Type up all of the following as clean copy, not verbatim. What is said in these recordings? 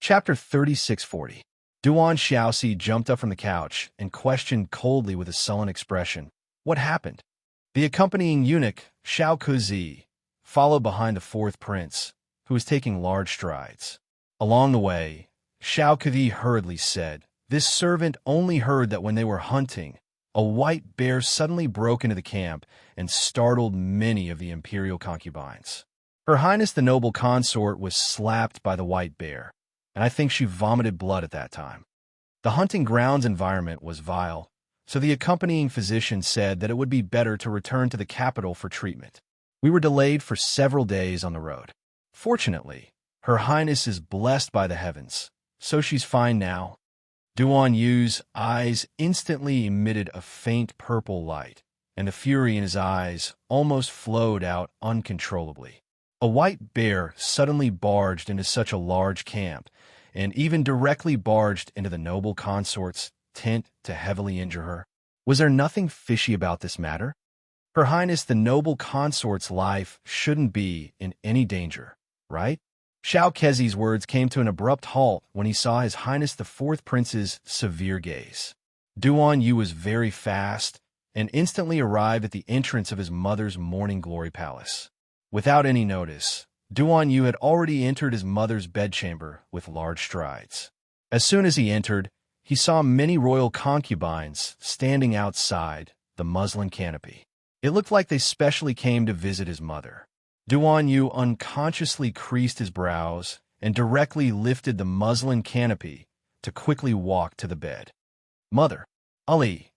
Chapter 3640. Duan Xiaoxi jumped up from the couch and questioned coldly with a sullen expression, "What happened?" The accompanying eunuch, Xiao Kuzi, followed behind the fourth prince, who was taking large strides. Along the way, Xiao Kuzi hurriedly said, "This servant only heard that when they were hunting, a white bear suddenly broke into the camp and startled many of the imperial concubines. Her Highness the noble consort was slapped by the white bear, and I think she vomited blood at that time. The hunting grounds environment was vile, so the accompanying physician said that it would be better to return to the capital for treatment. We were delayed for several days on the road. Fortunately, Her Highness is blessed by the heavens, so she's fine now." Duan Yu's eyes instantly emitted a faint purple light, and the fury in his eyes almost flowed out uncontrollably. A white bear suddenly barged into such a large camp, and even directly barged into the noble consort's tent to heavily injure her. Was there nothing fishy about this matter? Her Highness the noble consort's life shouldn't be in any danger, right? Xiao Kezi's words came to an abrupt halt when he saw His Highness the fourth prince's severe gaze. Duan Yu was very fast and instantly arrived at the entrance of his mother's morning glory palace. Without any notice, Duan Yu had already entered his mother's bedchamber with large strides. As soon as he entered, he saw many royal concubines standing outside the muslin canopy. It looked like they specially came to visit his mother. Duan Yu unconsciously creased his brows and directly lifted the muslin canopy to quickly walk to the bed. "Mother, Ali."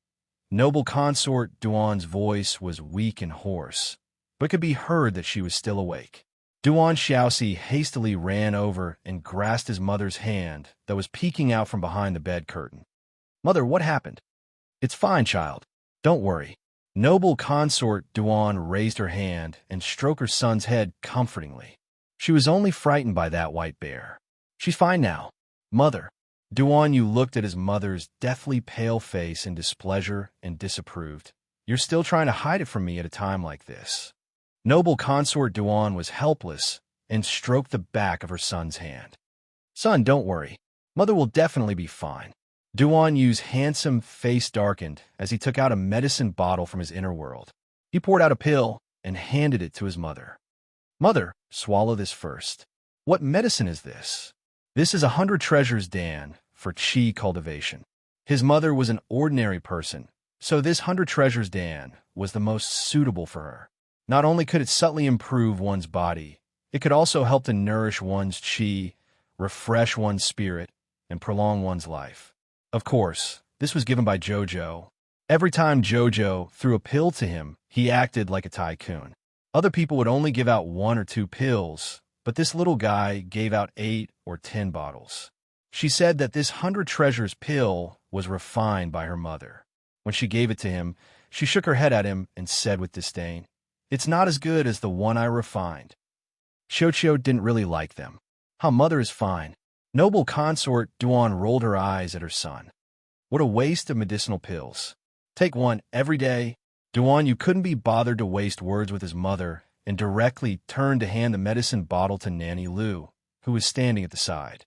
Noble consort Duan's voice was weak and hoarse, but could be heard that she was still awake. Duan Xiaoxi hastily ran over and grasped his mother's hand that was peeking out from behind the bed curtain. "Mother, what happened?" "It's fine, child. Don't worry." Noble consort Duan raised her hand and stroked her son's head comfortingly. "She was only frightened by that white bear. She's fine now." "Mother." Duan Yu looked at his mother's deathly pale face in displeasure and disapproved. "You're still trying to hide it from me at a time like this." Noble consort Duan was helpless and stroked the back of her son's hand. "Son, don't worry. Mother will definitely be fine." Duan Yu's handsome face darkened as he took out a medicine bottle from his inner world. He poured out a pill and handed it to his mother. "Mother, swallow this first." "What medicine is this?" "This is 100 treasures Dan for qi cultivation." His mother was an ordinary person, so this 100 treasures Dan was the most suitable for her. Not only could it subtly improve one's body, it could also help to nourish one's qi, refresh one's spirit, and prolong one's life. Of course, this was given by Jojo. Every time Jojo threw a pill to him, he acted like a tycoon. Other people would only give out 1 or 2 pills, but this little guy gave out 8 or 10 bottles. She said that this 100 treasures pill was refined by her mother. When she gave it to him, she shook her head at him and said with disdain, "It's not as good as the one I refined." Xiao didn't really like them. "How mother is fine." Noble consort Duan rolled her eyes at her son. "What a waste of medicinal pills. Take one every day." Duan Yu couldn't be bothered to waste words with his mother and directly turned to hand the medicine bottle to Nanny Lu, who was standing at the side.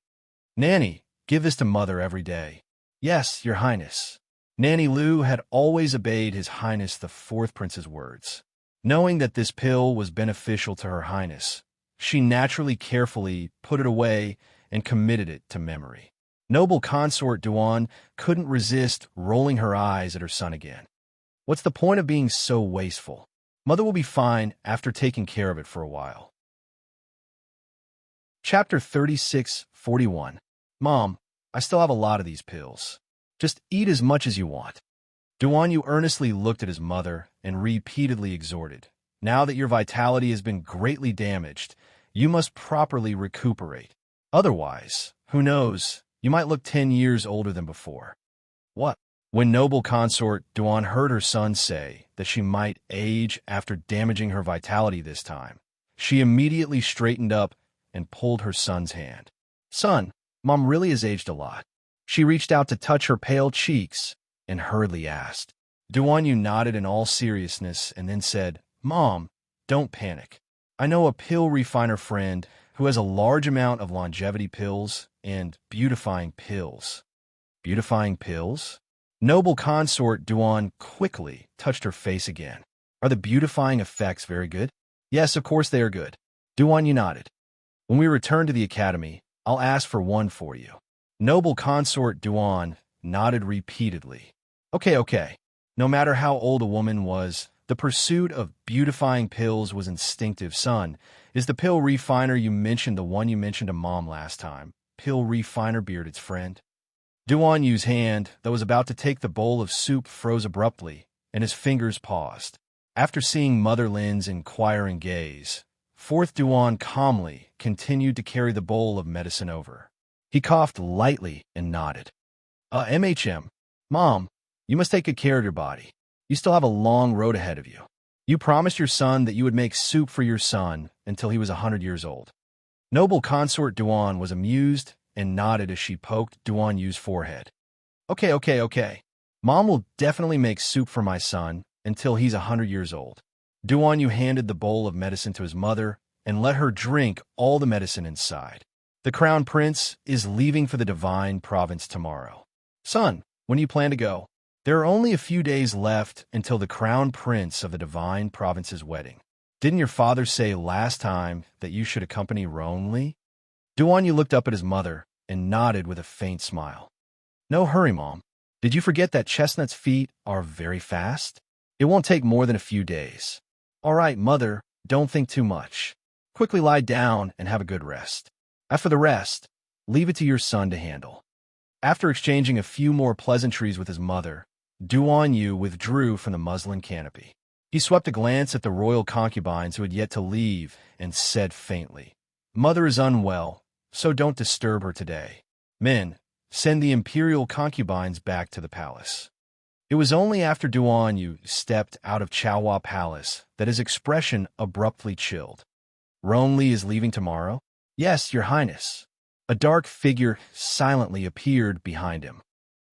"Nanny, give this to mother every day." "Yes, your highness." Nanny Lu had always obeyed His Highness the fourth prince's words. Knowing that this pill was beneficial to her highness, she naturally carefully put it away and committed it to memory. Noble consort Duan couldn't resist rolling her eyes at her son again. "What's the point of being so wasteful? Mother will be fine after taking care of it for a while." Chapter 3641. "Mom, I still have a lot of these pills. Just eat as much as you want." Duan Yu earnestly looked at his mother and repeatedly exhorted, "Now that your vitality has been greatly damaged, you must properly recuperate. Otherwise, who knows, you might look 10 years older than before." "What?" When noble consort Duan heard her son say that she might age after damaging her vitality this time, she immediately straightened up and pulled her son's hand. "Son, Mom really has aged a lot." She reached out to touch her pale cheeks and hurriedly asked. Duan Yu nodded in all seriousness and then said, "Mom, don't panic. I know a pill refiner friend who has a large amount of longevity pills and beautifying pills. Beautifying pills? Noble consort Duan quickly touched her face again. Are the beautifying effects very good? Yes, of course they are good. Duan, you nodded. When we return to the academy, I'll ask for one for you. Noble consort Duan nodded repeatedly. Okay. No matter how old a woman was, the pursuit of beautifying pills was instinctive. Son, is the pill refiner you mentioned the one you mentioned to Mom last time? Pill refiner, bearded friend. Duan Yu's hand, that was about to take the bowl of soup, froze abruptly, and his fingers paused. After seeing Mother Lin's inquiring gaze, Fourth Duan calmly continued to carry the bowl of medicine over. He coughed lightly and nodded. MHM. Mom, you must take good care of your body. You still have a long road ahead of you. You promised your son that you would make soup for your son until he was 100 years old. Noble consort Duan was amused and nodded as she poked Duan Yu's forehead. Okay. Mom will definitely make soup for my son until he's 100 years old. Duan Yu handed the bowl of medicine to his mother and let her drink all the medicine inside. The crown prince is leaving for the divine province tomorrow. Son, when do you plan to go? There are only a few days left until the crown prince of the divine province's wedding. Didn't your father say last time that you should accompany Ronli? Duan Yu looked up at his mother and nodded with a faint smile. No hurry, Mom. Did you forget that Chestnut's feet are very fast? It won't take more than a few days. All right, Mother, don't think too much. Quickly lie down and have a good rest. As for the rest, leave it to your son to handle. After exchanging a few more pleasantries with his mother, Duan Yu withdrew from the muslin canopy. He swept a glance at the royal concubines who had yet to leave and said faintly, Mother is unwell, so don't disturb her today. Men, send the imperial concubines back to the palace. It was only after Duan Yu stepped out of Chaohua Palace that his expression abruptly chilled. Ronli is leaving tomorrow? Yes, Your Highness. A dark figure silently appeared behind him.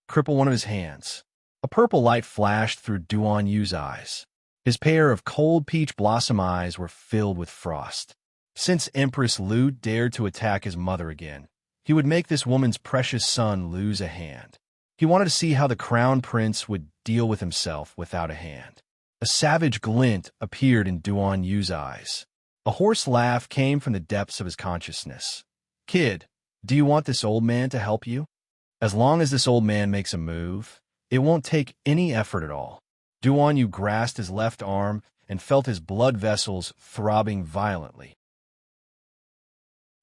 Cripple one of his hands. A purple light flashed through Duan Yu's eyes. His pair of cold peach blossom eyes were filled with frost. Since Empress Lu dared to attack his mother again, he would make this woman's precious son lose a hand. He wanted to see how the crown prince would deal with himself without a hand. A savage glint appeared in Duan Yu's eyes. A hoarse laugh came from the depths of his consciousness. Kid, do you want this old man to help you? As long as this old man makes a move, it won't take any effort at all. Duan Yu grasped his left arm and felt his blood vessels throbbing violently.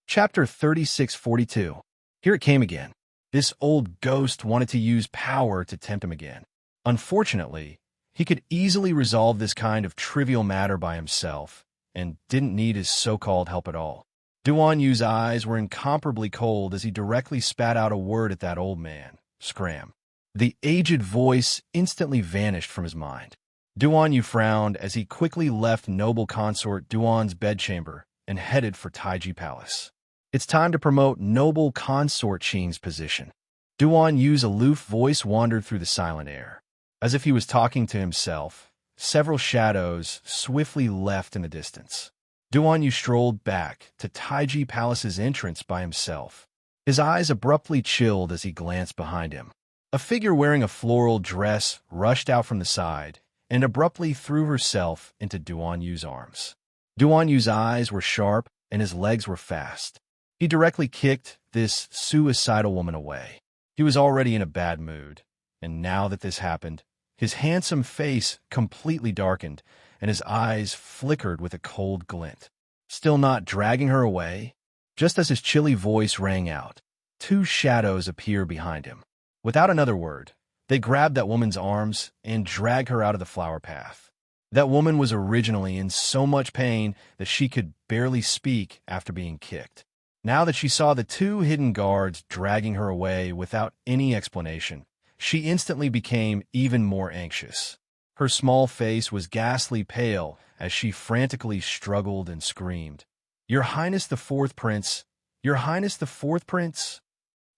Chapter 3642. Here it came again. This old ghost wanted to use power to tempt him again. Unfortunately, he could easily resolve this kind of trivial matter by himself and didn't need his so-called help at all. Duan Yu's eyes were incomparably cold as he directly spat out a word at that old man. Scram. The aged voice instantly vanished from his mind. Duan Yu frowned as he quickly left noble consort Duan's bedchamber and headed for Taiji Palace. It's time to promote noble consort Qing's position. Duan Yu's aloof voice wandered through the silent air. As if he was talking to himself, several shadows swiftly left in the distance. Duan Yu strolled back to Taiji Palace's entrance by himself. His eyes abruptly chilled as he glanced behind him. A figure wearing a floral dress rushed out from the side and abruptly threw herself into Duan Yu's arms. Duan Yu's eyes were sharp and his legs were fast. He directly kicked this suicidal woman away. He was already in a bad mood, and now that this happened, his handsome face completely darkened, and his eyes flickered with a cold glint. Still not dragging her away? Just as his chilly voice rang out, two shadows appeared behind him. Without another word, they grabbed that woman's arms and dragged her out of the flower path. That woman was originally in so much pain that she could barely speak after being kicked. Now that she saw the two hidden guards dragging her away without any explanation, she instantly became even more anxious. Her small face was ghastly pale as she frantically struggled and screamed, Your Highness the Fourth Prince! Your Highness the Fourth Prince!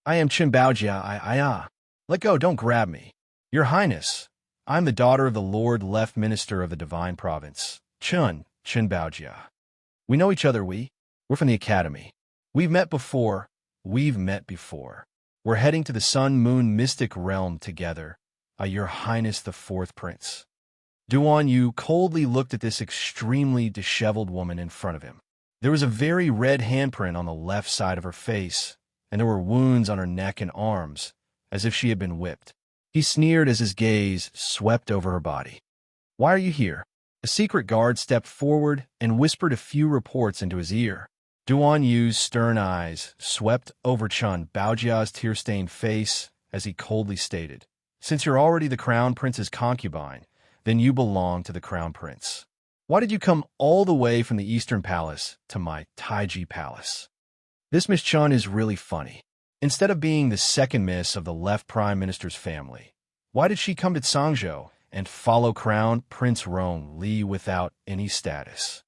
I am Qin Baojia, Let go, don't grab me. Your Highness, I'm the daughter of the Lord Left Minister of the Divine Province, Qin Baojia. We know each other, we're from the Academy. We've met before. We've met before. We're heading to the sun-moon mystic realm together, Your Highness the Fourth Prince. Duan Yu coldly looked at this extremely disheveled woman in front of him. There was a very red handprint on the left side of her face, and there were wounds on her neck and arms, as if she had been whipped. He sneered as his gaze swept over her body. "Why are you here?" A secret guard stepped forward and whispered a few reports into his ear. Duan Yu's stern eyes swept over Chun Baojia's tear-stained face as he coldly stated, "Since you're already the Crown Prince's concubine, then you belong to the Crown Prince. Why did you come all the way from the Eastern Palace to my Taiji Palace?" This Miss Chun is really funny. Instead of being the second miss of the left Prime Minister's family, why did she come to Tsangzhou and follow Crown Prince Rong Li without any status?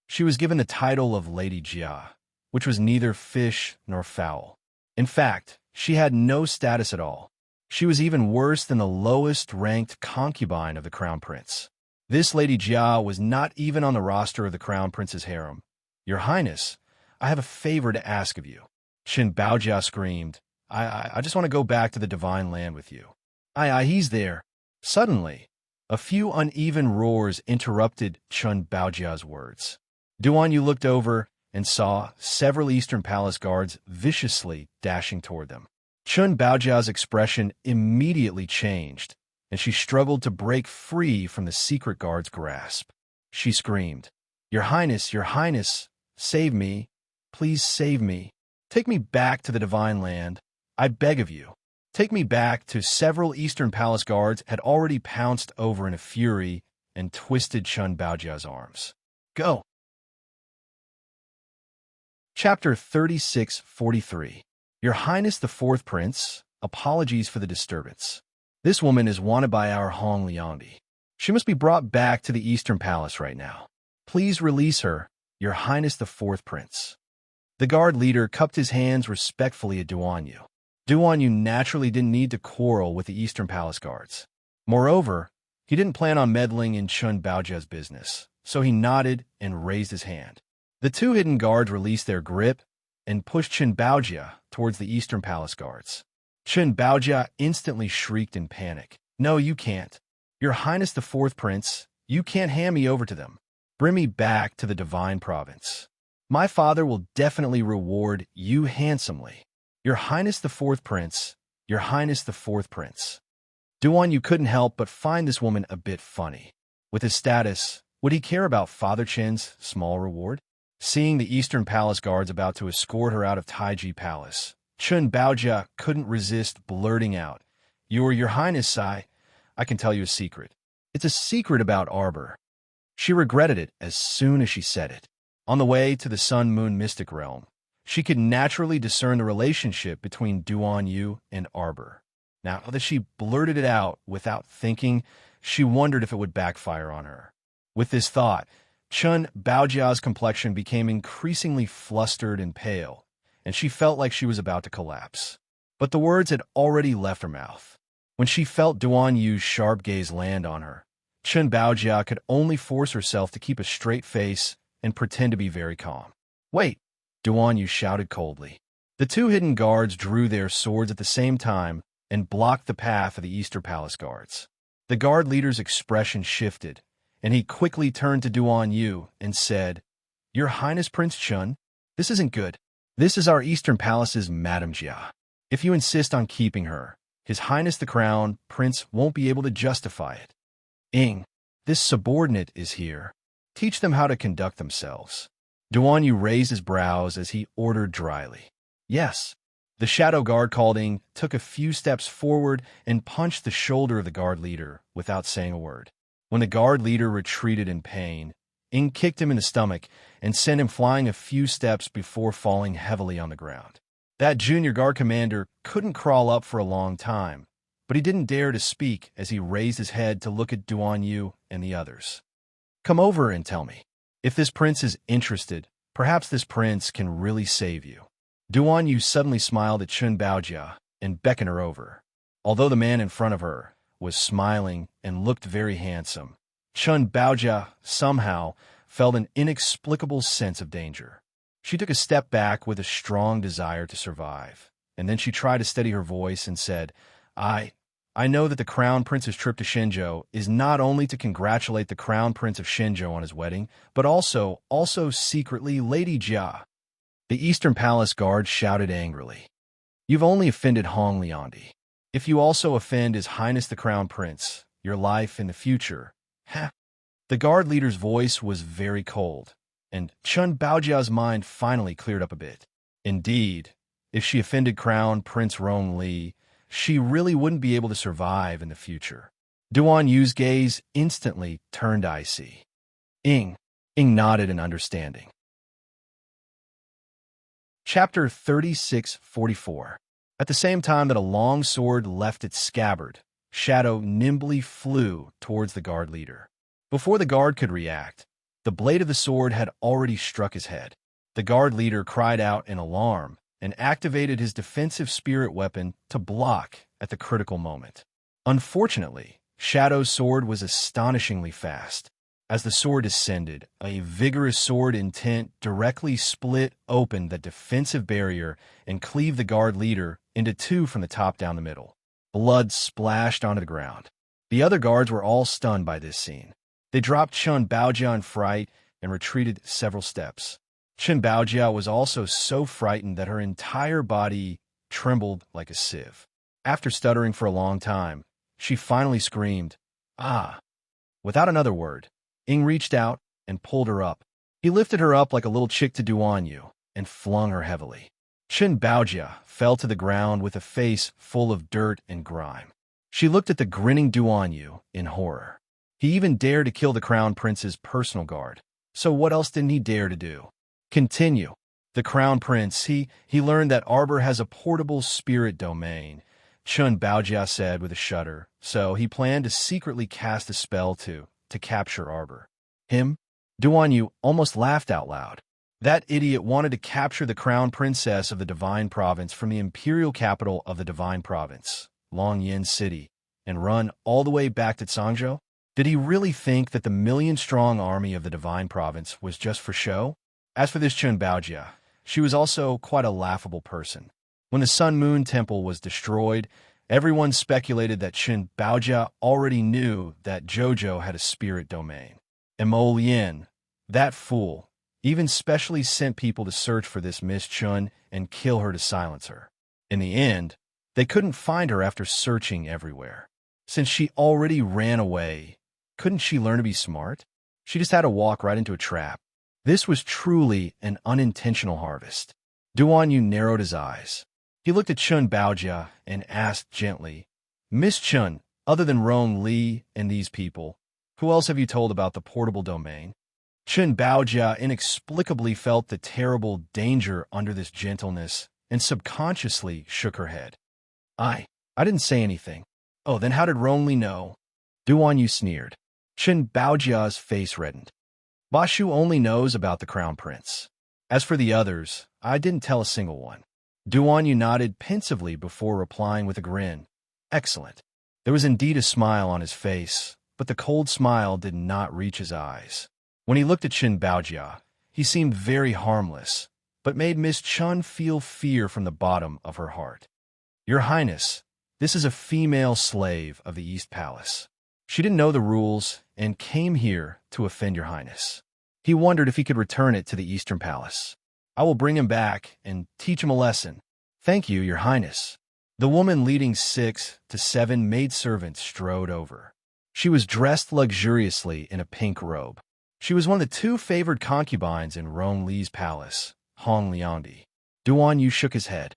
She was given the title of Lady Jia, which was neither fish nor fowl. In fact, she had no status at all. She was even worse than the lowest-ranked concubine of the Crown Prince. This Lady Jia was not even on the roster of the Crown Prince's harem. "Your Highness, I have a favor to ask of you." Qin Baojia screamed, I just want to go back to the Divine Land with you." He's there." Suddenly, a few uneven roars interrupted Chun Baojia's words. Duan Yu looked over and saw several Eastern Palace guards viciously dashing toward them. Chun Baojia's expression immediately changed, and she struggled to break free from the secret guard's grasp. She screamed, Your Highness, save me. Please save me. Take me back to the Divine Land. I beg of you. Take me back to." Several Eastern Palace guards had already pounced over in a fury and twisted Chun Baojia's arms. "Go." Chapter 3643. Your Highness the Fourth Prince, apologies for the disturbance. This woman is wanted by our Hong Liangdi. She must be brought back to the Eastern Palace right now. Please release her, Your Highness the Fourth Prince. The guard leader cupped his hands respectfully at Duan Yu. Duan Yu naturally didn't need to quarrel with the Eastern Palace guards. Moreover, he didn't plan on meddling in Chun Baojia's business, so he nodded and raised his hand. The two hidden guards released their grip and pushed Chun Baojia towards the Eastern Palace guards. Chun Baojia instantly shrieked in panic. "No, you can't. Your Highness the Fourth Prince, you can't hand me over to them. Bring me back to the Divine Province. My father will definitely reward you handsomely. Your Highness the Fourth Prince, Your Highness the Fourth Prince." Duan Yu couldn't help but find this woman a bit funny. With his status, would he care about Father Chen's small reward? Seeing the Eastern Palace guards about to escort her out of Taiji Palace, Chun Baojia couldn't resist blurting out, Your Highness, I can tell you a secret. It's a secret about Arbor." She regretted it as soon as she said it. On the way to the Sun-Moon Mystic Realm, she could naturally discern the relationship between Duan Yu and Arbor. Now that she blurted it out without thinking, she wondered if it would backfire on her. With this thought, Chun Baojia's complexion became increasingly flustered and pale, and she felt like she was about to collapse. But the words had already left her mouth. When she felt Duan Yu's sharp gaze land on her, Chun Baojia could only force herself to keep a straight face and pretend to be very calm. "Wait!" Duan Yu shouted coldly. The two hidden guards drew their swords at the same time and blocked the path of the Eastern Palace guards. The guard leader's expression shifted, and he quickly turned to Duan Yu and said, "Your Highness Prince Chun, this isn't good. This is our Eastern Palace's Madame Jia. If you insist on keeping her, His Highness the Crown Prince won't be able to justify it. This subordinate is here. Teach them how to conduct themselves." Duan Yu raised his brows as he ordered dryly. "Yes." The shadow guard called Ing took a few steps forward and punched the shoulder of the guard leader without saying a word. When the guard leader retreated in pain, Ing kicked him in the stomach and sent him flying a few steps before falling heavily on the ground. That junior guard commander couldn't crawl up for a long time, but he didn't dare to speak as he raised his head to look at Duan Yu and the others. "Come over and tell me. If this prince is interested, perhaps this prince can really save you." Duan Yu suddenly smiled at Chun Baojia and beckoned her over. Although the man in front of her was smiling and looked very handsome, Chun Baojia somehow felt an inexplicable sense of danger. She took a step back with a strong desire to survive, and then she tried to steady her voice and said, I know that the Crown Prince's trip to Shinjo is not only to congratulate the Crown Prince of Shinjo on his wedding, but also secretly Lady Jia. The Eastern Palace guard shouted angrily. You've only offended Hong Liandi. If you also offend His Highness the Crown Prince, your life in the future, The guard leader's voice was very cold, and Chun Baojia's mind finally cleared up a bit. Indeed, if she offended Crown Prince Rong Li, she really wouldn't be able to survive in the future. Duan Yu's gaze instantly turned icy. Ing nodded in understanding. Chapter 3644. At the same time that a long sword left its scabbard, Shadow nimbly flew towards the guard leader. Before the guard could react, the blade of the sword had already struck his head. The guard leader cried out in alarm and activated his defensive spirit weapon to block at the critical moment. Unfortunately, Shadow's sword was astonishingly fast. As the sword descended, a vigorous sword intent directly split open the defensive barrier and cleaved the guard leader into two from the top down the middle. Blood splashed onto the ground. The other guards were all stunned by this scene. They dropped Chun Baojia in fright and retreated several steps. Chun Baojia was also so frightened that her entire body trembled like a sieve. After stuttering for a long time, she finally screamed, "Ah!" Without another word, Ing reached out and pulled her up. He lifted her up like a little chick to Duan Yu and flung her heavily. Chun Baojia fell to the ground with a face full of dirt and grime. She looked at the grinning Duan Yu in horror. He even dared to kill the Crown Prince's personal guard. So what else didn't he dare to do? Continue. The Crown Prince, he learned that Arbor has a portable spirit domain, Chun Baojia said with a shudder, so he planned to secretly cast a spell to capture Arbor. Him? Duan Yu almost laughed out loud. That idiot wanted to capture the Crown Princess of the Divine Province from the imperial capital of the Divine Province, Longyan City, and run all the way back to Zhangzhou? Did he really think that the million-strong army of the Divine Province was just for show? As for this Chun Baojia, she was also quite a laughable person. When the Sun Moon Temple was destroyed, everyone speculated that Chun Baojia already knew that Jojo had a spirit domain. And Mo Lian, that fool, even specially sent people to search for this Miss Chun and kill her to silence her. In the end, they couldn't find her after searching everywhere. Since she already ran away, couldn't she learn to be smart? She just had to walk right into a trap. This was truly an unintentional harvest. Duan Yu narrowed his eyes. He looked at Chun Baojia and asked gently, Miss Chun, other than Rong Li and these people, who else have you told about the portable domain? Chun Baojia inexplicably felt the terrible danger under this gentleness and subconsciously shook her head. I didn't say anything. Oh, then how did Rong Li know? Duan Yu sneered. Chun Baojia's face reddened. Bashu only knows about the Crown Prince. As for the others, I didn't tell a single one. Duan Yu nodded pensively before replying with a grin. Excellent. There was indeed a smile on his face, but the cold smile did not reach his eyes. When he looked at Chun Baojia, he seemed very harmless, but made Miss Chun feel fear from the bottom of her heart. Your Highness, this is a female slave of the East Palace. She didn't know the rules and came here to offend your Highness. He wondered if he could return it to the Eastern Palace. I will bring him back and teach him a lesson. Thank you, your Highness. The woman leading 6 to 7 maidservants strode over. She was dressed luxuriously in a pink robe. She was one of the 2 favored concubines in Rong Li's palace, Hong Liandi. Duan Yu shook his head.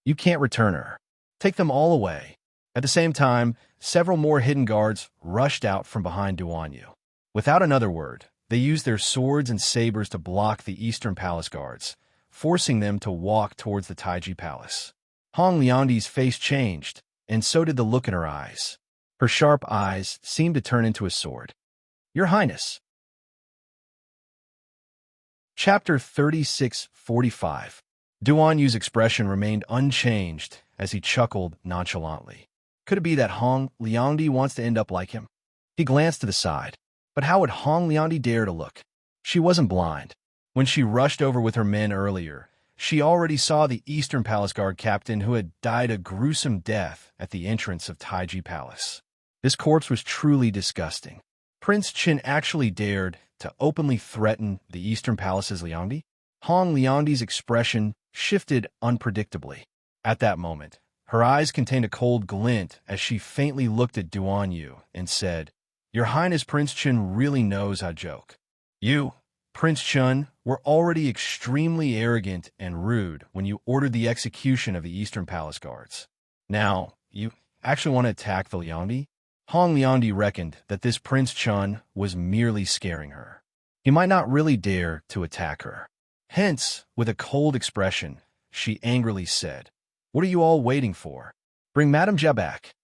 You can't return her. Take them all away. At the same time, several more hidden guards rushed out from behind Duan Yu. Without another word, they used their swords and sabers to block the Eastern Palace guards, forcing them to walk towards the Taiji Palace. Hong Liandi's face changed, and so did the look in her eyes. Her sharp eyes seemed to turn into a sword. Your Highness. Chapter 3645. Duan Yu's expression remained unchanged as he chuckled nonchalantly. Could it be that Hong Liandi wants to end up like him? He glanced to the side. But how would Hong Liandi dare to look? She wasn't blind. When she rushed over with her men earlier, she already saw the Eastern Palace Guard captain who had died a gruesome death at the entrance of Taiji Palace. This corpse was truly disgusting. Prince Qin actually dared to openly threaten the Eastern Palace's Liangdi? Hong Liangdi's expression shifted unpredictably. At that moment, her eyes contained a cold glint as she faintly looked at Duan Yu and said, "Your Highness Prince Qin really knows how to joke. You, Prince Chun, were already extremely arrogant and rude when you ordered the execution of the Eastern Palace Guards. Now, you actually want to attack the Liangdi?" Hong Liangdi reckoned that this Prince Chun was merely scaring her. He might not really dare to attack her. Hence, with a cold expression, she angrily said, "What are you all waiting for? Bring Madame Jia back."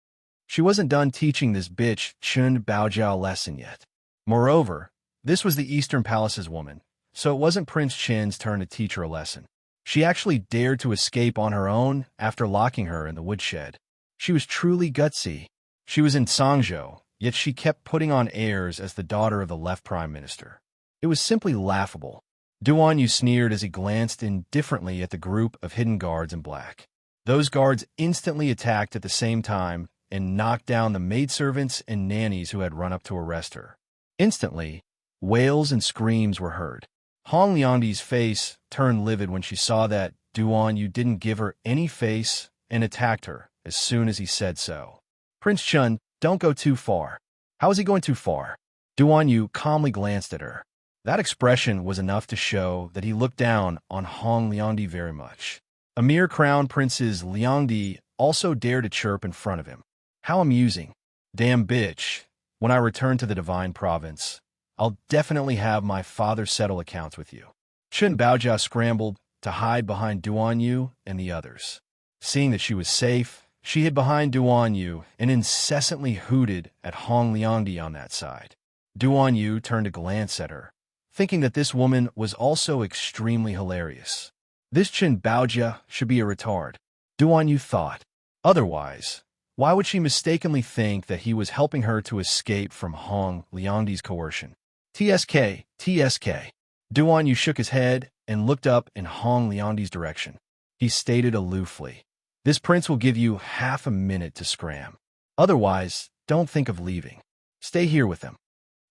She wasn't done teaching this bitch Chun Baojiao a lesson yet. Moreover, this was the Eastern Palace's woman, so it wasn't Prince Chin's turn to teach her a lesson. She actually dared to escape on her own after locking her in the woodshed. She was truly gutsy. She was in Sangzhou, yet she kept putting on airs as the daughter of the left prime minister. It was simply laughable. Duan Yu sneered as he glanced indifferently at the group of hidden guards in black. Those guards instantly attacked at the same time and knocked down the maidservants and nannies who had run up to arrest her. Instantly, wails and screams were heard. Hong Liangdi's face turned livid when she saw that Duan Yu didn't give her any face and attacked her as soon as he said so. "Prince Chun, don't go too far." "How is he going too far?" Duan Yu calmly glanced at her. That expression was enough to show that he looked down on Hong Liangdi very much. Emir Crown Princes Liangdi also dared to chirp in front of him. How amusing. "Damn bitch. When I return to the Divine Province, I'll definitely have my father settle accounts with you." Chun Baojia scrambled to hide behind Duan Yu and the others. Seeing that she was safe, she hid behind Duan Yu and incessantly hooted at Hong Liangdi on that side. Duan Yu turned to glance at her, thinking that this woman was also extremely hilarious. This Chun Baojia should be a retard, Duan Yu thought. Otherwise, why would she mistakenly think that he was helping her to escape from Hong Liangdi's coercion? TSK, TSK. Duan Yu shook his head and looked up in Hong Liangdi's direction. He stated aloofly, "This prince will give you half a minute to scram. Otherwise, don't think of leaving. Stay here with him."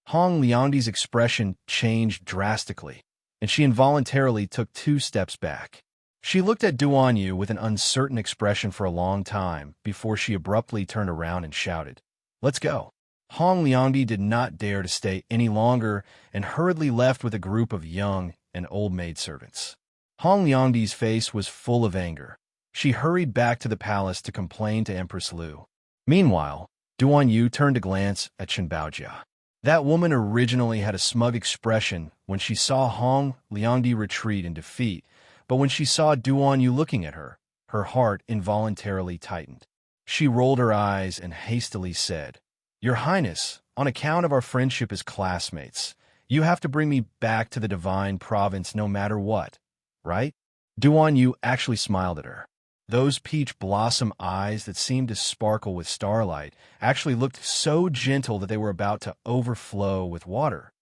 Hong Liangdi's expression changed drastically, and she involuntarily took 2 steps back. She looked at Duan Yu with an uncertain expression for a long time before she abruptly turned around and shouted, "Let's go." Hong Liangdi did not dare to stay any longer and hurriedly left with a group of young and old maidservants. Hong Liangdi's face was full of anger. She hurried back to the palace to complain to Empress Lu. Meanwhile, Duan Yu turned to glance at Chen Baojia. That woman originally had a smug expression when she saw Hong Liangdi retreat in defeat, but when she saw Duan Yu looking at her, her heart involuntarily tightened. She rolled her eyes and hastily said, "Your Highness, on account of our friendship as classmates, you have to bring me back to the Divine Province no matter what, right?" Duan Yu actually smiled at her. Those peach blossom eyes that seemed to sparkle with starlight actually looked so gentle that they were about to overflow with water.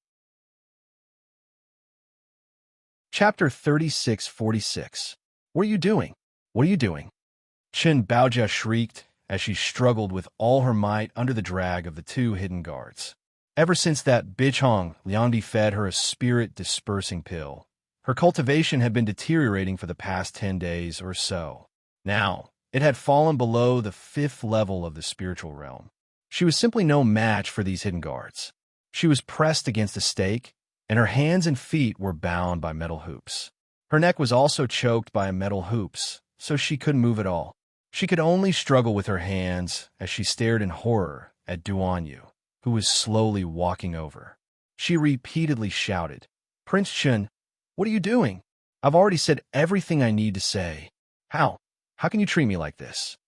Chapter 3646. What are you doing? What are you doing? Chen Baojia shrieked as she struggled with all her might under the drag of the 2 hidden guards. Ever since that bitch Hong Liangdi fed her a spirit-dispersing pill, her cultivation had been deteriorating for the past 10 days or so. Now, it had fallen below the 5th level of the spiritual realm. She was simply no match for these hidden guards. She was pressed against a stake, and her hands and feet were bound by metal hoops. Her neck was also choked by metal hoops, so she couldn't move at all. She could only struggle with her hands as she stared in horror at Duan Yu, who was slowly walking over. She repeatedly shouted, "Prince Chun, what are you doing? I've already said everything I need to say. How can you treat me like this?"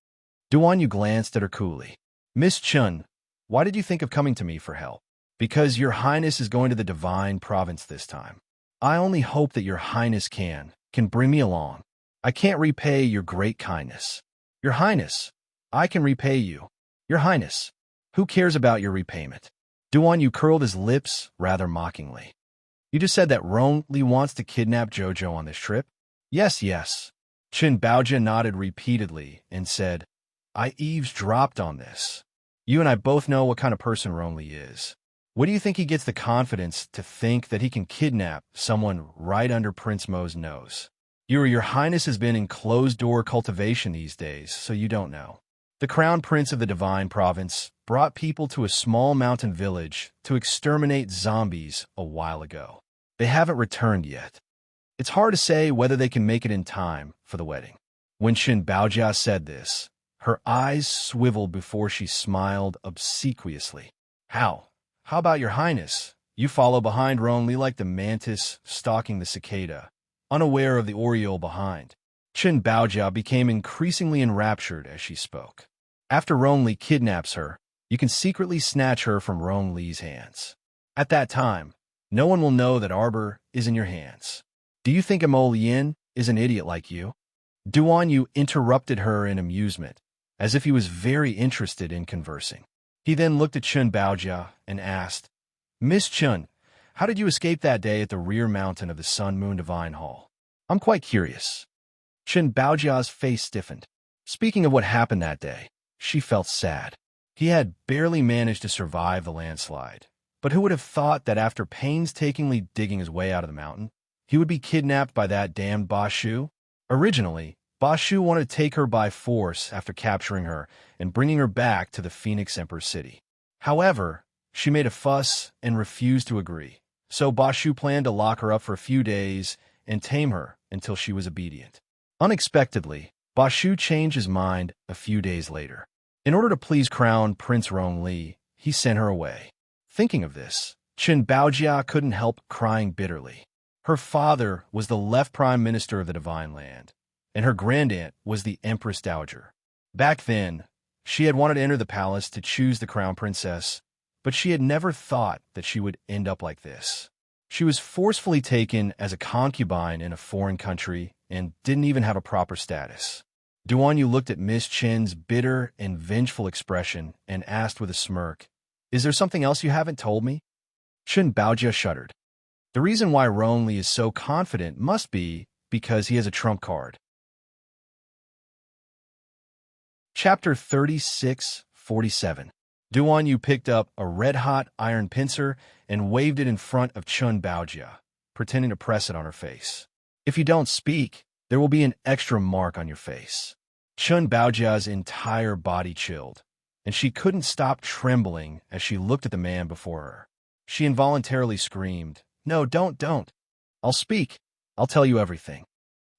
Duan Yu glanced at her coolly. "Miss Chun, why did you think of coming to me for help?" "Because your Highness is going to the Divine Province this time. I only hope that your Highness can bring me along. I can't repay your great kindness." "Your Highness, I can repay you." "Your Highness, who cares about your repayment?" Duan Yu curled his lips rather mockingly. You just said that Rong Li wants to kidnap Jojo on this trip? Yes, yes. Qin Baojia nodded repeatedly and said, I eavesdropped on this. You and I both know what kind of person Rong Li is. What do you think he gets the confidence to think that he can kidnap someone right under Prince Mo's nose? Your Highness has been in closed-door cultivation these days, so you don't know. The Crown Prince of the Divine Province brought people to a small mountain village to exterminate zombies a while ago. They haven't returned yet. It's hard to say whether they can make it in time for the wedding. When Qin Baojia said this, her eyes swiveled before she smiled obsequiously. How? How about your Highness? You follow behind Rong Li like the mantis stalking the cicada, unaware of the oriole behind. Qin Baojia became increasingly enraptured as she spoke. After Rong Li kidnaps her, you can secretly snatch her from Rong Li's hands. At that time, no one will know that Arbor is in your hands. Do you think Amo Lien is an idiot like you? Duan Yu interrupted her in amusement, as if he was very interested in conversing. He then looked at Qin Baojia and asked, Miss Chun, how did you escape that day at the rear mountain of the Sun Moon Divine Hall? I'm quite curious. Qin Baojia's face stiffened. Speaking of what happened that day, she felt sad. He had barely managed to survive the landslide. But who would have thought that after painstakingly digging his way out of the mountain, he would be kidnapped by that damned Ba Shu? Originally, Ba Shu wanted to take her by force after capturing her and bringing her back to the Phoenix Emperor City. However, she made a fuss and refused to agree, so Ba Shu planned to lock her up for a few days and tame her until she was obedient. Unexpectedly, Ba Shu changed his mind a few days later. In order to please Crown Prince Rong Li, he sent her away. Thinking of this, Qin Baojia couldn't help crying bitterly. Her father was the left prime minister of the Divine Land, and her grandaunt was the Empress Dowager. Back then, she had wanted to enter the palace to choose the crown princess, but she had never thought that she would end up like this. She was forcefully taken as a concubine in a foreign country and didn't even have a proper status. Duan Yu looked at Miss Chin's bitter and vengeful expression and asked with a smirk, Is there something else you haven't told me? Qin Baojia shuddered. The reason why Rong Li is so confident must be because he has a trump card. Chapter 36:47. Duan Yu picked up a red-hot iron pincer and waved it in front of Qin Baojia, pretending to press it on her face. If you don't speak, there will be an extra mark on your face. Qin Baojia's entire body chilled, and she couldn't stop trembling as she looked at the man before her. She involuntarily screamed, No, don't. I'll speak. I'll tell you everything.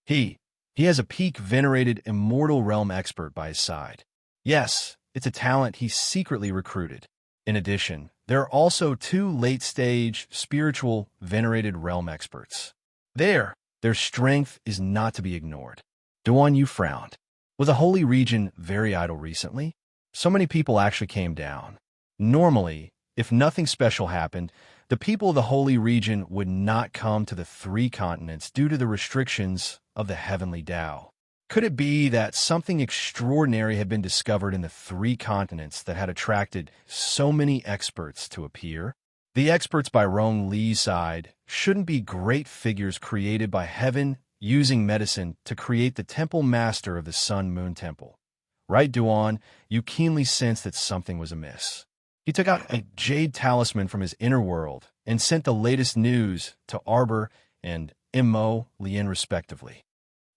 He has a peak venerated immortal realm expert by his side. Yes, it's a talent he secretly recruited. In addition, there are also 2 late-stage spiritual venerated realm experts. Their strength is not to be ignored. Duan Yu frowned. Was the Holy Region very idle recently? So many people actually came down. Normally, if nothing special happened, the people of the Holy Region would not come to the 3 continents due to the restrictions of the Heavenly Tao. Could it be that something extraordinary had been discovered in the 3 continents that had attracted so many experts to appear? The experts by Rong Li's side shouldn't be great figures created by heaven using medicine to create the temple master of the Sun Moon Temple. Right, Duan? You keenly sensed that something was amiss. He took out a jade talisman from his inner world and sent the latest news to Arbor and Amo Lien respectively.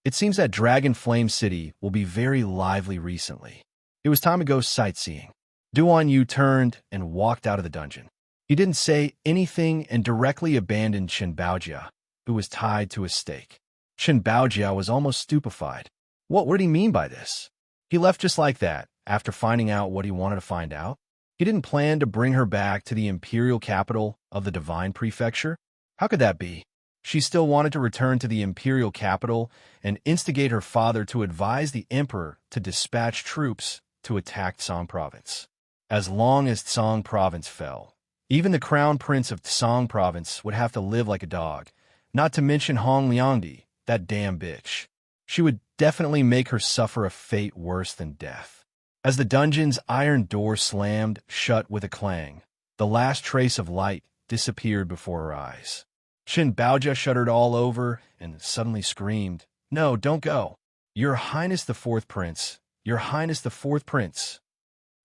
It seems that Dragon Flame City will be very lively recently. It was time to go sightseeing. Duan Yu turned and walked out of the dungeon. He didn't say anything and directly abandoned Qin Baojia, who was tied to a stake. Qin Baojia was almost stupefied. What did he mean by this? He left just like that, after finding out what he wanted to find out? He didn't plan to bring her back to the imperial capital of the Divine Prefecture? How could that be? She still wanted to return to the imperial capital and instigate her father to advise the emperor to dispatch troops to attack Tsang Province. As long as Tsang Province fell, even the crown prince of Tsang Province would have to live like a dog, not to mention Hong Liangdi, that damn bitch. She would definitely make her suffer a fate worse than death. As the dungeon's iron door slammed shut with a clang, the last trace of light disappeared before her eyes. Shin Baojia shuddered all over and suddenly screamed, "No, don't go. Your Highness the Fourth Prince. Your Highness the Fourth Prince.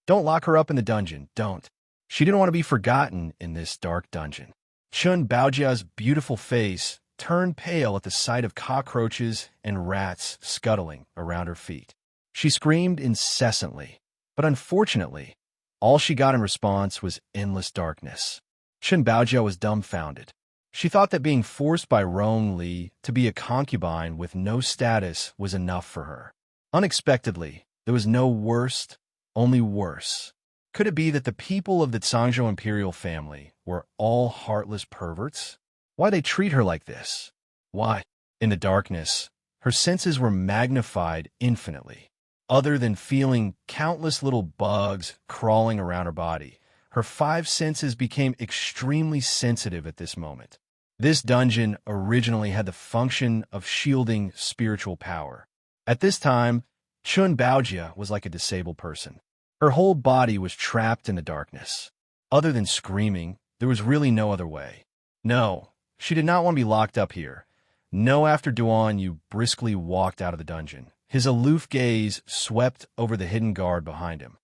Don't lock her up in the dungeon, don't." She didn't want to be forgotten in this dark dungeon. Chun Baojia's beautiful face turned pale at the sight of cockroaches and rats scuttling around her feet. She screamed incessantly, but unfortunately, all she got in response was endless darkness. Chun Baojia was dumbfounded. She thought that being forced by Rong Li to be a concubine with no status was enough for her. Unexpectedly, there was no worst, only worse. Could it be that the people of the Zhangzhou imperial family were all heartless perverts? Why they treat her like this? Why? In the darkness, her senses were magnified infinitely. Other than feeling countless little bugs crawling around her body, her five senses became extremely sensitive at this moment. This dungeon originally had the function of shielding spiritual power. At this time, Chun Baojia was like a disabled person. Her whole body was trapped in the darkness. Other than screaming, there was really no other way. No, she did not want to be locked up here. No, after Duan Yu briskly walked out of the dungeon. His aloof gaze swept over the hidden guard behind him.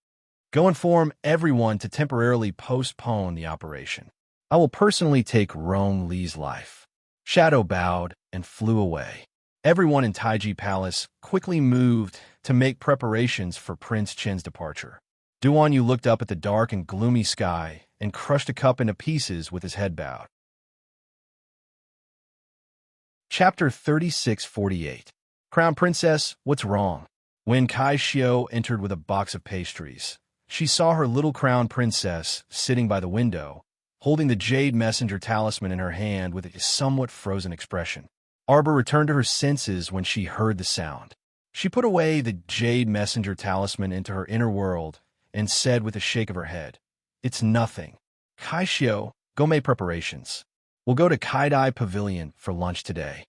Go inform everyone to temporarily postpone the operation. I will personally take Rong Li's life. Shadow bowed and flew away. Everyone in Taiji Palace quickly moved to make preparations for Prince Chen's departure. Duan Yu looked up at the dark and gloomy sky and crushed a cup into pieces with his head bowed. Chapter 3648. Crown Princess, what's wrong? When Kai Xiao entered with a box of pastries, she saw her little crown princess sitting by the window, holding the jade messenger talisman in her hand with a somewhat frozen expression. Arbor returned to her senses when she heard the sound. She put away the jade messenger talisman into her inner world and said with a shake of her head, "It's nothing. Kai Xiao, go make preparations. We'll go to Kaidai Pavilion for lunch today."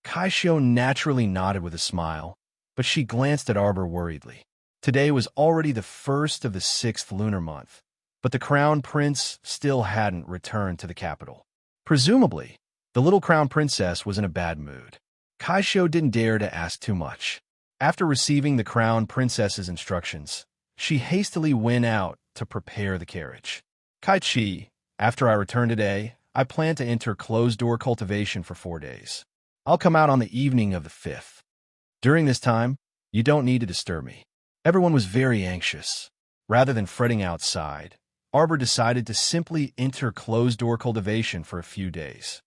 Kai Xiao naturally nodded with a smile, but she glanced at Arbor worriedly. Today was already the first of the 6th lunar month, but the crown prince still hadn't returned to the capital. Presumably, the little crown princess was in a bad mood. Kai Xiao didn't dare to ask too much. After receiving the crown princess's instructions, she hastily went out to prepare the carriage. Kai Chi, after I return today, I plan to enter closed-door cultivation for 4 days. I'll come out on the evening of the 5th. During this time, you don't need to disturb me. Everyone was very anxious. Rather than fretting outside, Arbor decided to simply enter closed-door cultivation for a few days.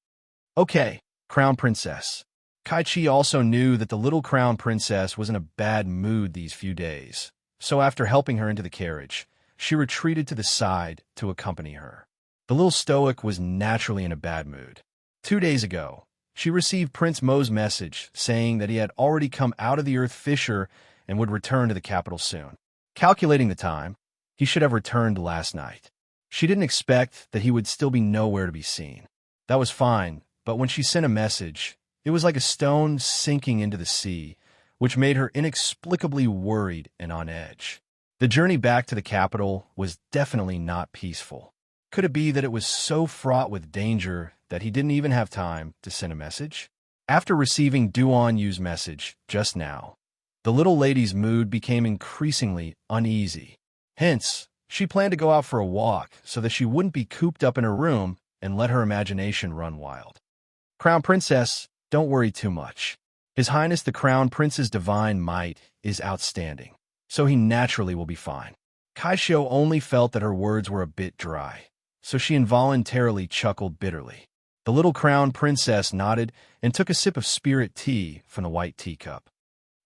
Okay, Crown Princess. Kai Chi also knew that the little Crown Princess was in a bad mood these few days, so after helping her into the carriage, she retreated to the side to accompany her. The little stoic was naturally in a bad mood. 2 days ago, she received Prince Mo's message saying that he had already come out of the earth fissure and would return to the capital soon. Calculating the time, he should have returned last night. She didn't expect that he would still be nowhere to be seen. That was fine, but when she sent a message, it was like a stone sinking into the sea, which made her inexplicably worried and on edge. The journey back to the capital was definitely not peaceful. Could it be that it was so fraught with danger that he didn't even have time to send a message? After receiving Duan Yu's message just now, the little lady's mood became increasingly uneasy. Hence, she planned to go out for a walk so that she wouldn't be cooped up in her room and let her imagination run wild. Crown Princess, don't worry too much. His Highness the Crown Prince's divine might is outstanding, so he naturally will be fine. Kai Xiao only felt that her words were a bit dry, so she involuntarily chuckled bitterly. The little Crown Princess nodded and took a sip of spirit tea from the white teacup.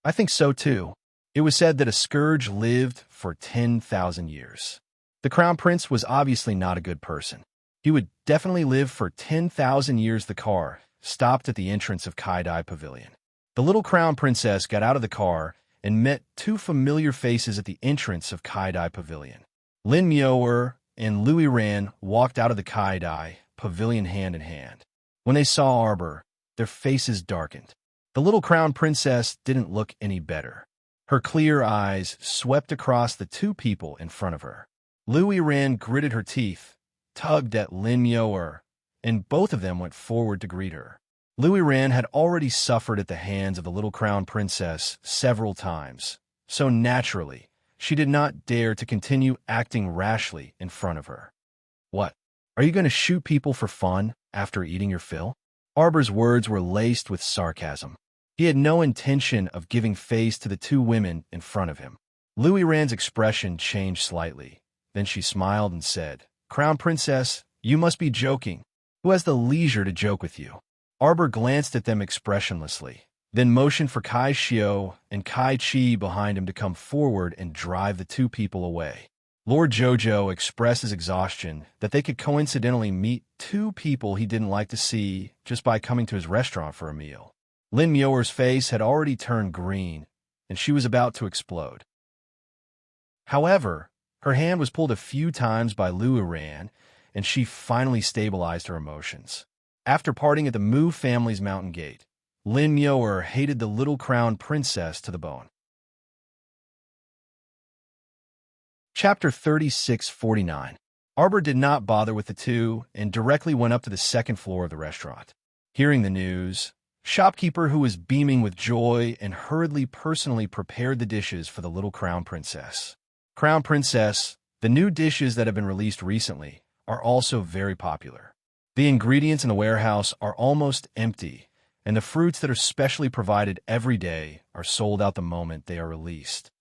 I think so too. It was said that a scourge lived for 10,000 years. The Crown Prince was obviously not a good person. He would definitely live for 10,000 years. The car stopped at the entrance of Kaidai Pavilion. The little Crown Princess got out of the car and met 2 familiar faces at the entrance of Kaidai Pavilion. Lin Miao and Louis Ran walked out of the Kaidai Pavilion hand in hand. When they saw Arbor, their faces darkened. The little Crown Princess didn't look any better. Her clear eyes swept across the 2 people in front of her. Louis Ran gritted her teeth, tugged at Lin Miao, and both of them went forward to greet her. Louis Ran had already suffered at the hands of the little crown princess several times, so naturally, she did not dare to continue acting rashly in front of her. "What? Are you going to shoot people for fun after eating your fill?" Arbor's words were laced with sarcasm. He had no intention of giving face to the two women in front of him. Louis Rand's expression changed slightly. Then she smiled and said, "Crown Princess, you must be joking. Who has the leisure to joke with you?" Arbor glanced at them expressionlessly, then motioned for Kai Xiao and Kai Chi behind him to come forward and drive the two people away. Lord Jojo expressed his exhaustion that they could coincidentally meet two people he didn't like to see just by coming to his restaurant for a meal. Lin Muir's face had already turned green, and she was about to explode. However, her hand was pulled a few times by Louis Ran, and she finally stabilized her emotions. After parting at the Mu family's mountain gate, Lin Muir hated the little crown princess to the bone. Chapter 3649. Arbor did not bother with the two and directly went up to the second floor of the restaurant. Hearing the news, shopkeeper who was beaming with joy and hurriedly personally prepared the dishes for the little crown princess. Crown Princess, the new dishes that have been released recently are also very popular. The ingredients in the warehouse are almost empty, and the fruits that are specially provided every day are sold out the moment they are released.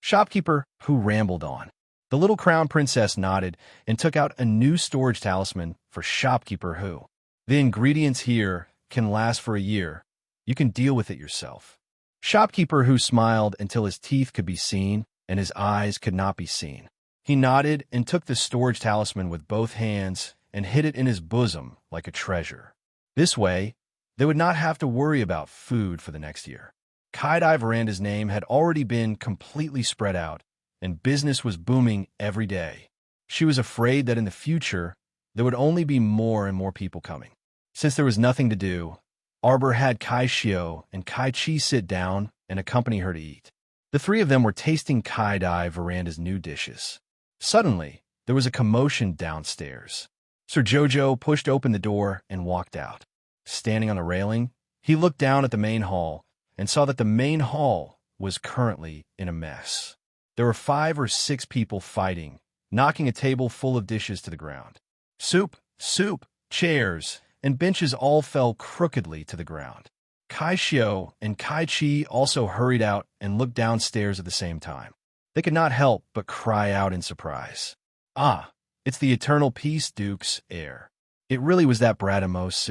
Shopkeeper who rambled on. The little crown princess nodded and took out a new storage talisman for shopkeeper who. "The ingredients here can last for a year. You can deal with it yourself." Shopkeeper who smiled until his teeth could be seen and his eyes could not be seen. He nodded and took the storage talisman with both hands and hid it in his bosom like a treasure. This way, they would not have to worry about food for the next year. Kai-Dai Veranda's name had already been completely spread out, and business was booming every day. She was afraid that in the future, there would only be more and more people coming. Since there was nothing to do, Arbor had Kai Xiao and Kai Chi sit down and accompany her to eat. The three of them were tasting Kai-Dai Veranda's new dishes. Suddenly, there was a commotion downstairs. Sir Jojo pushed open the door and walked out. Standing on the railing, he looked down at the main hall and saw that the main hall was currently in a mess. There were 5 or 6 people fighting, knocking a table full of dishes to the ground. Soup, chairs, and benches all fell crookedly to the ground. Kai Xiao and Kai Chi also hurried out and looked downstairs at the same time. They could not help but cry out in surprise. "Ah, it's the Eternal Peace Duke's heir." It really was that brat Immerse.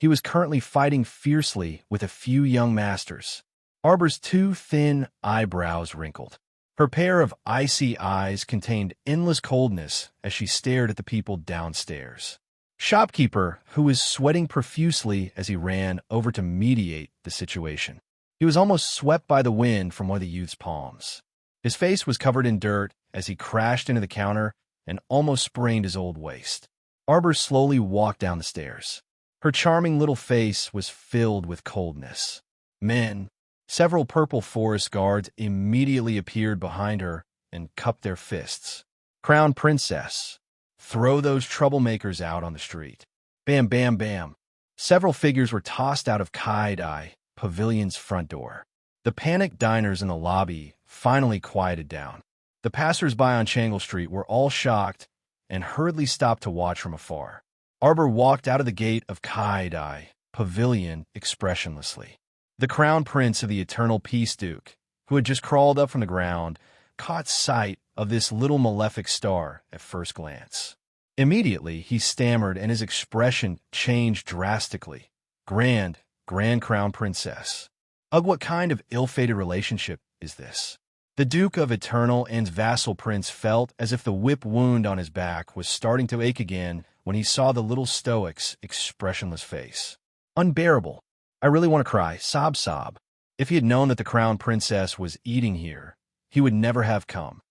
He was currently fighting fiercely with a few young masters. Arbor's 2 thin eyebrows wrinkled. Her pair of icy eyes contained endless coldness as she stared at the people downstairs. Shopkeeper, who was sweating profusely as he ran over to mediate the situation. He was almost swept by the wind from one of the youth's palms. His face was covered in dirt as he crashed into the counter and almost sprained his old waist. Arbor slowly walked down the stairs. Her charming little face was filled with coldness. Men, several purple forest guards immediately appeared behind her and cupped their fists. "Crown Princess, throw those troublemakers out on the street." Bam, bam, bam. Several figures were tossed out of Kai-Dai Pavilion's front door. The panicked diners in the lobby finally quieted down. The passers-by on Changle Street were all shocked and hurriedly stopped to watch from afar. Arbor walked out of the gate of Kai-Dai Pavilion expressionlessly. The crown prince of the Eternal Peace Duke, who had just crawled up from the ground, caught sight of this little malefic star at first glance. Immediately, he stammered and his expression changed drastically. Grand Crown Princess. Ugh, what kind of ill-fated relationship is this? The Duke of Eternal End's vassal prince felt as if the whip wound on his back was starting to ache again when he saw the little stoic's expressionless face. Unbearable. I really want to cry. Sob, sob. If he had known that the crown princess was eating here, he would never have come.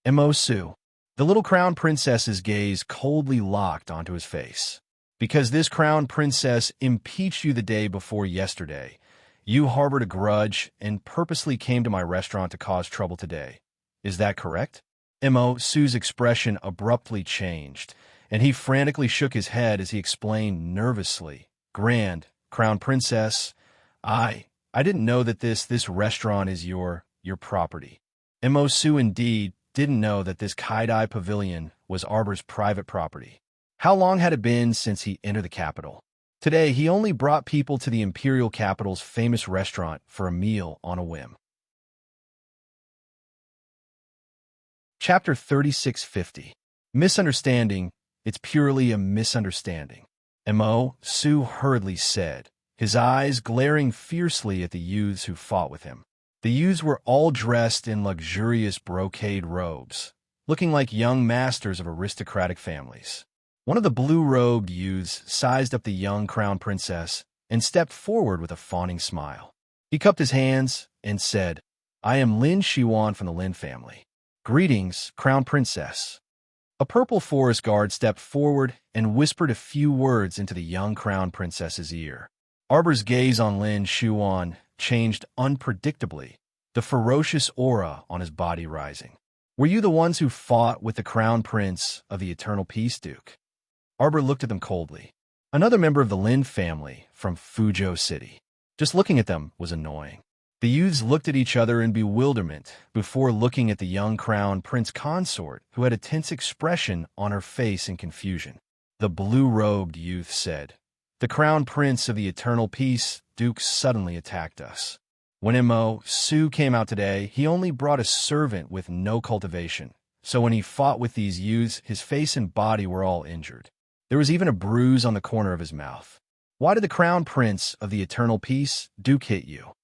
Immerse. The little crown princess's gaze coldly locked onto his face. Because this crown princess impeached you the day before yesterday, you harbored a grudge and purposely came to my restaurant to cause trouble today. Is that correct? Immerse's expression abruptly changed, and he frantically shook his head as he explained nervously, "Grand, Crown Princess, I didn't know that this restaurant is your property." Imosu indeed didn't know that this Kaidai pavilion was Arbor's private property. How long had it been since he entered the capital? Today, he only brought people to the imperial capital's famous restaurant for a meal on a whim. Chapter 3650. Misunderstanding. It's purely a misunderstanding. Imosu hurriedly said, his eyes glaring fiercely at the youths who fought with him. The youths were all dressed in luxurious brocade robes, looking like young masters of aristocratic families. One of the blue-robed youths sized up the young crown princess and stepped forward with a fawning smile. He cupped his hands and said, "I am Lin Shiwan from the Lin family. Greetings, crown princess." A purple forest guard stepped forward and whispered a few words into the young crown princess's ear. Arbor's gaze on Lin Shiwan changed unpredictably, the ferocious aura on his body rising. "Were you the ones who fought with the crown prince of the Eternal Peace, Duke?" Arbor looked at them coldly. Another member of the Lin family from Fuzhou City. Just looking at them was annoying. The youths looked at each other in bewilderment before looking at the young crown prince consort, who had a tense expression on her face in confusion. The blue-robed youth said, "The crown prince of the Eternal Peace, Duke, suddenly attacked us. When Imosu came out today, he only brought a servant with no cultivation, so when he fought with these youths, his face and body were all injured. There was even a bruise on the corner of his mouth. Why did the crown prince of the Eternal Peace, Duke, hit you?"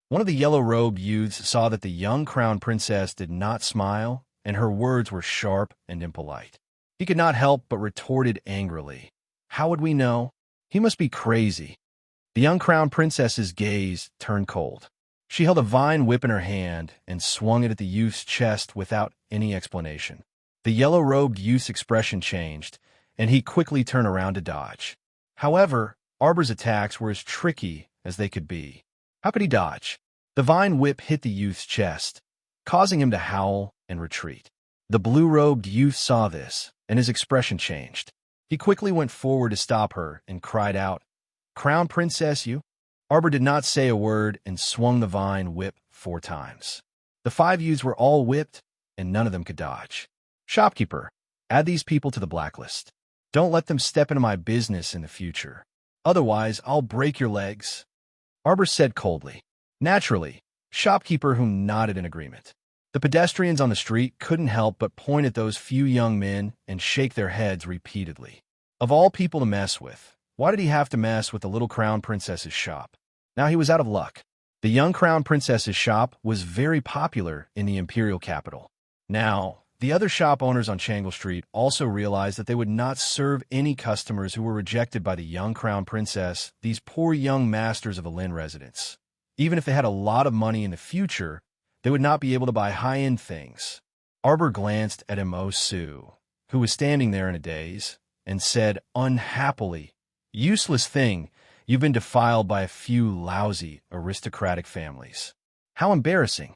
One of the yellow-robed youths saw that the young crown princess did not smile, and her words were sharp and impolite. He could not help but retorted angrily, "How would we know? He must be crazy." The young crown princess's gaze turned cold. She held a vine whip in her hand and swung it at the youth's chest without any explanation. The yellow-robed youth's expression changed, and he quickly turned around to dodge. However, Arbor's attacks were as tricky as they could be. How could he dodge? The vine whip hit the youth's chest, causing him to howl and retreat. The blue-robed youth saw this, and his expression changed. He quickly went forward to stop her and cried out, "Crown Princess, you?" Arbor did not say a word and swung the vine whip 4 times. The 5 youths were all whipped, and none of them could dodge. "Shopkeeper, add these people to the blacklist. Don't let them step into my business in the future. Otherwise, I'll break your legs," Arbor said coldly. Naturally, Shopkeeper who nodded in agreement. The pedestrians on the street couldn't help but point at those few young men and shake their heads repeatedly. Of all people to mess with, why did he have to mess with the little crown princess's shop? Now he was out of luck. The young crown princess's shop was very popular in the imperial capital. Now, the other shop owners on Changle Street also realized that they would not serve any customers who were rejected by the young crown princess, these poor young masters of a Lin residence. Even if they had a lot of money in the future, they would not be able to buy high-end things. Arbor glanced at Imosu, who was standing there in a daze, and said unhappily, "Useless thing, you've been defiled by a few lousy aristocratic families. How embarrassing."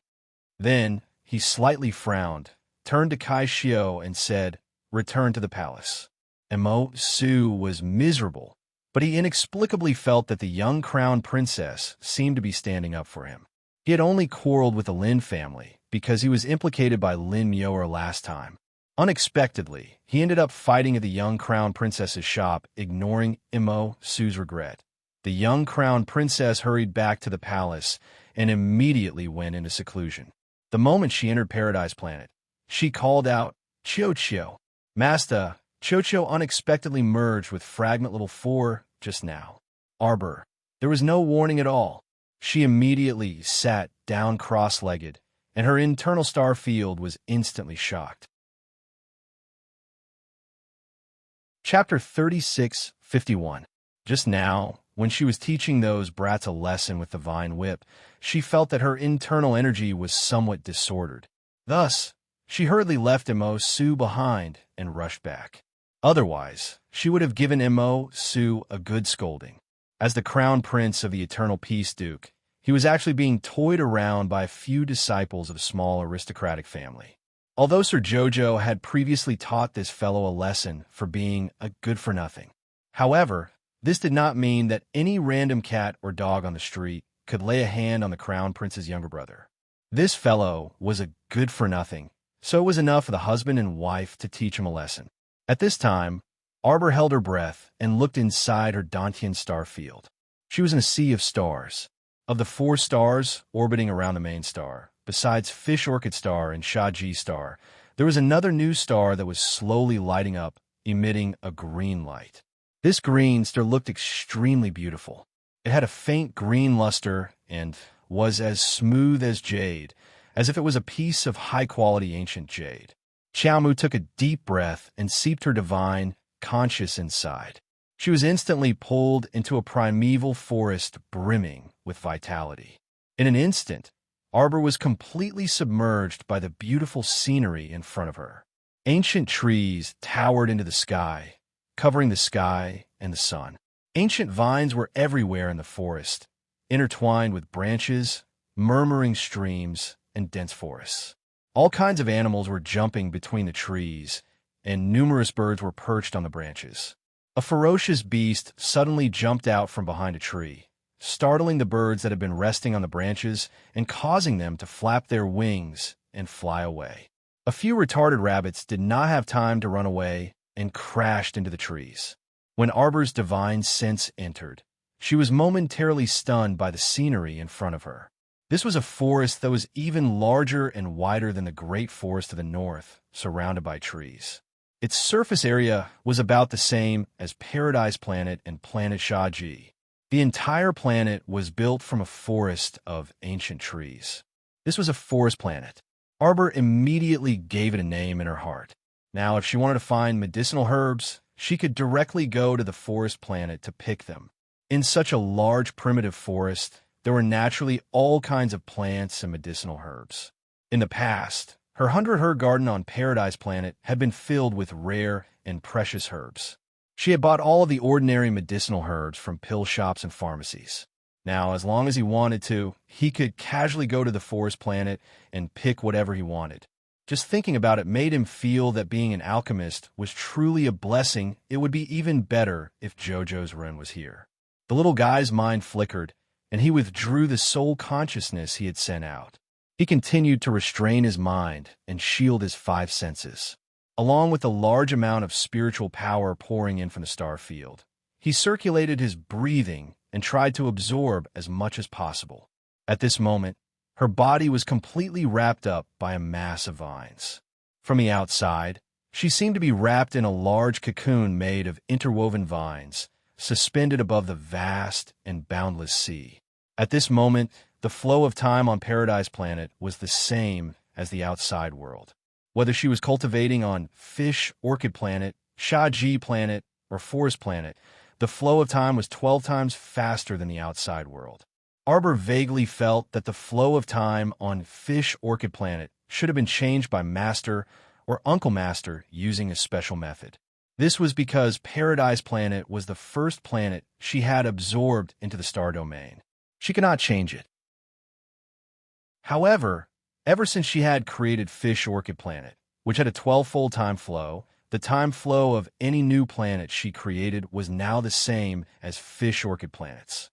Then he slightly frowned, turned to Kai Shio and said, "Return to the palace." Imosu was miserable, but he inexplicably felt that the young crown princess seemed to be standing up for him. He had only quarreled with the Lin family because he was implicated by Lin Myoer last time. Unexpectedly, he ended up fighting at the young crown princess's shop, ignoring Imosu's regret. The young crown princess hurried back to the palace and immediately went into seclusion. The moment she entered Paradise Planet, she called out, "Chio-Chio." "Master, Chio-Chio unexpectedly merged with Fragment Level 4 just now." Arbor. There was no warning at all. She immediately sat down cross-legged, and her internal star field was instantly shocked. Chapter 3651. Just now, when she was teaching those brats a lesson with the vine whip, she felt that her internal energy was somewhat disordered. Thus, she hurriedly left Imosu behind and rushed back. Otherwise, she would have given Imosu a good scolding. As the crown prince of the Eternal Peace, Duke, he was actually being toyed around by a few disciples of a small aristocratic family. Although Sir Jojo had previously taught this fellow a lesson for being a good-for-nothing. However, this did not mean that any random cat or dog on the street could lay a hand on the Crown Prince's younger brother. This fellow was a good-for-nothing, so it was enough for the husband and wife to teach him a lesson. At this time, Arbor held her breath and looked inside her Dantian star field. She was in a sea of stars. Of the 4 stars orbiting around the main star, besides Fish Orchid Star and Shaji Star, there was another new star that was slowly lighting up, emitting a green light. This green star looked extremely beautiful. It had a faint green luster and was as smooth as jade, as if it was a piece of high-quality ancient jade. Xiaomu took a deep breath and seeped her divine conscious inside. She was instantly pulled into a primeval forest brimming with vitality. In an instant, Arbor was completely submerged by the beautiful scenery in front of her. Ancient trees towered into the sky, covering the sky and the sun. Ancient vines were everywhere in the forest, intertwined with branches, murmuring streams, and dense forests. All kinds of animals were jumping between the trees, and numerous birds were perched on the branches. A ferocious beast suddenly jumped out from behind a tree, startling the birds that had been resting on the branches and causing them to flap their wings and fly away. A few retarded rabbits did not have time to run away and crashed into the trees. When Arbor's divine sense entered, she was momentarily stunned by the scenery in front of her. This was a forest that was even larger and wider than the great forest to the north, surrounded by trees. Its surface area was about the same as Paradise Planet and Planet Shaji. The entire planet was built from a forest of ancient trees. This was a forest planet. Arbor immediately gave it a name in her heart. Now, if she wanted to find medicinal herbs, she could directly go to the forest planet to pick them. In such a large primitive forest, there were naturally all kinds of plants and medicinal herbs. In the past, her 100-herb garden on Paradise Planet had been filled with rare and precious herbs. She had bought all of the ordinary medicinal herbs from pill shops and pharmacies. Now, as long as he wanted to, he could casually go to the forest planet and pick whatever he wanted. Just thinking about it made him feel that being an alchemist was truly a blessing. It would be even better if Jojo's rune was here. The little guy's mind flickered, and he withdrew the soul consciousness he had sent out. He continued to restrain his mind and shield his 5 senses. Along with a large amount of spiritual power pouring in from the star field, he circulated his breathing and tried to absorb as much as possible. At this moment, her body was completely wrapped up by a mass of vines. From the outside, she seemed to be wrapped in a large cocoon made of interwoven vines, suspended above the vast and boundless sea. At this moment, the flow of time on Paradise Planet was the same as the outside world. Whether she was cultivating on Fish Orchid Planet, Shaji Planet, or Forest Planet, the flow of time was 12 times faster than the outside world. Arbor vaguely felt that the flow of time on Fish Orchid Planet should have been changed by Master or Uncle Master using a special method. This was because Paradise Planet was the first planet she had absorbed into the star domain. She could not change it. However, ever since she had created Fish Orchid Planet, which had a 12-fold time flow, the time flow of any new planet she created was now the same as Fish Orchid Planet's.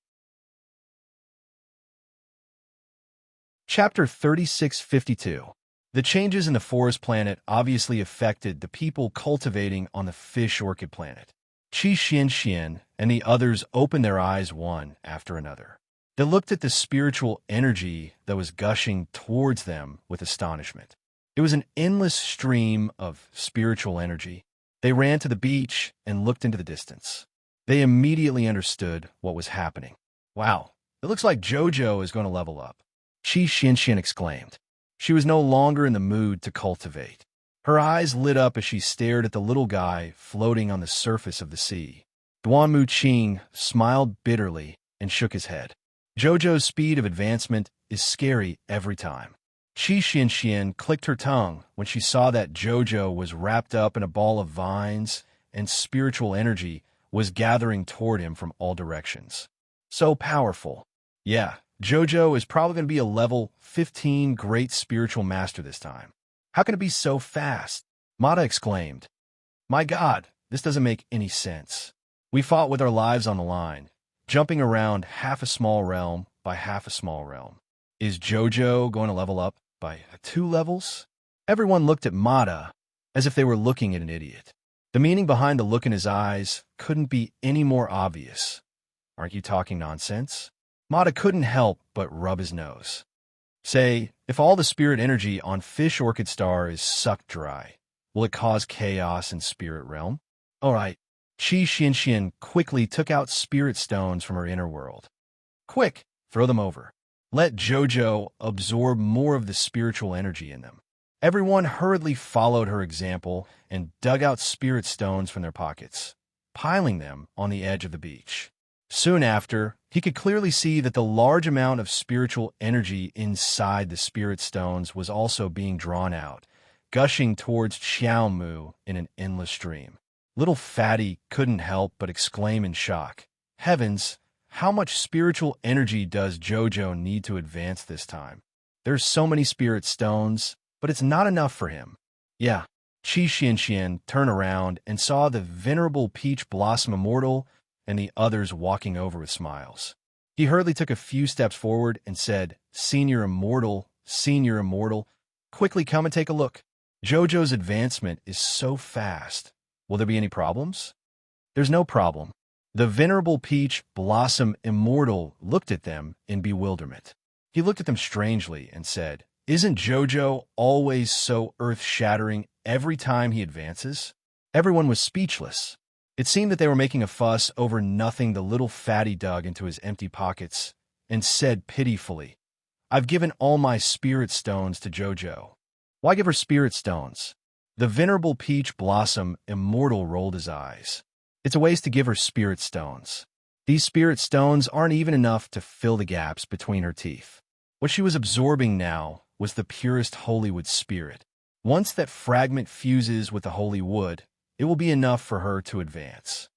Chapter 3652. The changes in the forest planet obviously affected the people cultivating on the Fish Orchid Planet. Qi Xian and the others opened their eyes one after another. They looked at the spiritual energy that was gushing towards them with astonishment. It was an endless stream of spiritual energy. They ran to the beach and looked into the distance. They immediately understood what was happening. Wow, it looks like Jojo is going to level up, Qi Xian exclaimed. She was no longer in the mood to cultivate. Her eyes lit up as she stared at the little guy floating on the surface of the sea. Duan Muqing smiled bitterly and shook his head. Jojo's speed of advancement is scary every time. Qi Xian clicked her tongue when she saw that Jojo was wrapped up in a ball of vines and spiritual energy was gathering toward him from all directions. So powerful. Yeah, Jojo is probably going to be a level 15 great spiritual master this time. How can it be so fast? Mata exclaimed. My God, this doesn't make any sense. We fought with our lives on the line, jumping around half a small realm by half a small realm. Is Jojo going to level up by 2 levels? Everyone looked at Mata as if they were looking at an idiot. The meaning behind the look in his eyes couldn't be any more obvious. Aren't you talking nonsense? Mata couldn't help but rub his nose. Say, if all the spirit energy on Fish Orchid Star is sucked dry, will it cause chaos in Spirit Realm? All right. Qi Xianxian quickly took out spirit stones from her inner world. Quick, throw them over. Let Jojo absorb more of the spiritual energy in them. Everyone hurriedly followed her example and dug out spirit stones from their pockets, piling them on the edge of the beach. Soon after, he could clearly see that the large amount of spiritual energy inside the spirit stones was also being drawn out, gushing towards Xiaomu in an endless stream. Little Fatty couldn't help but exclaim in shock. Heavens, how much spiritual energy does Jojo need to advance this time? There's so many spirit stones, but it's not enough for him. Yeah, Qi Xianxian turned around and saw the venerable Peach Blossom Immortal and the others walking over with smiles. He hurriedly took a few steps forward and said, Senior Immortal, quickly come and take a look. Jojo's advancement is so fast. Will there be any problems? There's no problem. The venerable Peach Blossom Immortal looked at them in bewilderment. He looked at them strangely and said, Isn't Jojo always so earth-shattering every time he advances? Everyone was speechless. It seemed that they were making a fuss over nothing the little fatty dug into his empty pockets and said pitifully, I've given all my spirit stones to Jojo. Why give her spirit stones? The venerable Peach Blossom Immortal rolled his eyes. It's a waste to give her spirit stones. These spirit stones aren't even enough to fill the gaps between her teeth. What she was absorbing now was the purest holy wood spirit. Once that fragment fuses with the holy wood, it will be enough for her to advance.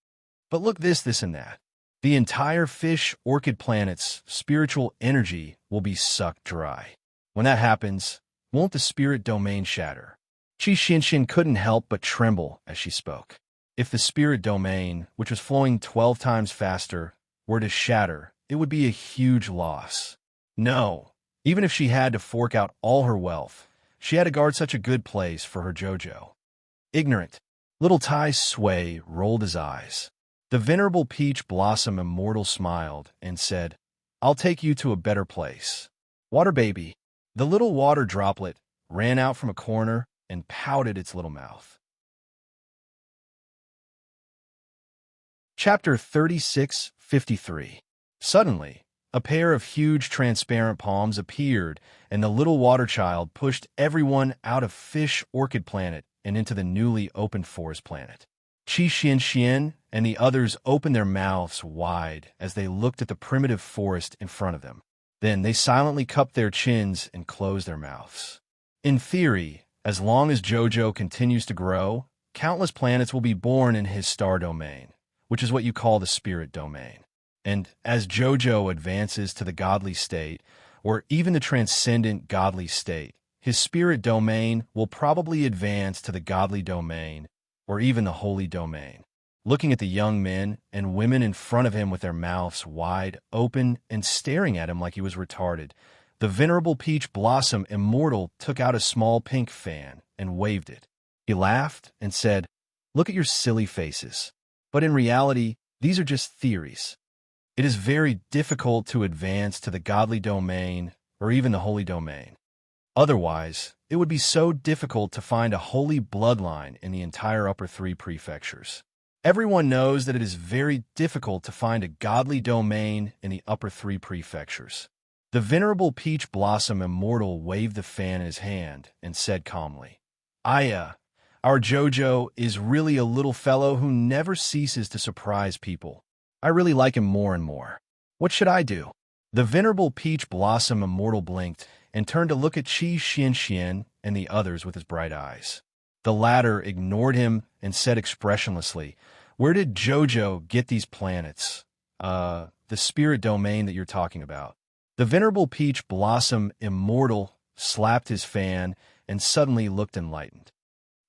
But look this, and that. The entire Fish Orchid planet's spiritual energy will be sucked dry. When that happens, won't the spirit domain shatter? Qi Xianxian couldn't help but tremble as she spoke. If the spirit domain, which was flowing 12 times faster, were to shatter, it would be a huge loss. No, even if she had to fork out all her wealth, she had to guard such a good place for her Jojo. Ignorant. Little Tai Sui rolled his eyes. The venerable Peach Blossom Immortal smiled and said, I'll take you to a better place. Water baby. The little water droplet ran out from a corner and pouted its little mouth. Chapter 36:53. Suddenly, a pair of huge transparent palms appeared, and the little water child pushed everyone out of Fish Orchid Planet and into the newly opened Forest Planet. Qi Xianxian and the others opened their mouths wide as they looked at the primitive forest in front of them. Then they silently cupped their chins and closed their mouths. In theory, as long as Jojo continues to grow, countless planets will be born in his star domain, which is what you call the spirit domain. And as Jojo advances to the godly state, or even the transcendent godly state, his spirit domain will probably advance to the godly domain, or even the holy domain. Looking at the young men and women in front of him with their mouths wide open and staring at him like he was retarded, the venerable Peach Blossom Immortal took out a small pink fan and waved it. He laughed and said, Look at your silly faces. But in reality, these are just theories. It is very difficult to advance to the godly domain or even the holy domain. Otherwise, it would be so difficult to find a holy bloodline in the entire upper 3 prefectures. Everyone knows that it is very difficult to find a godly domain in the upper 3 prefectures. The venerable Peach Blossom Immortal waved the fan in his hand and said calmly, Aya, our Jojo is really a little fellow who never ceases to surprise people. I really like him more and more. What should I do? The venerable Peach Blossom Immortal blinked and turned to look at Qi Xianxian and the others with his bright eyes. The latter ignored him and said expressionlessly, Where did Jojo get these planets? The spirit domain that you're talking about. The venerable Peach Blossom Immortal slapped his fan and suddenly looked enlightened.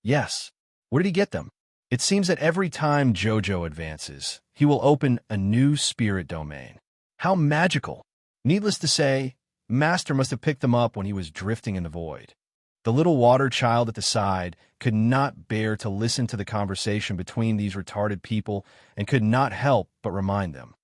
Yes. Where did he get them? It seems that every time Jojo advances, he will open a new spirit domain. How magical! Needless to say, Master must have picked them up when he was drifting in the void. The little water child at the side could not bear to listen to the conversation between these retarded people and could not help but remind them.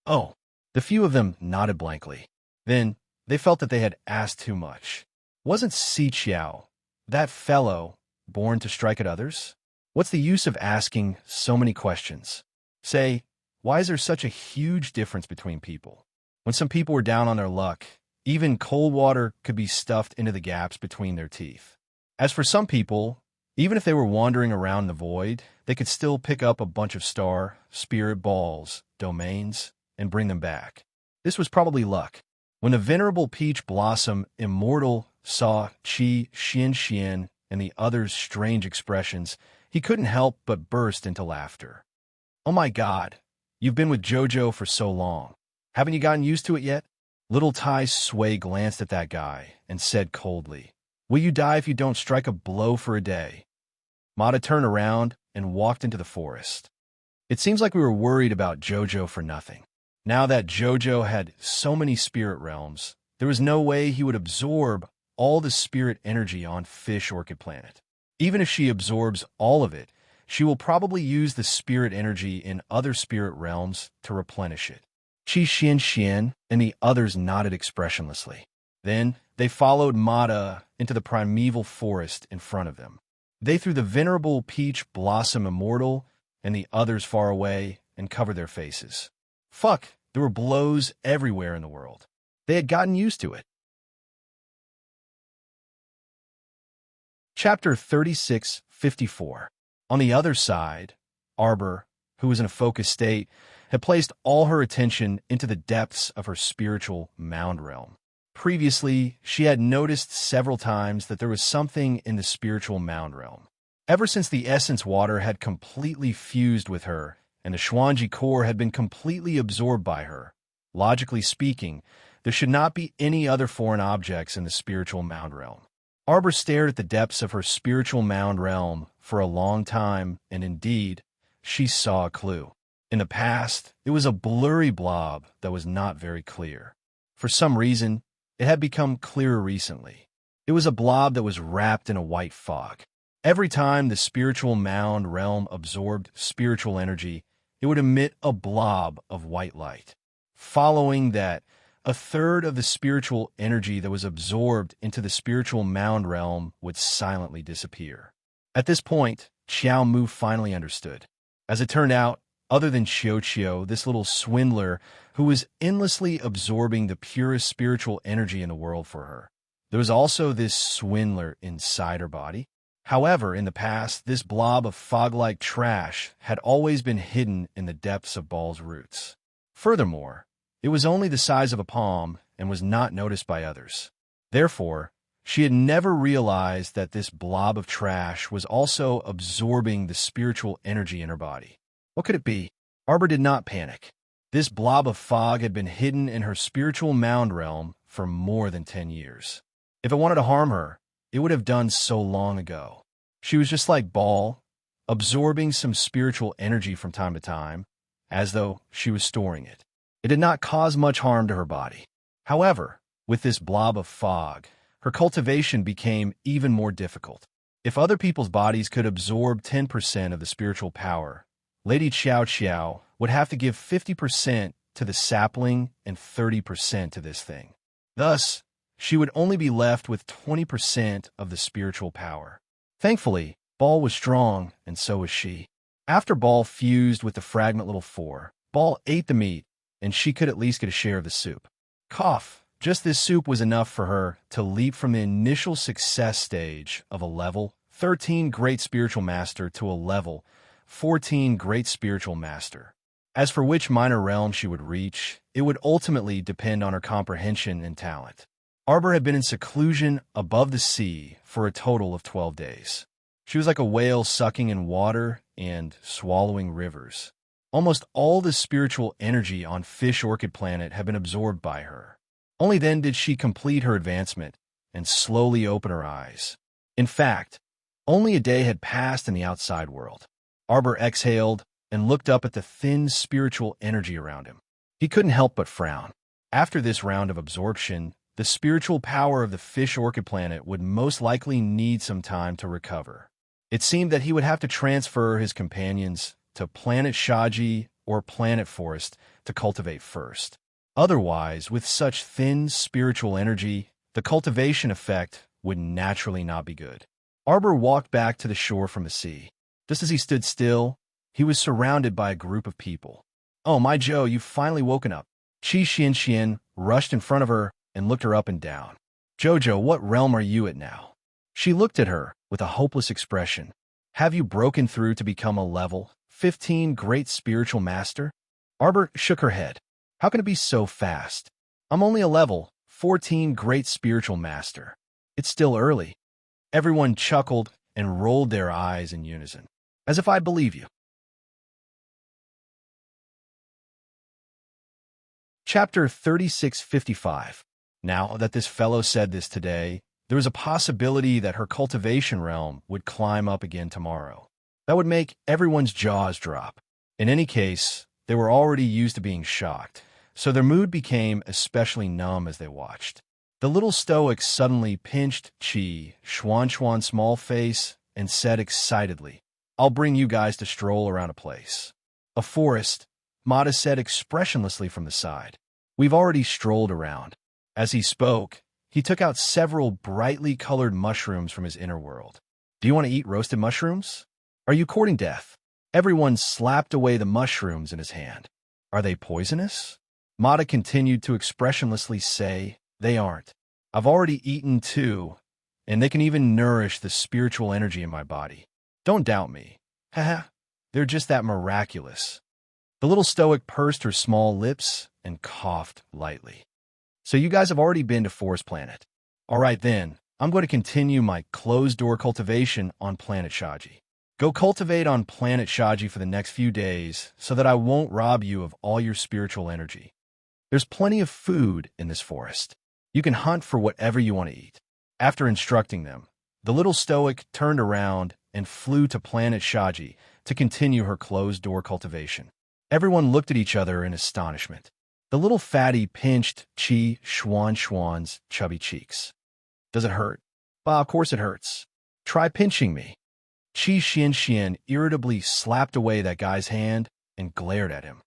Oh, the few of them nodded blankly. Then they felt that they had asked too much. Wasn't Si Chiao, that fellow, born to strike at others? What's the use of asking so many questions? Say, why is there such a huge difference between people? When some people were down on their luck, even cold water could be stuffed into the gaps between their teeth. As for some people, even if they were wandering around the void, they could still pick up a bunch of spirit balls, domains, and bring them back. This was probably luck. When the venerable peach blossom immortal saw Qi Xian and the other's strange expressions, he couldn't help but burst into laughter. Oh my God, you've been with Jojo for so long. Haven't you gotten used to it yet? Little Tai Sui glanced at that guy and said coldly, "Will you die if you don't strike a blow for a day?" Mata turned around and walked into the forest. It seems like we were worried about Jojo for nothing. Now that Jojo had so many spirit realms, there was no way he would absorb all the spirit energy on Fish Orchid Planet. Even if she absorbs all of it, she will probably use the spirit energy in other spirit realms to replenish it. Qi Xian and the others nodded expressionlessly. Then they followed Mata into the primeval forest in front of them. They threw the venerable peach blossom immortal and the others far away and covered their faces. Fuck, there were blows everywhere in the world. They had gotten used to it. Chapter 3654. On the other side, Arbor, who was in a focused state, had placed all her attention into the depths of her spiritual mound realm. Previously, she had noticed several times that there was something in the spiritual mound realm. Ever since the essence water had completely fused with her and the Xuanji core had been completely absorbed by her, logically speaking, there should not be any other foreign objects in the spiritual mound realm. Arbor stared at the depths of her spiritual mound realm for a long time, and indeed, she saw a clue. In the past, it was a blurry blob that was not very clear. For some reason, it had become clearer recently. It was a blob that was wrapped in a white fog. Every time the spiritual mound realm absorbed spiritual energy, it would emit a blob of white light. Following that, a third of the spiritual energy that was absorbed into the spiritual mound realm would silently disappear. At this point, Xiao Mu finally understood. As it turned out, other than Xiao, this little swindler who was endlessly absorbing the purest spiritual energy in the world for her, there was also this swindler inside her body. However, in the past, this blob of fog-like trash had always been hidden in the depths of Ball's roots. Furthermore, it was only the size of a palm and was not noticed by others. Therefore, she had never realized that this blob of trash was also absorbing the spiritual energy in her body. What could it be? Arbor did not panic. This blob of fog had been hidden in her spiritual mound realm for more than 10 years. If it wanted to harm her, it would have done so long ago. She was just like Ball, absorbing some spiritual energy from time to time, as though she was storing it. It did not cause much harm to her body. However, with this blob of fog, her cultivation became even more difficult. If other people's bodies could absorb 10% of the spiritual power, Lady Xiao would have to give 50% to the sapling and 30% to this thing. Thus, she would only be left with 20% of the spiritual power. Thankfully, Ball was strong, and so was she. After Ball fused with the fragment little four, Ball ate the meat, and she could at least get a share of the soup. Cough. Just this soup was enough for her to leap from the initial success stage of a level 13 Great Spiritual Master to a level 14 Great Spiritual Master. As for which minor realm she would reach, it would ultimately depend on her comprehension and talent. Arbor had been in seclusion above the sea for a total of 12 days. She was like a whale sucking in water and swallowing rivers. Almost all the spiritual energy on Fish Orchid Planet had been absorbed by her. Only then did she complete her advancement and slowly open her eyes. In fact, only a day had passed in the outside world. Arbor exhaled and looked up at the thin spiritual energy around him. He couldn't help but frown. After this round of absorption, the spiritual power of the fish orchid planet would most likely need some time to recover. It seemed that he would have to transfer his companions to Planet Shaji or Planet Forest to cultivate first. Otherwise, with such thin spiritual energy, the cultivation effect would naturally not be good. Arbor walked back to the shore from the sea. Just as he stood still, he was surrounded by a group of people. "Oh, my Joe, you've finally woken up." Qi Xian rushed in front of her and looked her up and down. "Jojo, what realm are you at now?" She looked at her with a hopeless expression. "Have you broken through to become a level 15 great spiritual master?" Arbor shook her head. "How can it be so fast? I'm only a level 14 great spiritual master. It's still early." Everyone chuckled and rolled their eyes in unison. "As if I'd believe you." Chapter 3655. Now that this fellow said this today, there was a possibility that her cultivation realm would climb up again tomorrow. That would make everyone's jaws drop. In any case, they were already used to being shocked, so their mood became especially numb as they watched. The little stoic suddenly pinched Qi Xuan's small face and said excitedly, "I'll bring you guys to stroll around a place." "A forest," Mata said expressionlessly from the side. "We've already strolled around." As he spoke, he took out several brightly colored mushrooms from his inner world. "Do you want to eat roasted mushrooms? Are you courting death?" Everyone slapped away the mushrooms in his hand. "Are they poisonous?" Mata continued to expressionlessly say, "They aren't. I've already eaten 2, and they can even nourish the spiritual energy in my body. Don't doubt me. Haha, they're just that miraculous." The little stoic pursed her small lips and coughed lightly. "So you guys have already been to Forest Planet. All right then, I'm going to continue my closed-door cultivation on Planet Shaji. Go cultivate on Planet Shaji for the next few days so that I won't rob you of all your spiritual energy. There's plenty of food in this forest. You can hunt for whatever you want to eat." After instructing them, the little stoic turned around and flew to Planet Shaji to continue her closed-door cultivation. Everyone looked at each other in astonishment. The little fatty pinched Qi Xuan's chubby cheeks. "Does it hurt?" "Bah, of course it hurts. Try pinching me." Qi Xian irritably slapped away that guy's hand and glared at him.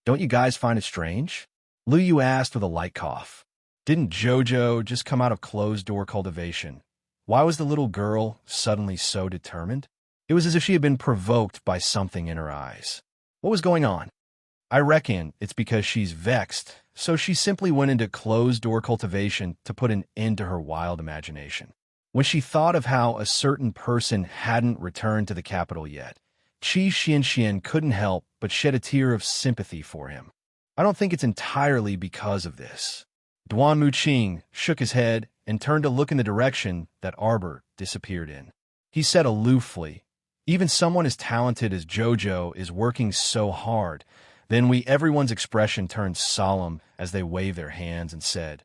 "Don't you guys find it strange?" Lu Yu asked with a light cough. Didn't Jojo just come out of closed-door cultivation? Why was the little girl suddenly so determined? It was as if she had been provoked by something in her eyes. What was going on? "I reckon it's because she's vexed, so she simply went into closed-door cultivation to put an end to her wild imagination." When she thought of how a certain person hadn't returned to the capital yet, Qi Xian couldn't help but shed a tear of sympathy for him. "I don't think it's entirely because of this." Duan Muqing shook his head and turned to look in the direction that Arbor disappeared in. He said aloofly, "Even someone as talented as Jojo is working so hard." Then everyone's expression turned solemn as they waved their hands and said,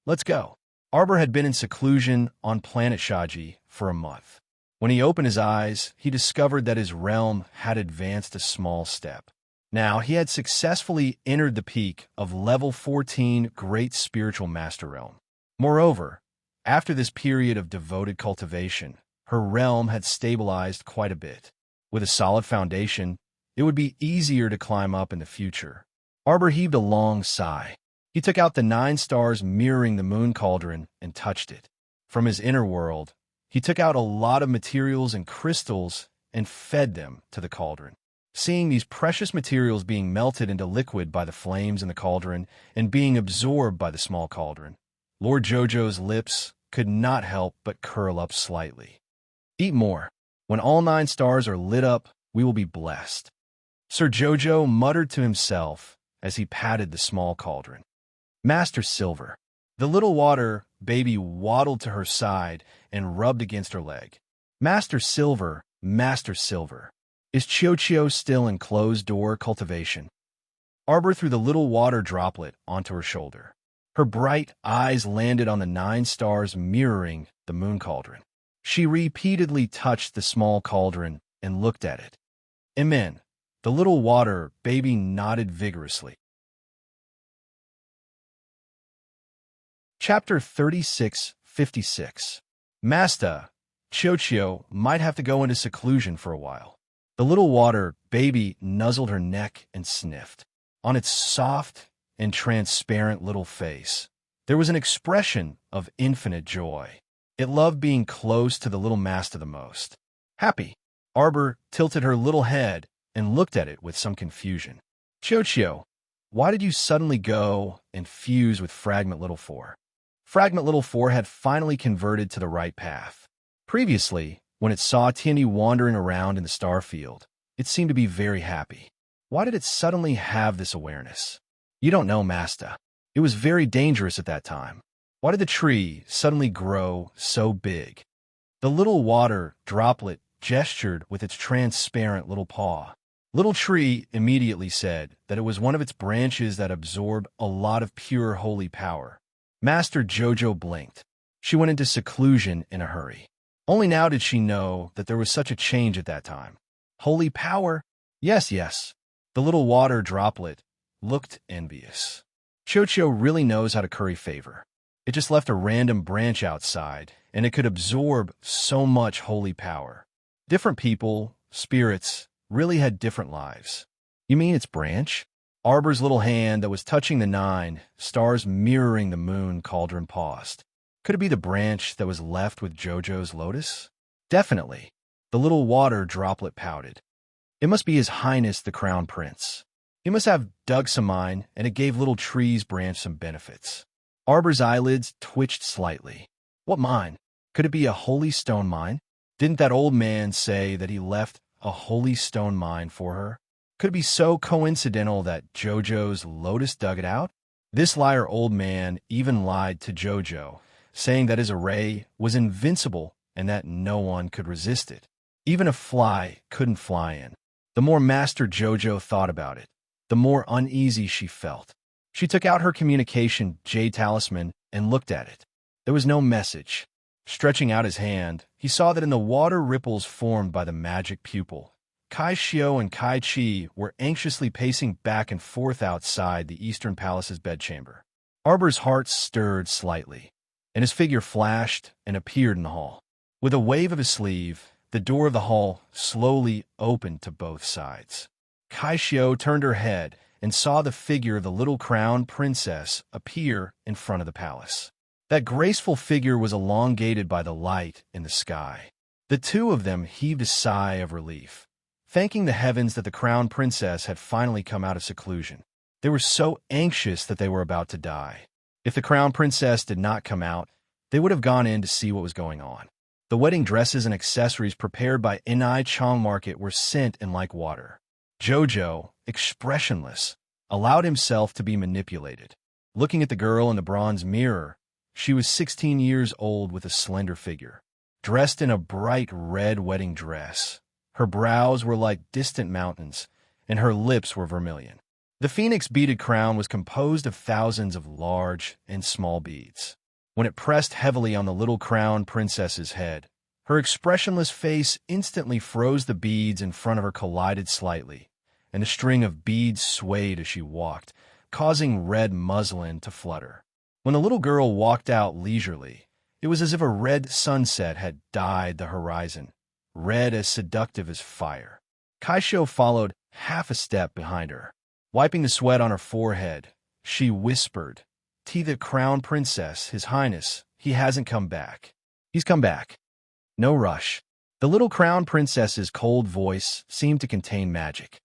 "Let's go." Arbor had been in seclusion on Planet Shaji for a month. When he opened his eyes, he discovered that his realm had advanced a small step. Now, he had successfully entered the peak of level 14 Great Spiritual Master Realm. Moreover, after this period of devoted cultivation, her realm had stabilized quite a bit. With a solid foundation, it would be easier to climb up in the future. Arbor heaved a long sigh. He took out the 9 stars mirroring the moon cauldron and touched it. From his inner world, he took out a lot of materials and crystals and fed them to the cauldron. Seeing these precious materials being melted into liquid by the flames in the cauldron and being absorbed by the small cauldron, Lord Jojo's lips could not help but curl up slightly. "Eat more. When all 9 stars are lit up, we will be blessed." Sir Jojo muttered to himself as he patted the small cauldron. "Master Silver." The little water baby waddled to her side and rubbed against her leg. "Master Silver, Master Silver. Is Chio still in closed-door cultivation?" Arbor threw the little water droplet onto her shoulder. Her bright eyes landed on the 9 stars mirroring the moon cauldron. She repeatedly touched the small cauldron and looked at it. Amen. The little water baby nodded vigorously. Chapter 36:56. Masta, Chochio might have to go into seclusion for a while. The little water baby nuzzled her neck and sniffed. On its soft and transparent little face, there was an expression of infinite joy. It loved being close to the little Masta the most. Happy. Arbor tilted her little head and looked at it with some confusion. Chochio, why did you suddenly go and fuse with Fragment Little 4? Fragment Little 4 had finally converted to the right path. Previously, when it saw Tierney wandering around in the star field, it seemed to be very happy. Why did it suddenly have this awareness? You don't know, Masta. It was very dangerous at that time. Why did the tree suddenly grow so big? The little water droplet gestured with its transparent little paw. Little Tree immediately said that it was one of its branches that absorbed a lot of pure holy power. Master Jojo blinked. She went into seclusion in a hurry. Only now did she know that there was such a change at that time. Holy power? Yes, yes. The little water droplet looked envious. Chochio really knows how to curry favor. It just left a random branch outside, and it could absorb so much holy power. Different people, spirits, really had different lives. You mean its branch? Arbor's little hand that was touching the 9 stars mirroring the moon cauldron paused. Could it be the branch that was left with Jojo's lotus? Definitely. The little water droplet pouted. It must be His Highness the Crown Prince. He must have dug some mine, and it gave Little Tree's branch some benefits. Arbor's eyelids twitched slightly. What mine? Could it be a holy stone mine? Didn't that old man say that he left a holy stone mine for her? Could it be so coincidental that Jojo's lotus dug it out? This liar old man even lied to Jojo, saying that his array was invincible and that no one could resist it. Even a fly couldn't fly in. The more Master Jojo thought about it, the more uneasy she felt. She took out her communication jade talisman and looked at it. There was no message. Stretching out his hand, he saw that in the water ripples formed by the magic pupil, Kai Xiao and Kai Chi were anxiously pacing back and forth outside the Eastern Palace's bedchamber. Arbor's heart stirred slightly, and his figure flashed and appeared in the hall. With a wave of his sleeve, the door of the hall slowly opened to both sides. Kai Xiao turned her head and saw the figure of the little crown princess appear in front of the palace. That graceful figure was elongated by the light in the sky. The two of them heaved a sigh of relief, thanking the heavens that the crown princess had finally come out of seclusion. They were so anxious that they were about to die. If the crown princess did not come out, they would have gone in to see what was going on. The wedding dresses and accessories prepared by Enai Chong Market were sent in like water. Jojo, expressionless, allowed himself to be manipulated. Looking at the girl in the bronze mirror, she was 16 years old with a slender figure. Dressed in a bright red wedding dress, her brows were like distant mountains, and her lips were vermilion. The phoenix beaded crown was composed of thousands of large and small beads. When it pressed heavily on the little crown princess's head, her expressionless face instantly froze. The beads in front of her collided slightly, and a string of beads swayed as she walked, causing red muslin to flutter. When the little girl walked out leisurely, it was as if a red sunset had dyed the horizon, red as seductive as fire. Kaisho followed half a step behind her. Wiping the sweat on her forehead, she whispered, "To the crown princess, His Highness, he hasn't come back. He's come back. No rush." The little crown princess's cold voice seemed to contain magic.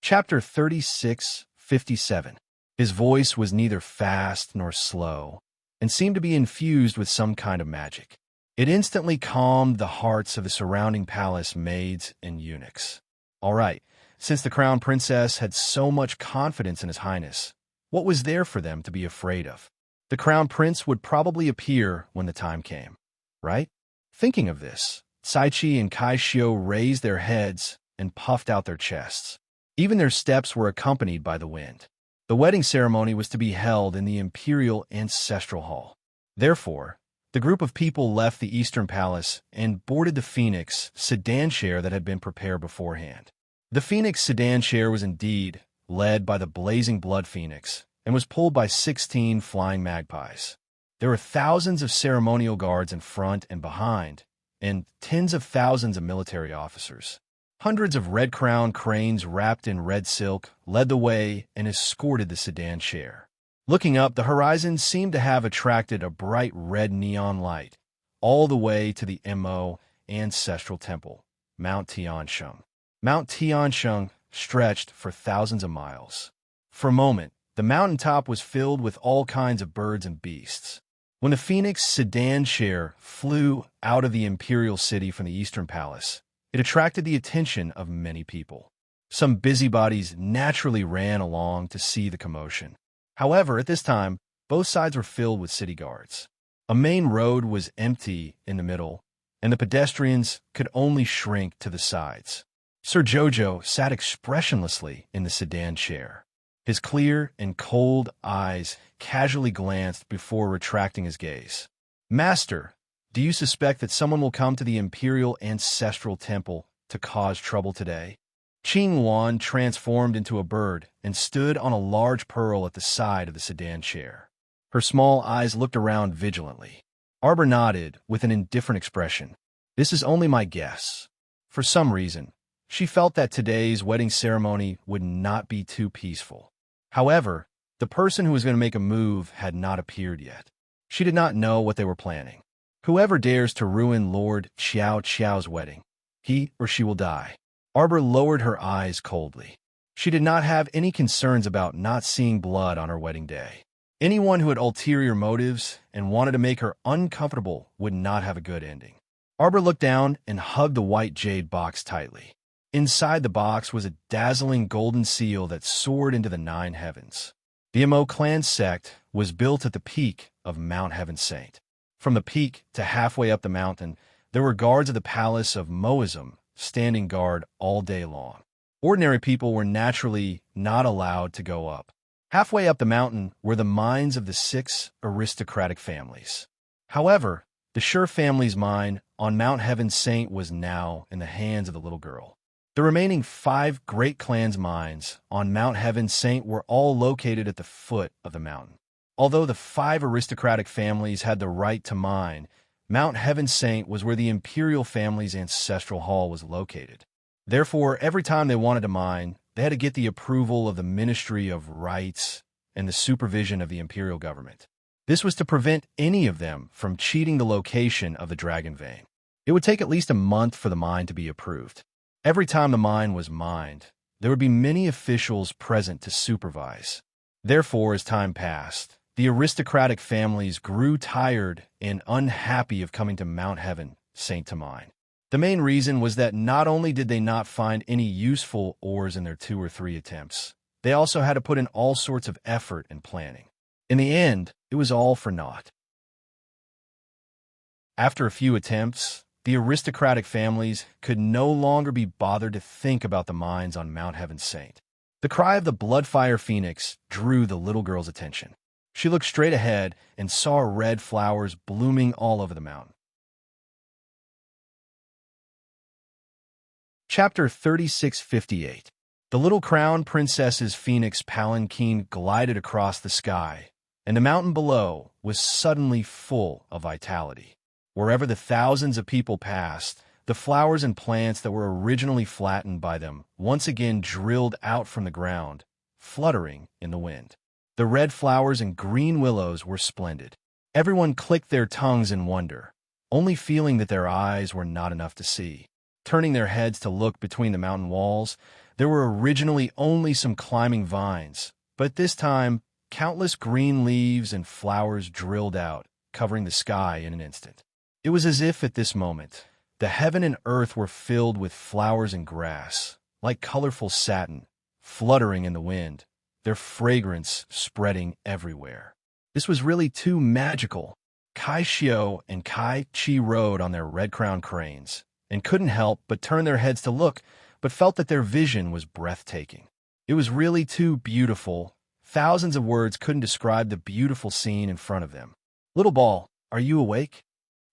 Chapter 36:57. His voice was neither fast nor slow, and seemed to be infused with some kind of magic. It instantly calmed the hearts of the surrounding palace maids and eunuchs. All right, since the crown princess had so much confidence in His Highness, what was there for them to be afraid of? The crown prince would probably appear when the time came, right? Thinking of this, Saichi and Kaishio raised their heads and puffed out their chests. Even their steps were accompanied by the wind. The wedding ceremony was to be held in the Imperial Ancestral Hall. Therefore, the group of people left the Eastern Palace and boarded the Phoenix sedan chair that had been prepared beforehand. The Phoenix sedan chair was indeed led by the blazing blood Phoenix and was pulled by 16 flying magpies. There were thousands of ceremonial guards in front and behind, and tens of thousands of military officers. Hundreds of red-crowned cranes wrapped in red silk led the way and escorted the sedan chair. Looking up, the horizon seemed to have attracted a bright red neon light, all the way to the Mo ancestral temple, Mount Tiansheng. Mount Tiansheng stretched for thousands of miles. For a moment, the mountaintop was filled with all kinds of birds and beasts. When the Phoenix sedan chair flew out of the imperial city from the Eastern Palace, it attracted the attention of many people. Some busybodies naturally ran along to see the commotion. However, at this time, both sides were filled with city guards. A main road was empty in the middle, and the pedestrians could only shrink to the sides. Sir Jojo sat expressionlessly in the sedan chair. His clear and cold eyes casually glanced before retracting his gaze. "Master, do you suspect that someone will come to the Imperial Ancestral Temple to cause trouble today?" Qing Wan transformed into a bird and stood on a large pearl at the side of the sedan chair. Her small eyes looked around vigilantly. Arbor nodded with an indifferent expression. "This is only my guess." For some reason, she felt that today's wedding ceremony would not be too peaceful. However, the person who was going to make a move had not appeared yet. She did not know what they were planning. Whoever dares to ruin Lord Xiao Xiao's wedding, he or she will die. Arbor lowered her eyes coldly. She did not have any concerns about not seeing blood on her wedding day. Anyone who had ulterior motives and wanted to make her uncomfortable would not have a good ending. Arbor looked down and hugged the white jade box tightly. Inside the box was a dazzling golden seal that soared into the 9 heavens. The Mo clan sect was built at the peak of Mount Heaven Saint. From the peak to halfway up the mountain, there were guards of the Palace of Moism standing guard all day long. Ordinary people were naturally not allowed to go up. Halfway up the mountain were the mines of the 6 aristocratic families. However, the Sher family's mine on Mount Heaven Saint was now in the hands of the little girl. The remaining 5 great clans' mines on Mount Heaven Saint were all located at the foot of the mountain. Although the 5 aristocratic families had the right to mine, Mount Heaven Saint was where the imperial family's ancestral hall was located. Therefore, every time they wanted to mine, they had to get the approval of the Ministry of Rights and the supervision of the imperial government. This was to prevent any of them from cheating the location of the dragon vein. It would take at least a month for the mine to be approved. Every time the mine was mined, there would be many officials present to supervise. Therefore, as time passed, the aristocratic families grew tired and unhappy of coming to Mount Heaven Saint to mine. The main reason was that not only did they not find any useful ores in their 2 or 3 attempts, they also had to put in all sorts of effort and planning. In the end, it was all for naught. After a few attempts, the aristocratic families could no longer be bothered to think about the mines on Mount Heaven Saint. The cry of the Bloodfire Phoenix drew the little girl's attention. She looked straight ahead and saw red flowers blooming all over the mountain. Chapter 3658. The little crown princess's phoenix palanquin glided across the sky, and the mountain below was suddenly full of vitality. Wherever the thousands of people passed, the flowers and plants that were originally flattened by them once again drilled out from the ground, fluttering in the wind. The red flowers and green willows were splendid. Everyone clicked their tongues in wonder, only feeling that their eyes were not enough to see. Turning their heads to look between the mountain walls, there were originally only some climbing vines, but this time, countless green leaves and flowers drilled out, covering the sky in an instant. It was as if at this moment, the heaven and earth were filled with flowers and grass, like colorful satin, fluttering in the wind, their fragrance spreading everywhere. This was really too magical. Kai Xiao and Kai Chi rode on their red-crowned cranes, and couldn't help but turn their heads to look, but felt that their vision was breathtaking. It was really too beautiful. Thousands of words couldn't describe the beautiful scene in front of them. Little ball, are you awake?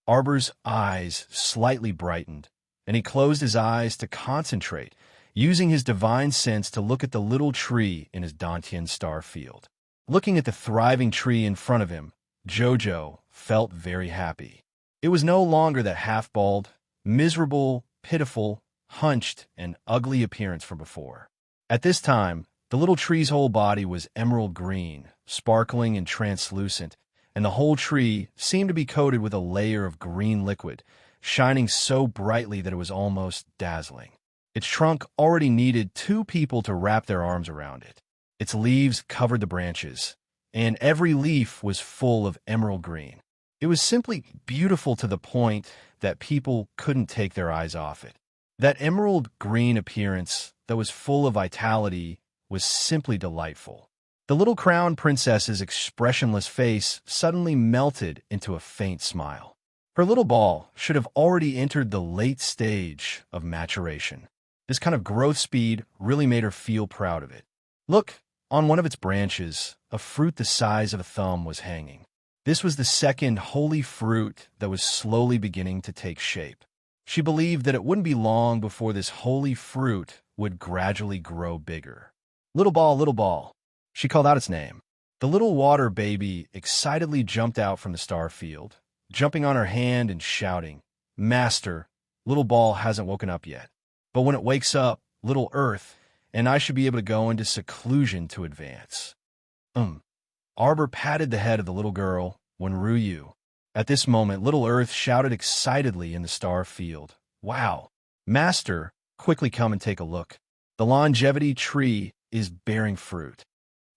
Arbor's eyes slightly brightened, and he closed his eyes to concentrate, using his divine sense to look at the little tree in his Dantian star field. Looking at the thriving tree in front of him, Jojo felt very happy. It was no longer that half-bald, miserable, pitiful, hunched, and ugly appearance from before. At this time, the little tree's whole body was emerald green, sparkling and translucent, and the whole tree seemed to be coated with a layer of green liquid, shining so brightly that it was almost dazzling. Its trunk already needed 2 people to wrap their arms around it. Its leaves covered the branches, and every leaf was full of emerald green. It was simply beautiful to the point that people couldn't take their eyes off it. That emerald green appearance that was full of vitality was simply delightful. The little crown princess's expressionless face suddenly melted into a faint smile. Her little ball should have already entered the late stage of maturation. This kind of growth speed really made her feel proud of it. Look, on one of its branches, a fruit the size of a thumb was hanging. This was the second holy fruit that was slowly beginning to take shape. She believed that it wouldn't be long before this holy fruit would gradually grow bigger. Little ball, she called out its name. The little water baby excitedly jumped out from the star field, jumping on her hand and shouting, "Master, little ball hasn't woken up yet. But when it wakes up, little Earth, and I should be able to go into seclusion to advance." Arbor patted the head of the little girl when Ryu. At this moment, little Earth shouted excitedly in the star field, "Wow! Master, quickly come and take a look. The longevity tree is bearing fruit."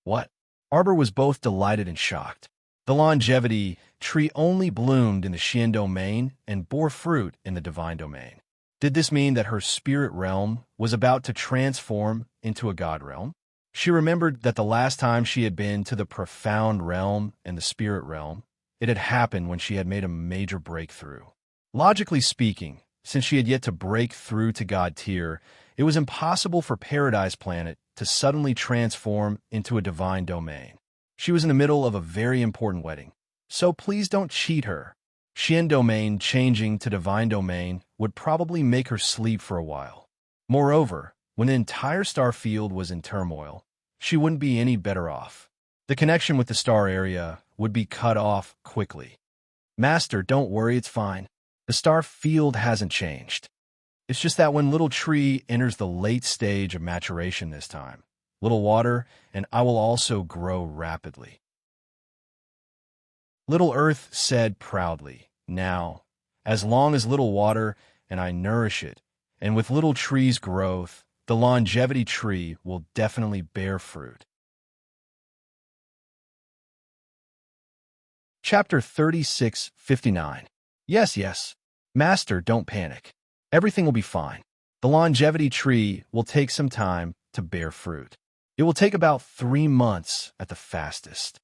What? Arbor was both delighted and shocked. The longevity tree only bloomed in the Xian domain and bore fruit in the divine domain. Did this mean that her spirit realm was about to transform into a god realm? She remembered that the last time she had been to the profound realm and the spirit realm, it had happened when she had made a major breakthrough. Logically speaking, since she had yet to break through to God tier, it was impossible for Paradise Planet to suddenly transform into a divine domain. She was in the middle of a very important wedding, so please don't cheat her. Xian domain changing to divine domain would probably make her sleep for a while. Moreover, when the entire star field was in turmoil, she wouldn't be any better off. The connection with the star area would be cut off quickly. Master, don't worry, it's fine. The star field hasn't changed. It's just that when little tree enters the late stage of maturation this time, little water, and I will also grow rapidly. Little Earth said proudly, "Now, as long as little water and I nourish it, and with little tree's growth, the longevity tree will definitely bear fruit." Chapter 36:59. Yes. Master, don't panic. Everything will be fine. The longevity tree will take some time to bear fruit. It will take about 3 months at the fastest.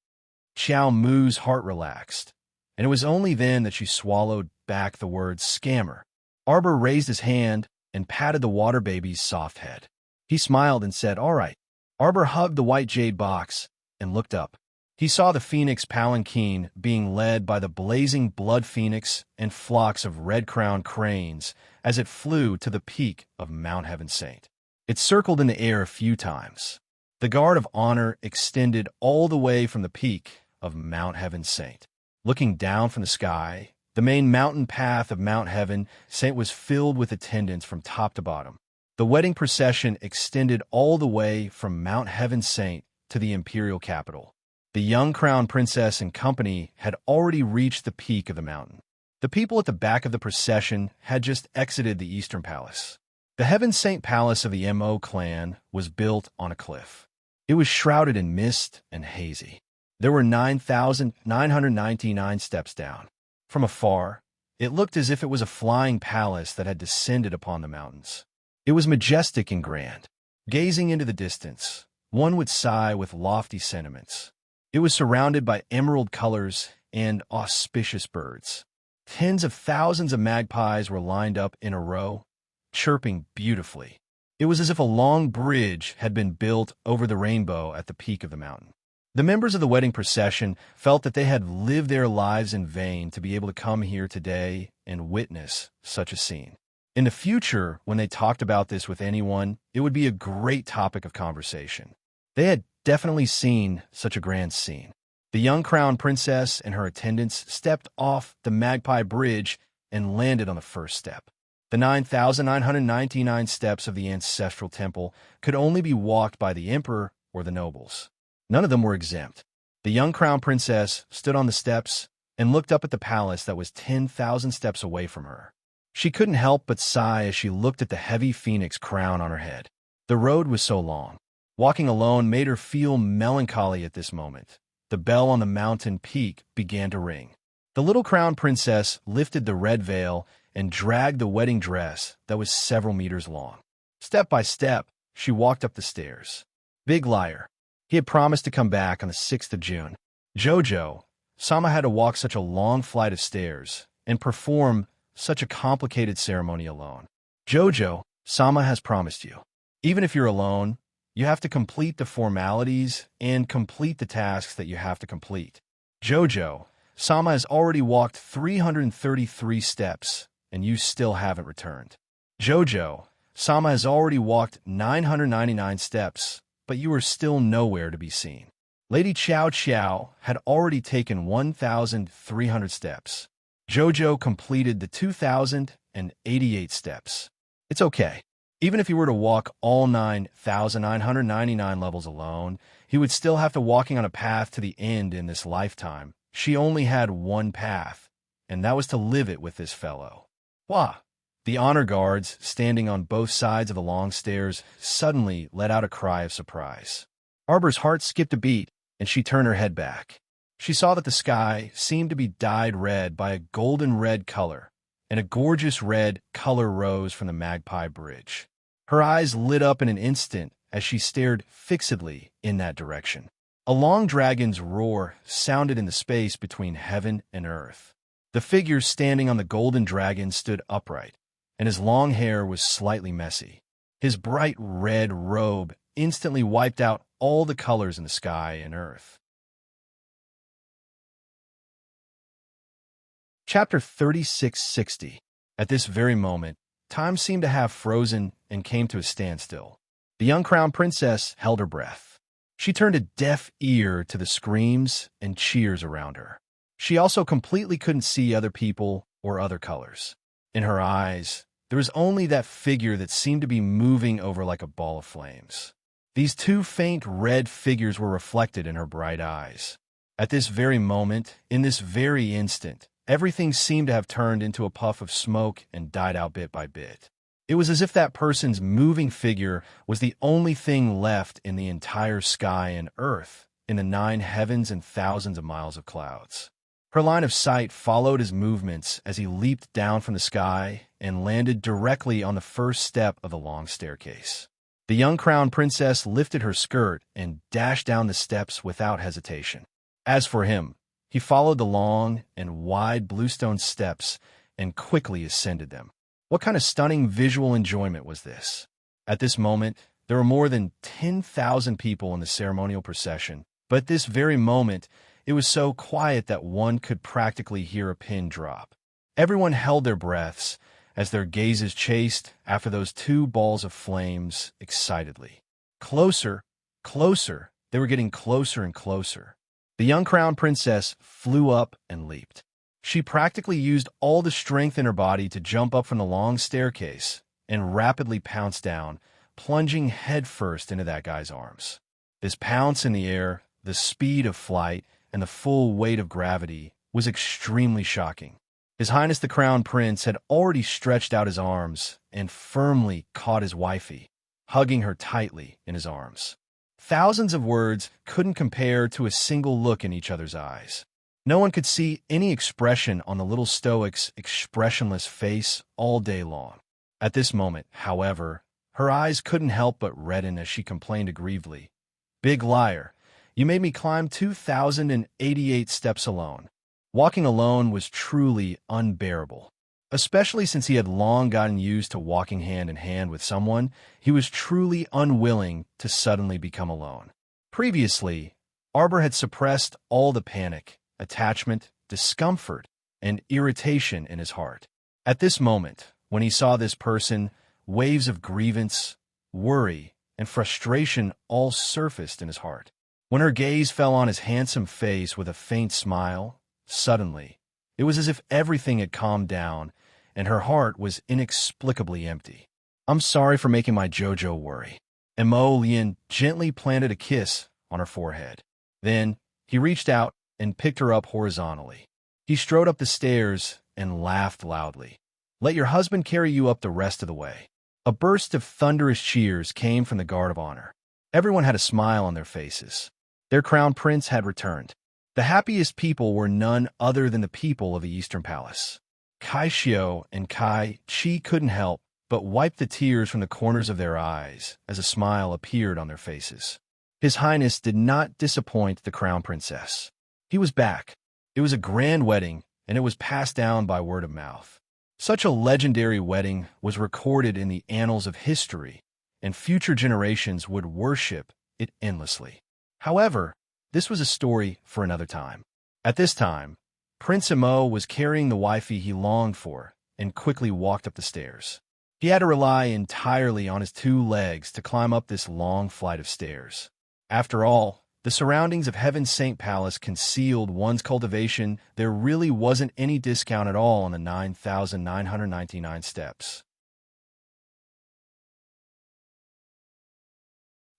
Xiao Mu's heart relaxed, and it was only then that she swallowed back the word scammer. Arbor raised his hand and patted the water baby's soft head. He smiled and said, "All right." Arbor hugged the white jade box and looked up. He saw the phoenix palanquin being led by the blazing blood phoenix and flocks of red-crowned cranes as it flew to the peak of Mount Heaven Saint. It circled in the air a few times. The guard of honor extended all the way from the peak of Mount Heaven Saint. Looking down from the sky, the main mountain path of Mount Heaven Saint was filled with attendants from top to bottom. The wedding procession extended all the way from Mount Heaven Saint to the imperial capital. The young crown princess and company had already reached the peak of the mountain. The people at the back of the procession had just exited the Eastern Palace. The Heaven Saint Palace of the Mo clan was built on a cliff. It was shrouded in mist and hazy. There were 9,999 steps down. From afar, it looked as if it was a flying palace that had descended upon the mountains. It was majestic and grand. Gazing into the distance, one would sigh with lofty sentiments. It was surrounded by emerald colors and auspicious birds. Tens of thousands of magpies were lined up in a row, chirping beautifully. It was as if a long bridge had been built over the rainbow at the peak of the mountain. The members of the wedding procession felt that they had lived their lives in vain to be able to come here today and witness such a scene. In the future, when they talked about this with anyone, it would be a great topic of conversation. They had definitely seen such a grand scene. The young crown princess and her attendants stepped off the Magpie Bridge and landed on the first step. The 9,999 steps of the ancestral temple could only be walked by the emperor or the nobles. None of them were exempt. The young crown princess stood on the steps and looked up at the palace that was 10,000 steps away from her. She couldn't help but sigh as she looked at the heavy phoenix crown on her head. The road was so long. Walking alone made her feel melancholy at this moment. The bell on the mountain peak began to ring. The little crown princess lifted the red veil and dragged the wedding dress that was several meters long. Step by step, she walked up the stairs. Big liar. He had promised to come back on the 6th of June. Jojo, Sama had to walk such a long flight of stairs and perform such a complicated ceremony alone. Jojo, Sama has promised you. Even if you're alone, you have to complete the formalities and complete the tasks that you have to complete. Jojo, Sama has already walked 333 steps, and you still haven't returned. Jojo, Sama has already walked 999 steps, but you are still nowhere to be seen. Lady Chow Chow had already taken 1,300 steps. Jojo completed the 2,088 steps. It's okay. Even if he were to walk all 9,999 levels alone, he would still have to walking on a path to the end in this lifetime. She only had one path, and that was to live it with this fellow. Wah! The honor guards, standing on both sides of the long stairs, suddenly let out a cry of surprise. Arbor's heart skipped a beat, and she turned her head back. She saw that the sky seemed to be dyed red by a golden red color, and a gorgeous red color rose from the Magpie Bridge. Her eyes lit up in an instant as she stared fixedly in that direction. A long dragon's roar sounded in the space between heaven and earth. The figure standing on the golden dragon stood upright, and his long hair was slightly messy. His bright red robe instantly wiped out all the colors in the sky and earth. Chapter 3660. At this very moment, time seemed to have frozen and came to a standstill. The young crown princess held her breath. She turned a deaf ear to the screams and cheers around her. She also completely couldn't see other people or other colors. In her eyes, there was only that figure that seemed to be moving over like a ball of flames. These two faint red figures were reflected in her bright eyes. At this very moment, in this very instant, everything seemed to have turned into a puff of smoke and died out bit by bit. It was as if that person's moving figure was the only thing left in the entire sky and earth, in the 9 heavens and thousands of miles of clouds. Her line of sight followed his movements as he leaped down from the sky and landed directly on the first step of the long staircase. The young crown princess lifted her skirt and dashed down the steps without hesitation. As for him, he followed the long and wide bluestone steps and quickly ascended them. What kind of stunning visual enjoyment was this? At this moment, there were more than 10,000 people in the ceremonial procession, but at this very moment, it was so quiet that one could practically hear a pin drop. Everyone held their breaths as their gazes chased after those two balls of flames excitedly. Closer, closer, they were getting closer and closer. The young crown princess flew up and leaped. She practically used all the strength in her body to jump up from the long staircase and rapidly pounce down, plunging headfirst into that guy's arms. This pounce in the air, the speed of flight, and the full weight of gravity was extremely shocking. His Highness the Crown Prince had already stretched out his arms and firmly caught his wifey, hugging her tightly in his arms. Thousands of words couldn't compare to a single look in each other's eyes. No one could see any expression on the little stoic's expressionless face all day long. At this moment, however, her eyes couldn't help but redden as she complained aggrievedly. "Big liar, you made me climb 2,088 steps alone." Walking alone was truly unbearable. Especially since he had long gotten used to walking hand in hand with someone, he was truly unwilling to suddenly become alone. Previously, Arbor had suppressed all the panic, attachment, discomfort, and irritation in his heart. At this moment, when he saw this person, waves of grievance, worry, and frustration all surfaced in his heart. When her gaze fell on his handsome face with a faint smile, suddenly, it was as if everything had calmed down, and her heart was inexplicably empty. "I'm sorry for making my Jojo worry." Emolian gently planted a kiss on her forehead. Then, he reached out and picked her up horizontally. He strode up the stairs and laughed loudly. "Let your husband carry you up the rest of the way." A burst of thunderous cheers came from the guard of honor. Everyone had a smile on their faces. Their crown prince had returned. The happiest people were none other than the people of the Eastern Palace. Kai Xiao and Kai Chi couldn't help but wipe the tears from the corners of their eyes as a smile appeared on their faces. His Highness did not disappoint the crown princess. He was back. It was a grand wedding, and it was passed down by word of mouth. Such a legendary wedding was recorded in the annals of history, and future generations would worship it endlessly. However, this was a story for another time. At this time, Prince Imo was carrying the wifey he longed for and quickly walked up the stairs. He had to rely entirely on his 2 legs to climb up this long flight of stairs. After all, the surroundings of Heaven's Saint Palace concealed one's cultivation. There really wasn't any discount at all on the 9,999 steps.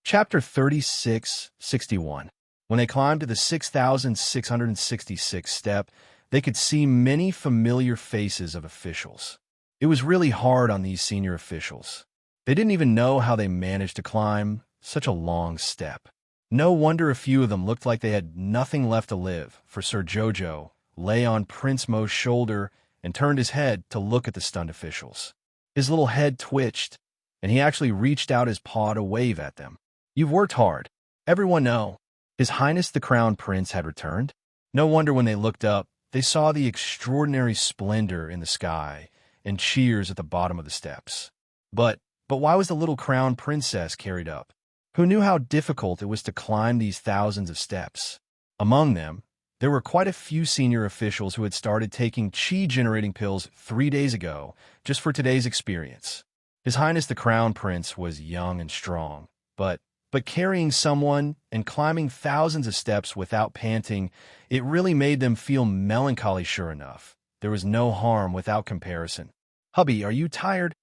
Chapter 36:61. When they climbed to the 6,666 step, they could see many familiar faces of officials. It was really hard on these senior officials. They didn't even know how they managed to climb such a long step. No wonder a few of them looked like they had nothing left to live, for Sir Jojo lay on Prince Mo's shoulder and turned his head to look at the stunned officials. His little head twitched, and he actually reached out his paw to wave at them. "You've worked hard. Everyone know. His Highness the Crown Prince had returned." No wonder when they looked up, they saw the extraordinary splendor in the sky and cheers at the bottom of the steps. But why was the little crown princess carried up? Who knew how difficult it was to climb these thousands of steps? Among them, there were quite a few senior officials who had started taking chi-generating pills 3 days ago just for today's experience. His Highness the Crown Prince was young and strong, but carrying someone and climbing thousands of steps without panting, it really made them feel melancholy. Sure enough, there was no harm without comparison. "Hubby, are you tired?"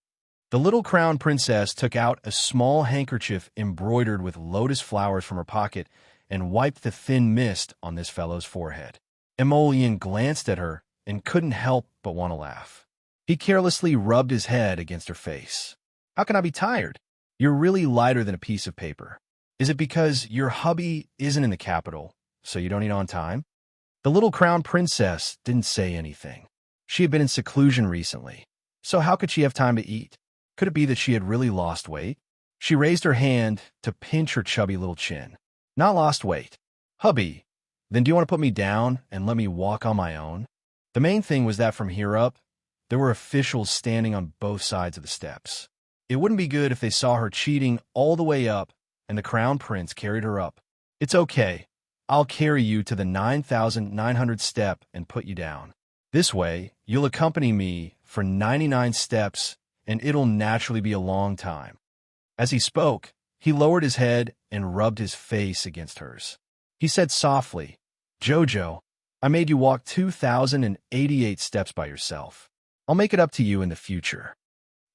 The little crown princess took out a small handkerchief embroidered with lotus flowers from her pocket and wiped the thin mist on this fellow's forehead. Emolian glanced at her and couldn't help but want to laugh. He carelessly rubbed his head against her face. "How can I be tired? You're really lighter than a piece of paper. Is it because your hubby isn't in the capital, so you don't eat on time?" The little crown princess didn't say anything. She had been in seclusion recently, so how could she have time to eat? Could it be that she had really lost weight? She raised her hand to pinch her chubby little chin. "Not lost weight. Hubby, then do you want to put me down and let me walk on my own?" The main thing was that from here up, there were officials standing on both sides of the steps. It wouldn't be good if they saw her cheating all the way up and the crown prince carried her up. "It's okay. I'll carry you to the 9,900 step and put you down. This way, you'll accompany me for 99 steps, and it'll naturally be a long time." As he spoke, he lowered his head and rubbed his face against hers. He said softly, "Jojo, I made you walk 2,088 steps by yourself. I'll make it up to you in the future."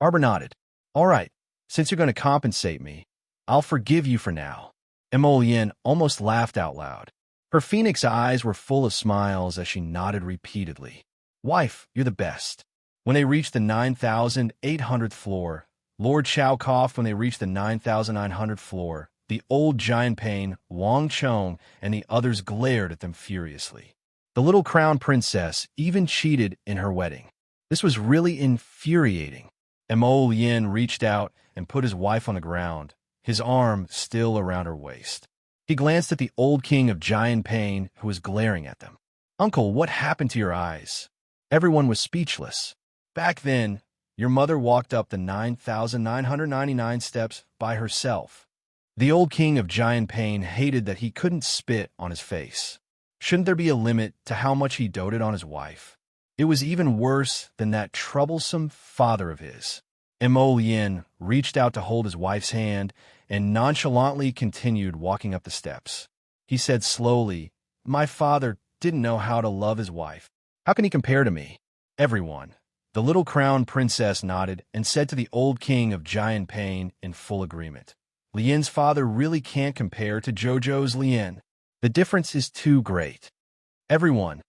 Arbor nodded. "All right, since you're going to compensate me, I'll forgive you for now." Emolian almost laughed out loud. Her phoenix eyes were full of smiles as she nodded repeatedly. "Wife, you're the best." When they reached the 9,800th floor, Lord Chao coughed. When they reached the 9,900th floor, the old giant Pain, Wang Chong, and the others glared at them furiously. The little crown princess even cheated in her wedding. This was really infuriating. Emolian reached out and put his wife on the ground, his arm still around her waist. He glanced at the old king of Giant Pain, who was glaring at them. "Uncle, what happened to your eyes?" Everyone was speechless. "Back then, your mother walked up the 9,999 steps by herself. The old king of Giant Pain hated that he couldn't spit on his face. Shouldn't there be a limit to how much he doted on his wife? It was even worse than that troublesome father of his. Lien reached out to hold his wife's hand and nonchalantly continued walking up the steps. He said slowly, "My father didn't know how to love his wife. How can he compare to me?" Everyone. The little crown princess nodded and said to the old king of Giant Pain in full agreement, "Lien's father really can't compare to Jojo's Lien. The difference is too great." Everyone.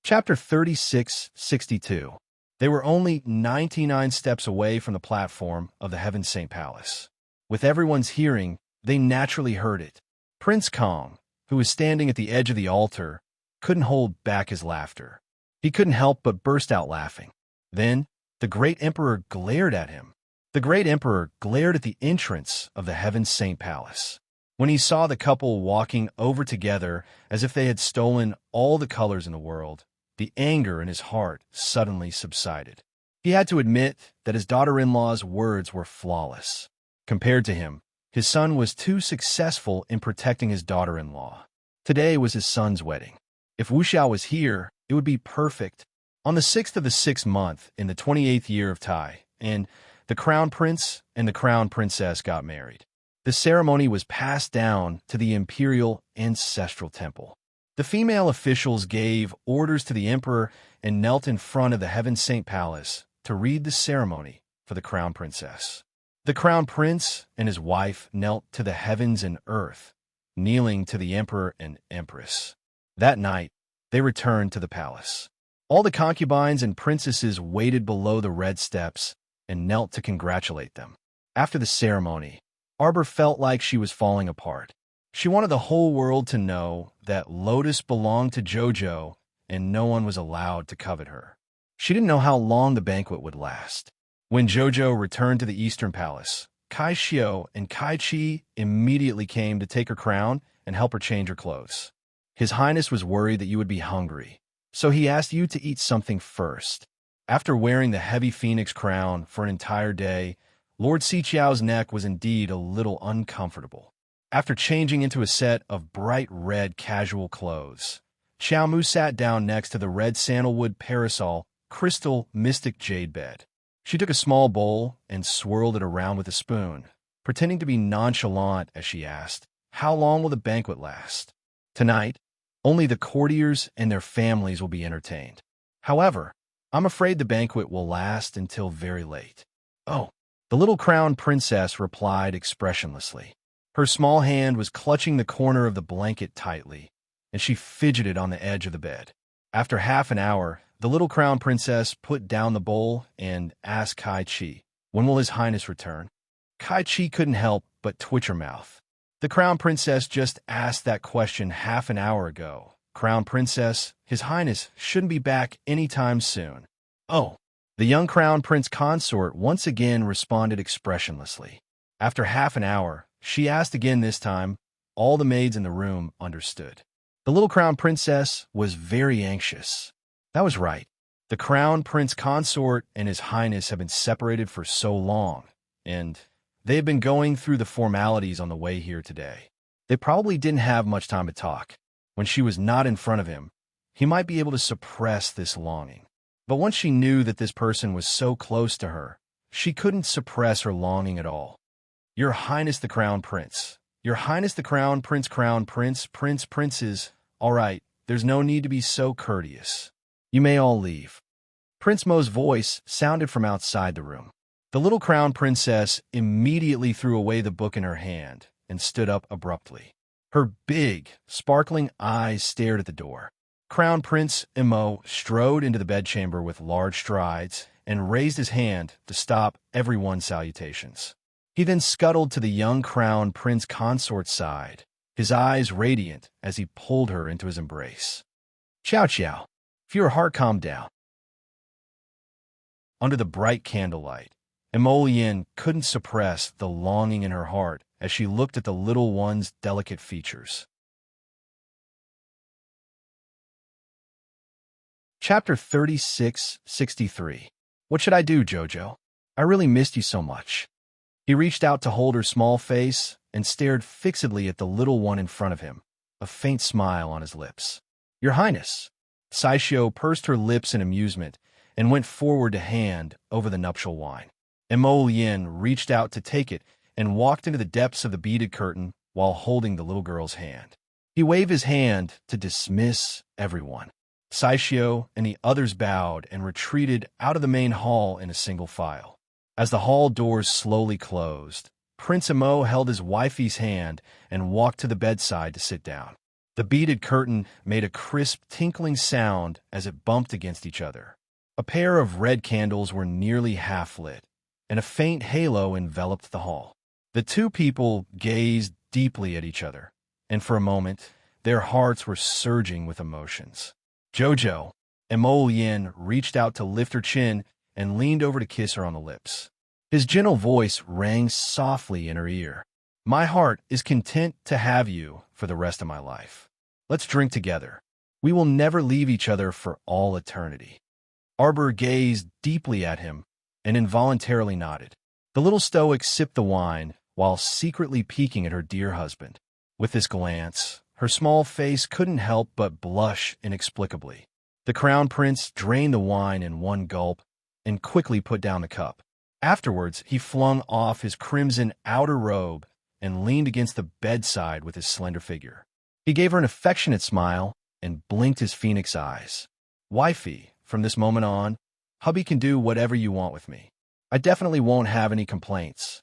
Chapter 3662. They were only 99 steps away from the platform of the Heaven Saint Palace. With everyone's hearing, they naturally heard it. Prince Kong, who was standing at the edge of the altar, couldn't hold back his laughter. He couldn't help but burst out laughing. Then, the great emperor glared at him. The great emperor glared at the entrance of the Heaven Saint Palace. When he saw the couple walking over together as if they had stolen all the colors in the world, the anger in his heart suddenly subsided. He had to admit that his daughter-in-law's words were flawless. Compared to him, his son was too successful in protecting his daughter-in-law. Today was his son's wedding. If Wu Xiao was here, it would be perfect. On the 6th of the 6th month, in the 28th year of Tai, and the crown prince and the crown princess got married. The ceremony was passed down to the imperial ancestral temple. The female officials gave orders to the emperor and knelt in front of the Heaven Saint Palace to read the ceremony for the crown princess. The crown prince and his wife knelt to the heavens and earth, kneeling to the emperor and empress. That night, they returned to the palace. All the concubines and princesses waited below the red steps and knelt to congratulate them. After the ceremony, Arbor felt like she was falling apart. She wanted the whole world to know that Lotus belonged to Jojo and no one was allowed to covet her. She didn't know how long the banquet would last. When Jojo returned to the Eastern Palace, Kai Xiao and Kai Chi immediately came to take her crown and help her change her clothes. His Highness was worried that you would be hungry, so he asked you to eat something first. After wearing the heavy phoenix crown for an entire day, Lord Xiao's neck was indeed a little uncomfortable. After changing into a set of bright red casual clothes, Xiao Mu sat down next to the red sandalwood parasol crystal mystic jade bed. She took a small bowl and swirled it around with a spoon, pretending to be nonchalant as she asked, "How long will the banquet last?" "Tonight, only the courtiers and their families will be entertained. However, I'm afraid the banquet will last until very late." "Oh," the little crown princess replied expressionlessly. Her small hand was clutching the corner of the blanket tightly, and she fidgeted on the edge of the bed. After half an hour, the little crown princess put down the bowl and asked Kai Chi, "When will His Highness return?" Kai Chi couldn't help but twitch her mouth. "The crown princess just asked that question half an hour ago. Crown princess, His Highness shouldn't be back anytime soon." "Oh." The young crown prince consort once again responded expressionlessly. After half an hour, she asked again this time. All the maids in the room understood. The little crown princess was very anxious. That was right. The crown prince consort and His Highness have been separated for so long, and they have been going through the formalities on the way here today. They probably didn't have much time to talk. When she was not in front of him, he might be able to suppress this longing. But once she knew that this person was so close to her, she couldn't suppress her longing at all. "Your Highness the Crown Prince. Your Highness the Crown Prince, Princes. All right, there's no need to be so courteous. You may all leave." Prince Mo's voice sounded from outside the room. The little crown princess immediately threw away the book in her hand and stood up abruptly. Her big, sparkling eyes stared at the door. Crown Prince Mo strode into the bedchamber with large strides and raised his hand to stop everyone's salutations. He then scuttled to the young crown prince consort's side, his eyes radiant as he pulled her into his embrace. "Chow Chow, feel your heart calm down." Under the bright candlelight, Emolian couldn't suppress the longing in her heart as she looked at the little one's delicate features. Chapter 3663. What should I do, Jojo? I really missed you so much. He reached out to hold her small face and stared fixedly at the little one in front of him, a faint smile on his lips. Your Highness. Saishio pursed her lips in amusement and went forward to hand over the nuptial wine. Yin reached out to take it and walked into the depths of the beaded curtain while holding the little girl's hand. He waved his hand to dismiss everyone. Saishio and the others bowed and retreated out of the main hall in a single file. As the hall doors slowly closed, Prince Imo held his wifey's hand and walked to the bedside to sit down. The beaded curtain made a crisp, tinkling sound as it bumped against each other. A pair of red candles were nearly half lit, and a faint halo enveloped the hall. The two people gazed deeply at each other, and for a moment, their hearts were surging with emotions. Jojo, Yin reached out to lift her chin and leaned over to kiss her on the lips. His gentle voice rang softly in her ear. My heart is content to have you for the rest of my life. Let's drink together. We will never leave each other for all eternity. Arbor gazed deeply at him and involuntarily nodded. The little stoic sipped the wine while secretly peeking at her dear husband. With this glance, her small face couldn't help but blush inexplicably. The crown prince drained the wine in one gulp and quickly put down the cup. Afterwards, he flung off his crimson outer robe and leaned against the bedside with his slender figure. He gave her an affectionate smile and blinked his phoenix eyes. Wifey, from this moment on, hubby can do whatever you want with me. I definitely won't have any complaints.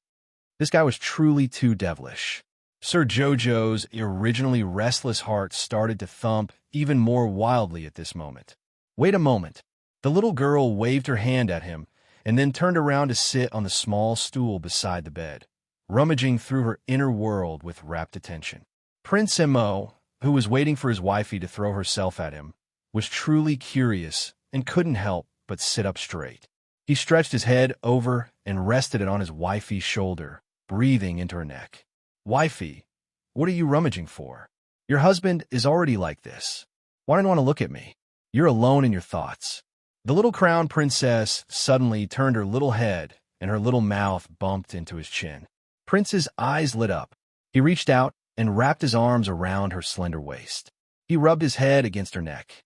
This guy was truly too devilish. Sir Jojo's originally restless heart started to thump even more wildly at this moment. Wait a moment. The little girl waved her hand at him and then turned around to sit on the small stool beside the bed, rummaging through her inner world with rapt attention. Prince Imo, who was waiting for his wifey to throw herself at him, was truly curious and couldn't help but sit up straight. He stretched his head over and rested it on his wifey's shoulder, breathing into her neck. Wifey, what are you rummaging for? Your husband is already like this. Why don't you want to look at me? You're alone in your thoughts. The little crown princess suddenly turned her little head and her little mouth bumped into his chin. Prince's eyes lit up. He reached out and wrapped his arms around her slender waist. He rubbed his head against her neck.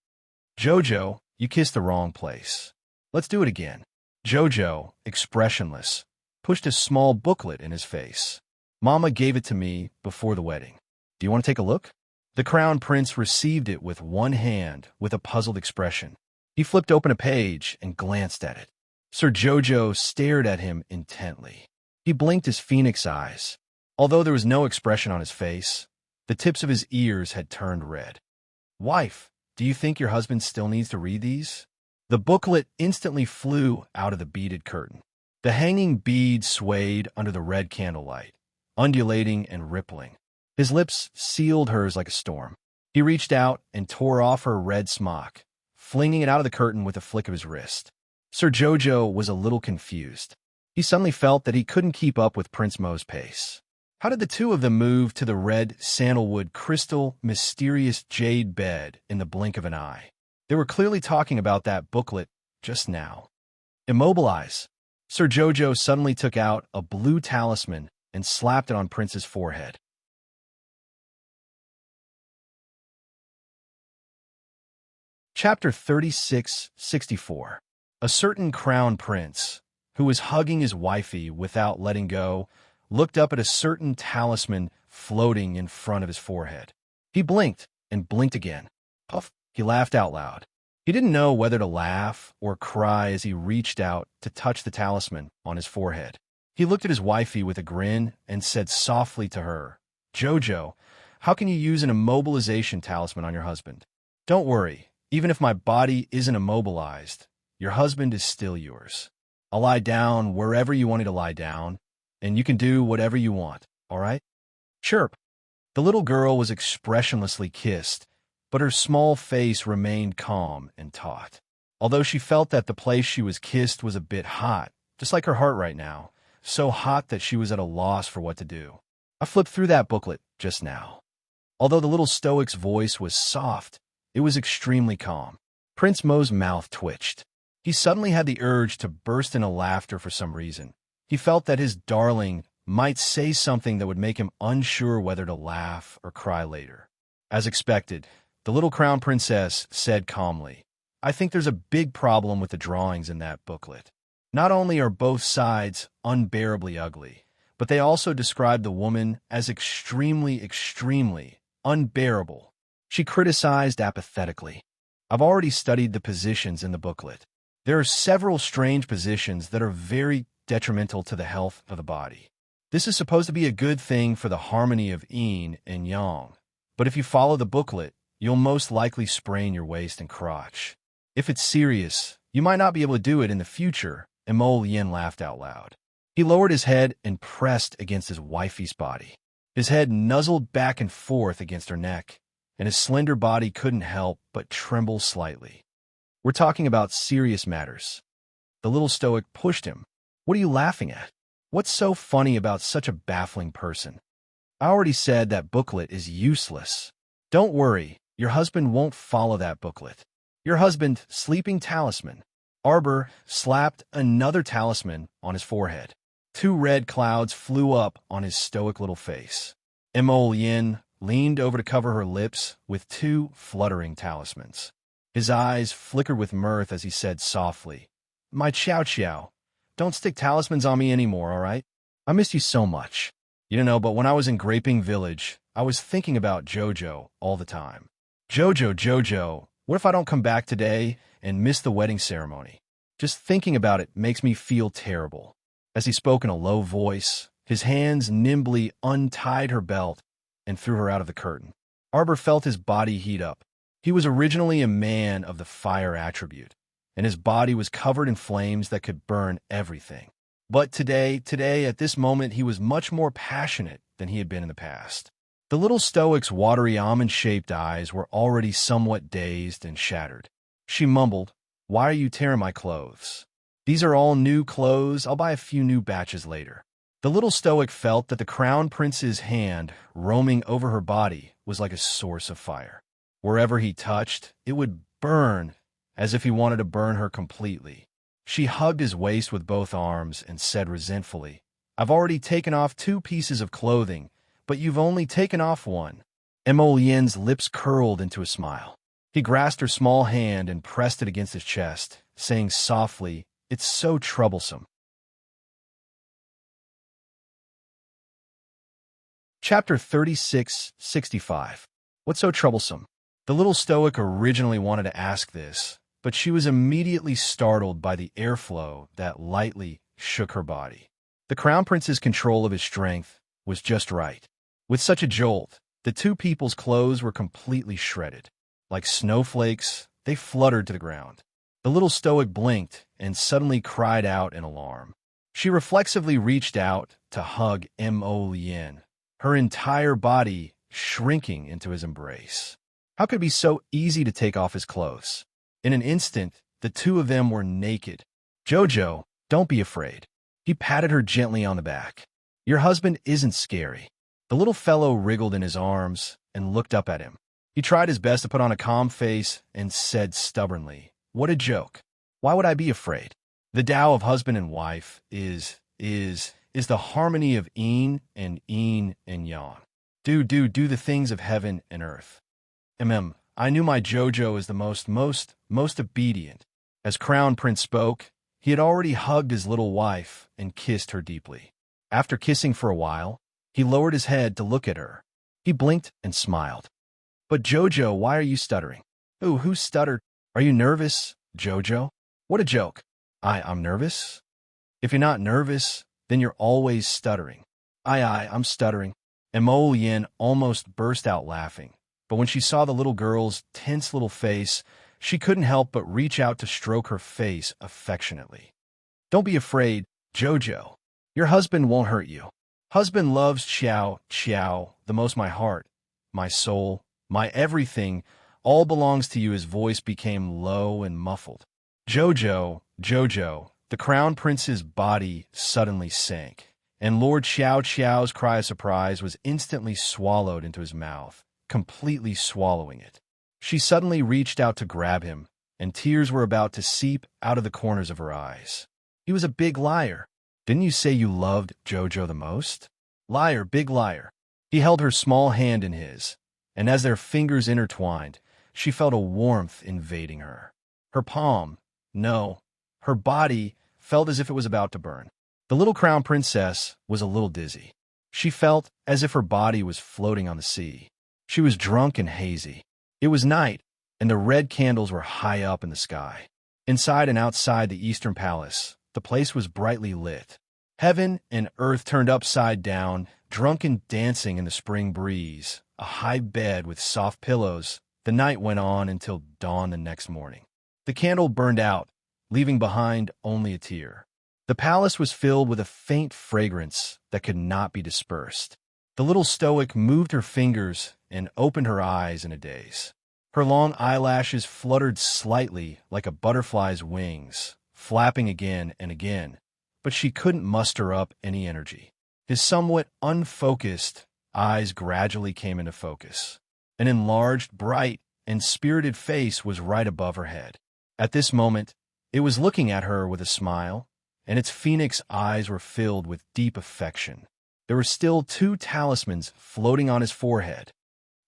Jojo, you kissed the wrong place. Let's do it again. Jojo, expressionless, pushed a small booklet in his face. Mama gave it to me before the wedding. Do you want to take a look? The crown prince received it with one hand with a puzzled expression. He flipped open a page and glanced at it. Sir Jojo stared at him intently. He blinked his phoenix eyes. Although there was no expression on his face, the tips of his ears had turned red. Wife, do you think your husband still needs to read these? The booklet instantly flew out of the beaded curtain. The hanging bead swayed under the red candlelight, undulating and rippling. His lips sealed hers like a storm. He reached out and tore off her red smock, flinging it out of the curtain with a flick of his wrist. Sir Jojo was a little confused. He suddenly felt that he couldn't keep up with Prince Mo's pace. How did the two of them move to the red sandalwood crystal mysterious jade bed in the blink of an eye? They were clearly talking about that booklet just now. Immobilize. Sir Jojo suddenly took out a blue talisman and slapped it on Prince's forehead. Chapter 36-64. A certain crown prince, who was hugging his wifey without letting go, looked up at a certain talisman floating in front of his forehead. He blinked and blinked again. Puff! He laughed out loud. He didn't know whether to laugh or cry as he reached out to touch the talisman on his forehead. He looked at his wifey with a grin and said softly to her, Jojo, how can you use an immobilization talisman on your husband? Don't worry, even if my body isn't immobilized, your husband is still yours. I'll lie down wherever you want me to lie down, and you can do whatever you want, all right? Chirp. The little girl was expressionlessly kissed, but her small face remained calm and taut. Although she felt that the place she was kissed was a bit hot, just like her heart right now, so hot that she was at a loss for what to do. I flipped through that booklet just now. Although the little stoic's voice was soft, it was extremely calm. Prince Mo's mouth twitched. He He suddenly had the urge to burst into laughter for some reason. He felt that his darling might say something that would make him unsure whether to laugh or cry later. As expected, the little crown princess said calmly, "I think there's a big problem with the drawings in that booklet. Not only are both sides unbearably ugly, but they also describe the woman as extremely, extremely unbearable." She criticized apathetically. "I've already studied the positions in the booklet. There are several strange positions that are very detrimental to the health of the body. This is supposed to be a good thing for the harmony of yin and yang, but if you follow the booklet, you'll most likely sprain your waist and crotch. If it's serious, you might not be able to do it in the future." Yin laughed out loud. He lowered his head and pressed against his wifey's body. His head nuzzled back and forth against her neck, and his slender body couldn't help but tremble slightly. "We're talking about serious matters." The little stoic pushed him. "What are you laughing at? What's so funny about such a baffling person? I already said that booklet is useless. Don't worry, your husband won't follow that booklet. Your husband, sleeping talisman." Arbor slapped another talisman on his forehead. 2 red clouds flew up on his stoic little face. Yin leaned over to cover her lips with 2 fluttering talismans. His eyes flickered with mirth as he said softly, "My Chow Chow, don't stick talismans on me anymore, all right? I missed you so much. You don't know, but when I was in Graping Village, I was thinking about Jojo all the time. Jojo, what if I don't come back today and miss the wedding ceremony? Just thinking about it makes me feel terrible." As he spoke in a low voice, his hands nimbly untied her belt and threw her out of the curtain. Arbor felt his body heat up. He was originally a man of the fire attribute, and his body was covered in flames that could burn everything. But today, at this moment, he was much more passionate than he had been in the past. The little stoic's watery almond-shaped eyes were already somewhat dazed and shattered. She mumbled, "Why are you tearing my clothes? These are all new clothes. I'll buy a few new batches later." The little stoic felt that the crown prince's hand roaming over her body was like a source of fire. Wherever he touched, it would burn, as if he wanted to burn her completely. She hugged his waist with both arms and said resentfully, "I've already taken off 2 pieces of clothing, but you've only taken off 1. Yin's lips curled into a smile. He grasped her small hand and pressed it against his chest, saying softly, "It's so troublesome." Chapter 36-65. What's so troublesome? The little stoic originally wanted to ask this, but she was immediately startled by the airflow that lightly shook her body. The crown prince's control of his strength was just right. With such a jolt, the 2 people's clothes were completely shredded. Like snowflakes, they fluttered to the ground. The little stoic blinked and suddenly cried out in alarm. She reflexively reached out to hug Yin, her entire body shrinking into his embrace. How could it be so easy to take off his clothes? In an instant, the 2 of them were naked. "Jojo, don't be afraid." He patted her gently on the back. "Your husband isn't scary." The little fellow wriggled in his arms and looked up at him. He tried his best to put on a calm face and said stubbornly, "What a joke. Why would I be afraid? The Tao of husband and wife is the harmony of yin and yang. Do the things of heaven and earth." I knew my Jojo is the most obedient." As Crown Prince spoke, he had already hugged his little wife and kissed her deeply. After kissing for a while, he lowered his head to look at her. He blinked and smiled. "But Jojo, why are you stuttering?" "Ooh, who stuttered? Are you nervous, Jojo?" "What a joke." I'm nervous?" "If you're not nervous, then you're always stuttering." I'm stuttering." Yin almost burst out laughing, but when she saw the little girl's tense little face, she couldn't help but reach out to stroke her face affectionately. "Don't be afraid, Jojo. Your husband won't hurt you. Husband loves Chow the most. My heart, my soul, my everything, all belongs to you." His voice became low and muffled. Jojo. The crown prince's body suddenly sank, and Lord Chow's cry of surprise was instantly swallowed into his mouth, completely swallowing it. She suddenly reached out to grab him, and tears were about to seep out of the corners of her eyes. He was a big liar. Didn't you say you loved Jojo the most? Liar, big liar. He held her small hand in his, and as their fingers intertwined, she felt a warmth invading her. Her palm, no, her body felt as if it was about to burn. The little crown princess was a little dizzy. She felt as if her body was floating on the sea. She was drunk and hazy. It was night, and the red candles were high up in the sky. Inside and outside the Eastern Palace, the place was brightly lit. Heaven and earth turned upside down, drunken dancing in the spring breeze, a high bed with soft pillows. The night went on until dawn the next morning. The candle burned out, leaving behind only a tear. The palace was filled with a faint fragrance that could not be dispersed. The little stoic moved her fingers and opened her eyes in a daze. Her long eyelashes fluttered slightly like a butterfly's wings, flapping again and again, but she couldn't muster up any energy. His somewhat unfocused eyes gradually came into focus. An enlarged, bright, and spirited face was right above her head. At this moment, it was looking at her with a smile, and its phoenix eyes were filled with deep affection. There were still 2 talismans floating on his forehead.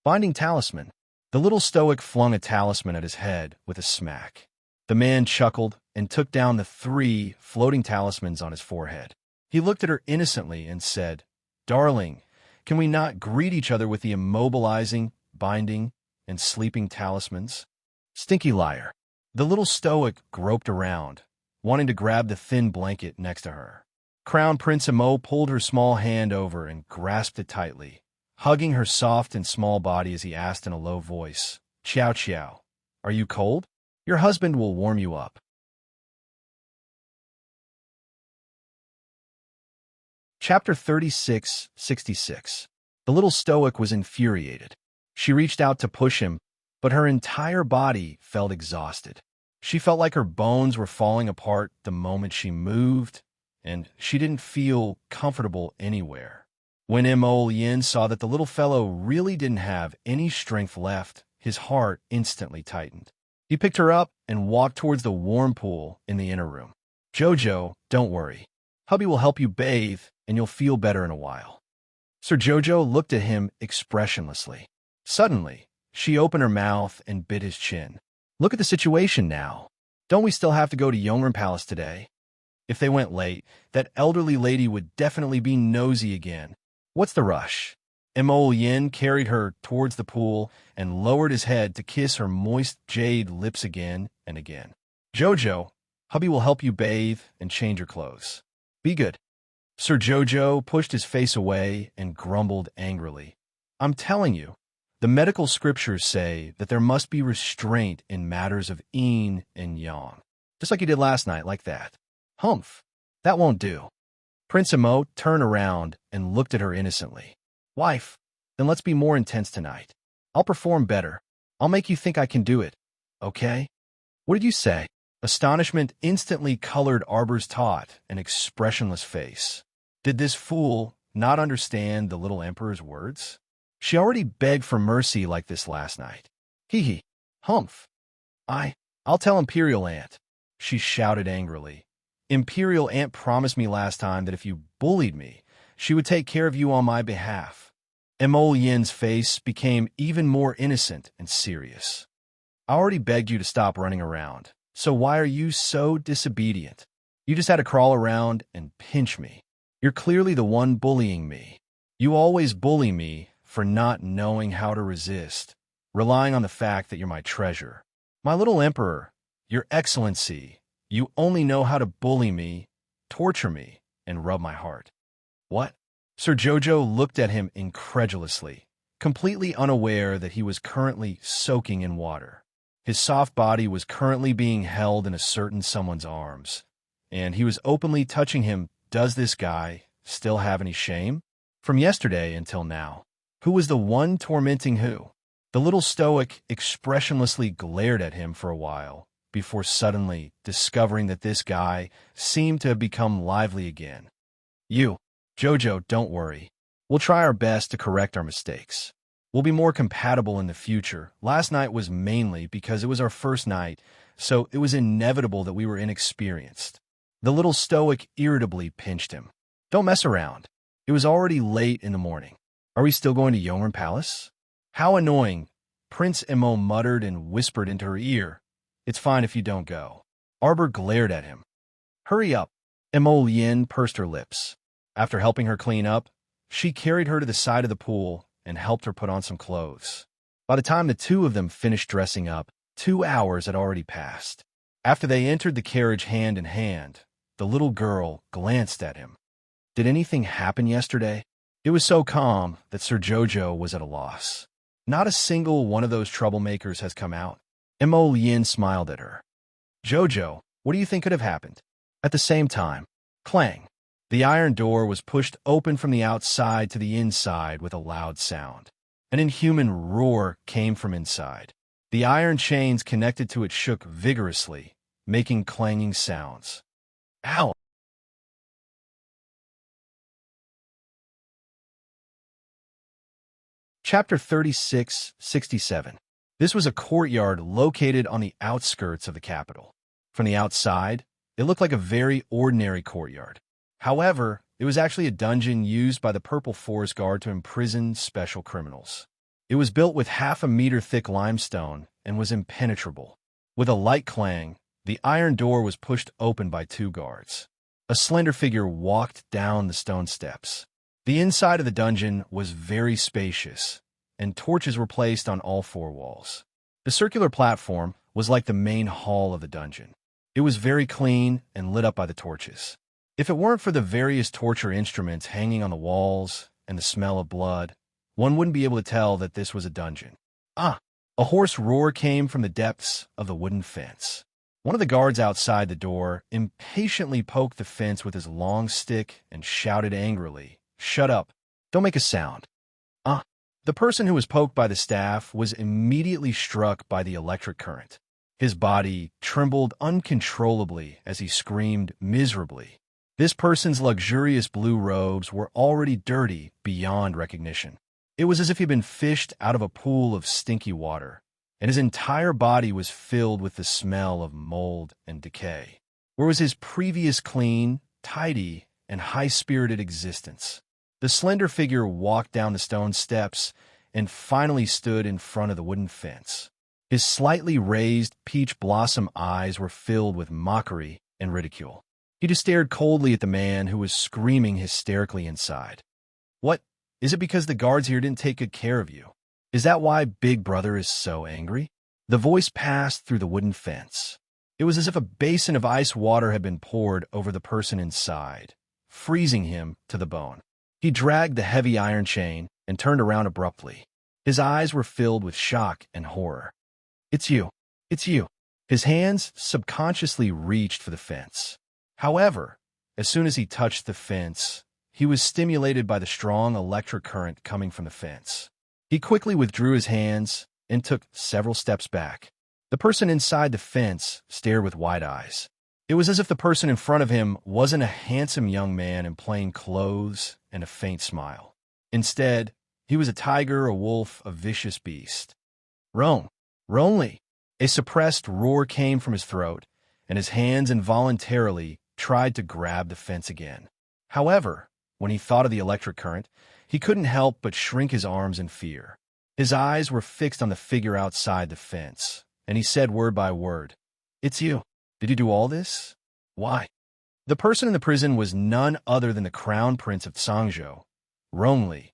Finding talisman, the little stoic flung a talisman at his head with a smack. The man chuckled and took down the 3 floating talismans on his forehead. He looked at her innocently and said, "Darling, can we not greet each other with the immobilizing, binding, and sleeping talismans?" Stinky liar. The little stoic groped around, wanting to grab the thin blanket next to her. Crown Prince Imo pulled her small hand over and grasped it tightly, hugging her soft and small body as he asked in a low voice, "Chow Chow, are you cold? Your husband will warm you up." Chapter 36:66. The little stoic was infuriated. She reached out to push him, but her entire body felt exhausted. She felt like her bones were falling apart the moment she moved, and she didn't feel comfortable anywhere. When Mo Yin saw that the little fellow really didn't have any strength left, his heart instantly tightened. He picked her up and walked towards the warm pool in the inner room. "Jojo, don't worry. Hubby will help you bathe, and you'll feel better in a while." Sir Jojo looked at him expressionlessly. Suddenly, she opened her mouth and bit his chin. "Look at the situation now. Don't we still have to go to Yongren Palace today? If they went late, that elderly lady would definitely be nosy again. What's the rush?" Mo Yin carried her towards the pool and lowered his head to kiss her moist jade lips again and again. "Jojo, hubby will help you bathe and change your clothes. Be good." Sir Jojo pushed his face away and grumbled angrily. "I'm telling you, the medical scriptures say that there must be restraint in matters of yin and yang. Just like you did last night, like that. Humph, that won't do." Prince Imo turned around and looked at her innocently. "Wife, then let's be more intense tonight. I'll perform better. I'll make you think I can do it. Okay?" "What did you say?" Astonishment instantly colored Arbor's taut and expressionless face. Did this fool not understand the little emperor's words? She already begged for mercy like this last night. Hee hee. Humph. I'll tell Imperial Aunt, she shouted angrily. Imperial Aunt promised me last time that if you bullied me, she would take care of you on my behalf. Mo Yin's face became even more innocent and serious. "I already begged you to stop running around, so why are you so disobedient? You just had to crawl around and pinch me. You're clearly the one bullying me. You always bully me for not knowing how to resist, relying on the fact that you're my treasure. My little emperor, your excellency, you only know how to bully me, torture me, and rub my heart." "What?" Sir Jojo looked at him incredulously, completely unaware that he was currently soaking in water. His soft body was currently being held in a certain someone's arms, and he was openly touching him. Does this guy still have any shame? From yesterday until now, who was the one tormenting who? The little stoic expressionlessly glared at him for a while, before suddenly discovering that this guy seemed to have become lively again. "You, Jojo, don't worry. We'll try our best to correct our mistakes. We'll be more compatible in the future. Last night was mainly because it was our first night, so it was inevitable that we were inexperienced. The little stoic irritably pinched him. Don't mess around. It was already late in the morning. Are we still going to Yongren Palace? How annoying, Prince Emo muttered and whispered into her ear. It's fine if you don't go. Arbor glared at him. Hurry up. Emo Lien pursed her lips. After helping her clean up, she carried her to the side of the pool and helped her put on some clothes. By the time the two of them finished dressing up, 2 hours had already passed. After they entered the carriage hand in hand, the little girl glanced at him. Did anything happen yesterday? It was so calm that Sir Jojo was at a loss. Not a single one of those troublemakers has come out. Emo Lien smiled at her. Jojo, what do you think could have happened? At the same time, clang. The iron door was pushed open from the outside to the inside with a loud sound. An inhuman roar came from inside. The iron chains connected to it shook vigorously, making clanging sounds. Ow! Chapter 36-67. This was a courtyard located on the outskirts of the capital. From the outside, it looked like a very ordinary courtyard. However, it was actually a dungeon used by the Purple Forest Guard to imprison special criminals. It was built with 1/2 meter thick limestone and was impenetrable. With a light clang, the iron door was pushed open by 2 guards. A slender figure walked down the stone steps. The inside of the dungeon was very spacious, and torches were placed on all 4 walls. The circular platform was like the main hall of the dungeon. It was very clean and lit up by the torches. If it weren't for the various torture instruments hanging on the walls and the smell of blood, one wouldn't be able to tell that this was a dungeon. Ah! A hoarse roar came from the depths of the wooden fence. One of the guards outside the door impatiently poked the fence with his long stick and shouted angrily, "Shut up! Don't make a sound!" Ah! The person who was poked by the staff was immediately struck by the electric current. His body trembled uncontrollably as he screamed miserably. This person's luxurious blue robes were already dirty beyond recognition. It was as if he'd been fished out of a pool of stinky water, and his entire body was filled with the smell of mold and decay. Where was his previous clean, tidy, and high-spirited existence? The slender figure walked down the stone steps and finally stood in front of the wooden fence. His slightly raised peach blossom eyes were filled with mockery and ridicule. He just stared coldly at the man who was screaming hysterically inside. What? Is it because the guards here didn't take good care of you? Is that why Big Brother is so angry? The voice passed through the wooden fence. It was as if a basin of ice water had been poured over the person inside, freezing him to the bone. He dragged the heavy iron chain and turned around abruptly. His eyes were filled with shock and horror. It's you. It's you. His hands subconsciously reached for the fence. However, as soon as he touched the fence, he was stimulated by the strong electric current coming from the fence. He quickly withdrew his hands and took several steps back. The person inside the fence stared with wide eyes. It was as if the person in front of him wasn't a handsome young man in plain clothes and a faint smile. Instead, he was a tiger, a wolf, a vicious beast. Ronly! A suppressed roar came from his throat, and his hands involuntarily tried to grab the fence again. However, when he thought of the electric current, he couldn't help but shrink his arms in fear. His eyes were fixed on the figure outside the fence, and he said word by word, "It's you. Did you do all this? Why?" The person in the prison was none other than the Crown Prince of Tsangzhou, Ronli.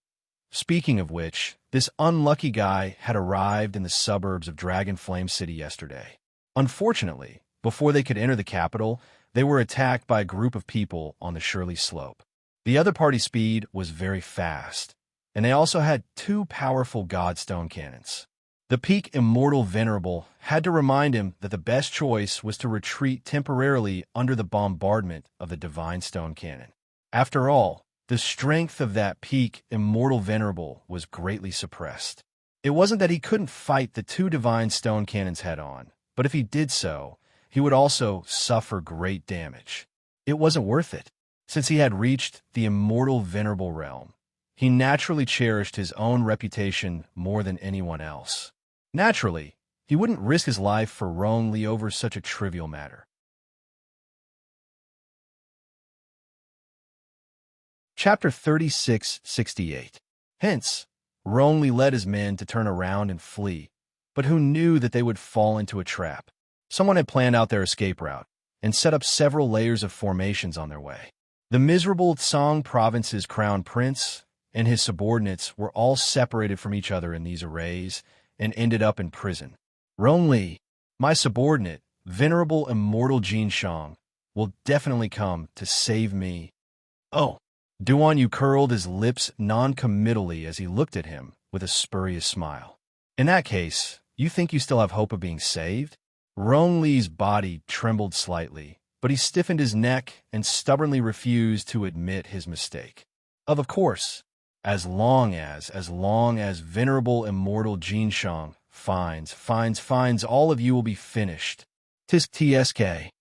Speaking of which, this unlucky guy had arrived in the suburbs of Dragonflame City yesterday. Unfortunately, before they could enter the capital, they were attacked by a group of people on the Shirley Slope. The other party's speed was very fast, and they also had 2 powerful Godstone cannons. The Peak Immortal Venerable had to remind him that the best choice was to retreat temporarily under the bombardment of the Divine Stone Cannon. After all, the strength of that Peak Immortal Venerable was greatly suppressed. It wasn't that he couldn't fight the 2 Divine Stone Cannons head-on, but if he did so, he would also suffer great damage. It wasn't worth it. Since he had reached the Immortal Venerable realm, He naturally cherished his own reputation more than anyone else. Naturally, he wouldn't risk his life for Rong over such a trivial matter. Chapter 3668. Hence, Rong led his men to turn around and flee, but who knew that they would fall into a trap? Someone had planned out their escape route and set up several layers of formations on their way. The miserable Tsang province's crown prince and his subordinates were all separated from each other in these arrays and ended up in prison. Rong, my subordinate, venerable immortal Jin Shang, will definitely come to save me. Oh. Duan Yu curled his lips non-committally as he looked at him with a spurious smile. In that case, you think you still have hope of being saved? Rong Li's body trembled slightly, but he stiffened his neck and stubbornly refused to admit his mistake. Of course, as long as venerable immortal Jin Shang finds, all of you will be finished. Tisk tsk.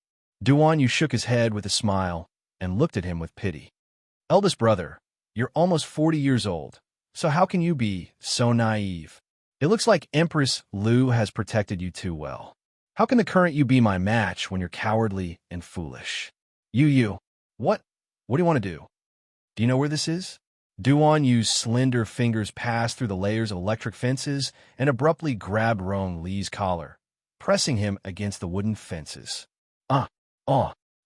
Duan Yu shook his head with a smile and looked at him with pity. Eldest brother, you're almost 40 years old, so how can you be so naive? It looks like Empress Lu has protected you too well. How can the current you be my match when you're cowardly and foolish? You. What? What do you want to do? Do you know where this is? Duan Yu's slender fingers passed through the layers of electric fences and abruptly grabbed Rong Li's collar, pressing him against the wooden fences.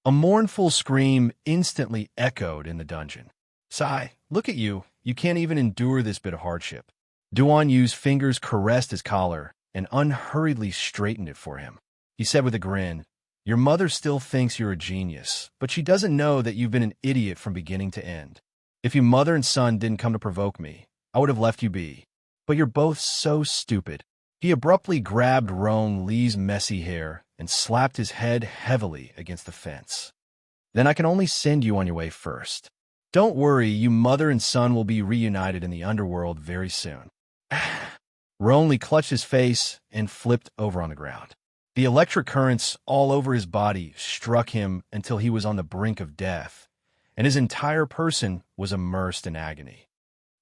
A mournful scream instantly echoed in the dungeon. Sigh, look at you. You can't even endure this bit of hardship. Duan Yu's fingers caressed his collar and unhurriedly straightened it for him. He said with a grin, your mother still thinks you're a genius, but she doesn't know that you've been an idiot from beginning to end. If you mother and son didn't come to provoke me, I would have left you be. But you're both so stupid. He abruptly grabbed Rong Li's messy hair and slapped his head heavily against the fence. Then I can only send you on your way first. Don't worry, you mother and son will be reunited in the underworld very soon. Rong clutched his face and flipped over on the ground. The electric currents all over his body struck him until he was on the brink of death, and his entire person was immersed in agony.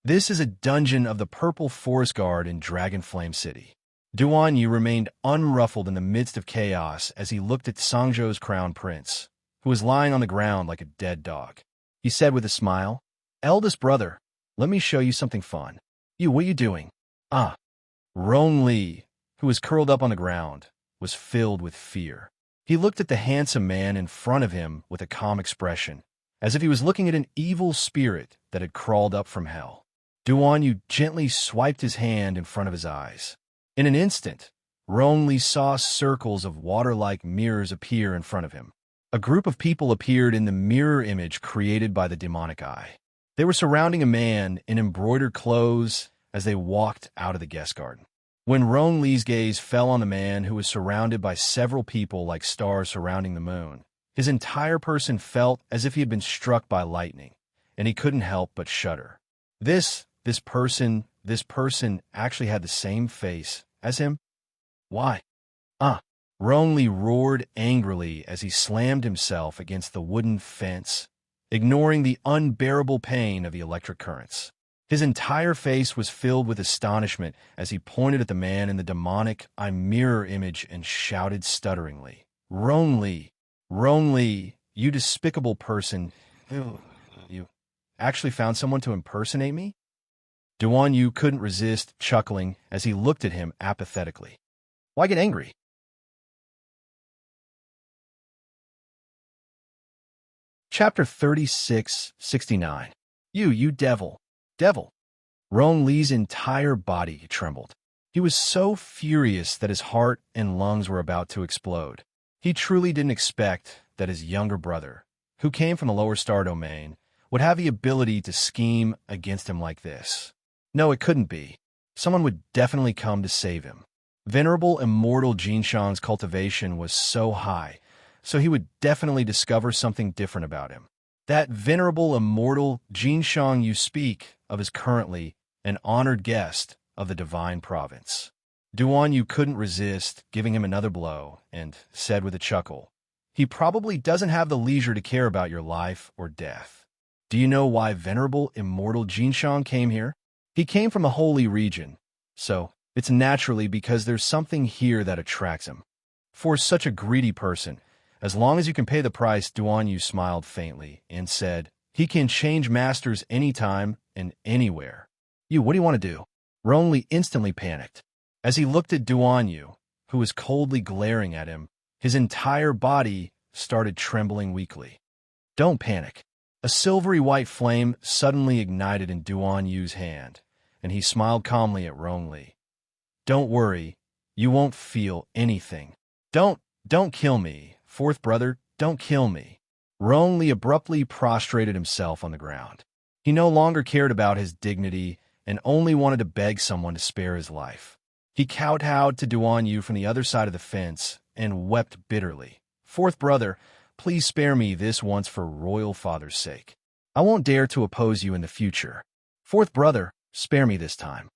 This is a dungeon of the Purple Forest Guard in Dragonflame City. Duan Yu remained unruffled in the midst of chaos as he looked at Sangzhou's crown prince, who was lying on the ground like a dead dog. He said with a smile, Eldest brother, let me show you something fun. What are you doing? Rong Li, who was curled up on the ground, was filled with fear. He looked at the handsome man in front of him with a calm expression, as if he was looking at an evil spirit that had crawled up from hell. Duan Yu gently swiped his hand in front of his eyes. In an instant, Rong saw circles of water-like mirrors appear in front of him. A group of people appeared in the mirror image created by the demonic eye. They were surrounding a man in embroidered clothes as they walked out of the guest garden. When Rong gaze fell on the man who was surrounded by several people like stars surrounding the moon, his entire person felt as if he had been struck by lightning, and he couldn't help but shudder. This person actually had the same face as him? Why? Rong roared angrily as he slammed himself against the wooden fence, ignoring the unbearable pain of the electric currents. His entire face was filled with astonishment as he pointed at the man in the demonic mirror image and shouted stutteringly, Rong Li, you despicable person, you actually found someone to impersonate me? Duan Yu couldn't resist chuckling as he looked at him apathetically. Why get angry? Chapter 3669. You devil. Rong Li's entire body trembled. He was so furious that his heart and lungs were about to explode. He truly didn't expect that his younger brother, who came from the lower star domain, would have the ability to scheme against him like this. No, it couldn't be. Someone would definitely come to save him. Venerable immortal Jin Shang's cultivation was so high, so he would definitely discover something different about him. That venerable immortal Jin Shang you speak of is currently an honored guest of the divine province. Duan Yu couldn't resist giving him another blow and said with a chuckle, he probably doesn't have the leisure to care about your life or death. Do you know why venerable, immortal Jinshang came here? He came from a holy region, so it's naturally because there's something here that attracts him. For such a greedy person, as long as you can pay the price, Duan Yu smiled faintly and said, he can change masters anytime and anywhere. You, what do you want to do? Rongli instantly panicked. As he looked at Duan Yu, who was coldly glaring at him, his entire body started trembling weakly. Don't panic. A silvery white flame suddenly ignited in Duan Yu's hand, and he smiled calmly at Rongli. Don't worry, you won't feel anything. Don't kill me, fourth brother, don't kill me. Rongli abruptly prostrated himself on the ground. He no longer cared about his dignity and only wanted to beg someone to spare his life. He kowtowed to Duan Yu from the other side of the fence and wept bitterly. Fourth brother, please spare me this once for royal father's sake. I won't dare to oppose you in the future. Fourth brother, spare me this time.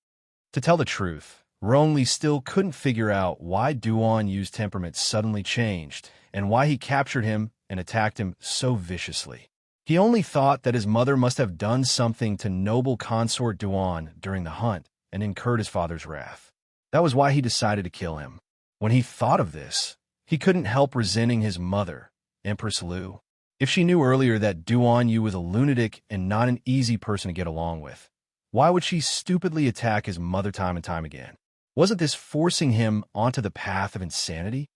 To tell the truth, Rongli still couldn't figure out why Duan Yu's temperament suddenly changed and why he captured him and attacked him so viciously. He only thought that his mother must have done something to noble Consort Duan during the hunt and incurred his father's wrath. That was why he decided to kill him. When he thought of this, he couldn't help resenting his mother, Empress Liu. If she knew earlier that Duan Yu was a lunatic and not an easy person to get along with, why would she stupidly attack his mother time and time again? Wasn't this forcing him onto the path of insanity?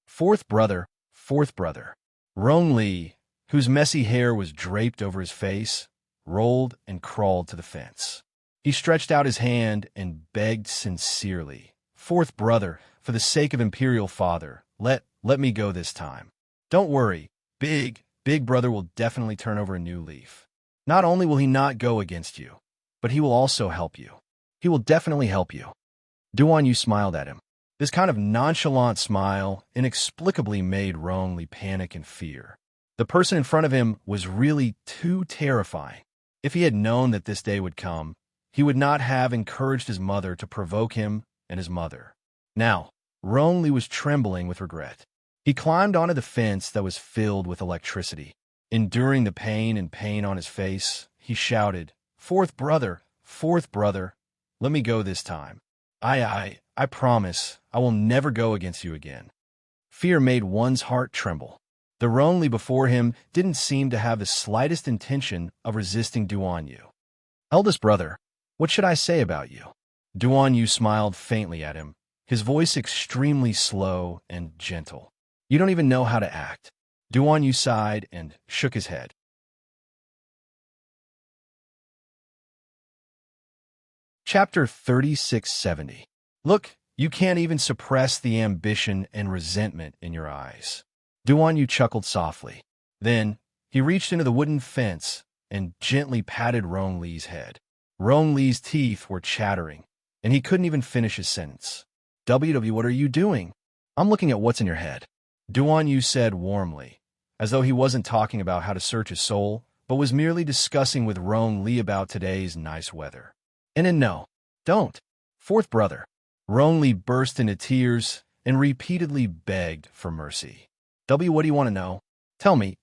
Fourth brother, Rongli, whose messy hair was draped over his face, rolled and crawled to the fence. He stretched out his hand and begged sincerely, fourth brother, for the sake of Imperial Father, let me go this time. Don't worry, big brother will definitely turn over a new leaf. Not only will he not go against you, but he will also help you. He will definitely help you. Duan Yu smiled at him. This kind of nonchalant smile inexplicably made Rongli panic and fear. The person in front of him was really too terrifying. If he had known that this day would come, he would not have encouraged his mother to provoke him and his mother. Now, Rongli was trembling with regret. He climbed onto the fence that was filled with electricity. Enduring the pain on his face, he shouted, fourth brother, let me go this time. I promise I will never go against you again. Fear made one's heart tremble. The Rongli before him didn't seem to have the slightest intention of resisting Duan Yu. Eldest brother, what should I say about you? Duan Yu smiled faintly at him, his voice extremely slow and gentle. You don't even know how to act. Duan Yu sighed and shook his head. Chapter 3670. Look, you can't even suppress the ambition and resentment in your eyes. Duan Yu chuckled softly. Then, he reached into the wooden fence and gently patted Rongli's head. Rongli's teeth were chattering, and he couldn't even finish his sentence. WW, what are you doing? I'm looking at what's in your head. Duan Yu said warmly, as though he wasn't talking about how to search his soul, but was merely discussing with Rongli about today's nice weather. And no, don't. Fourth brother. Rongli burst into tears and repeatedly begged for mercy. W, what do you want to know? Tell me.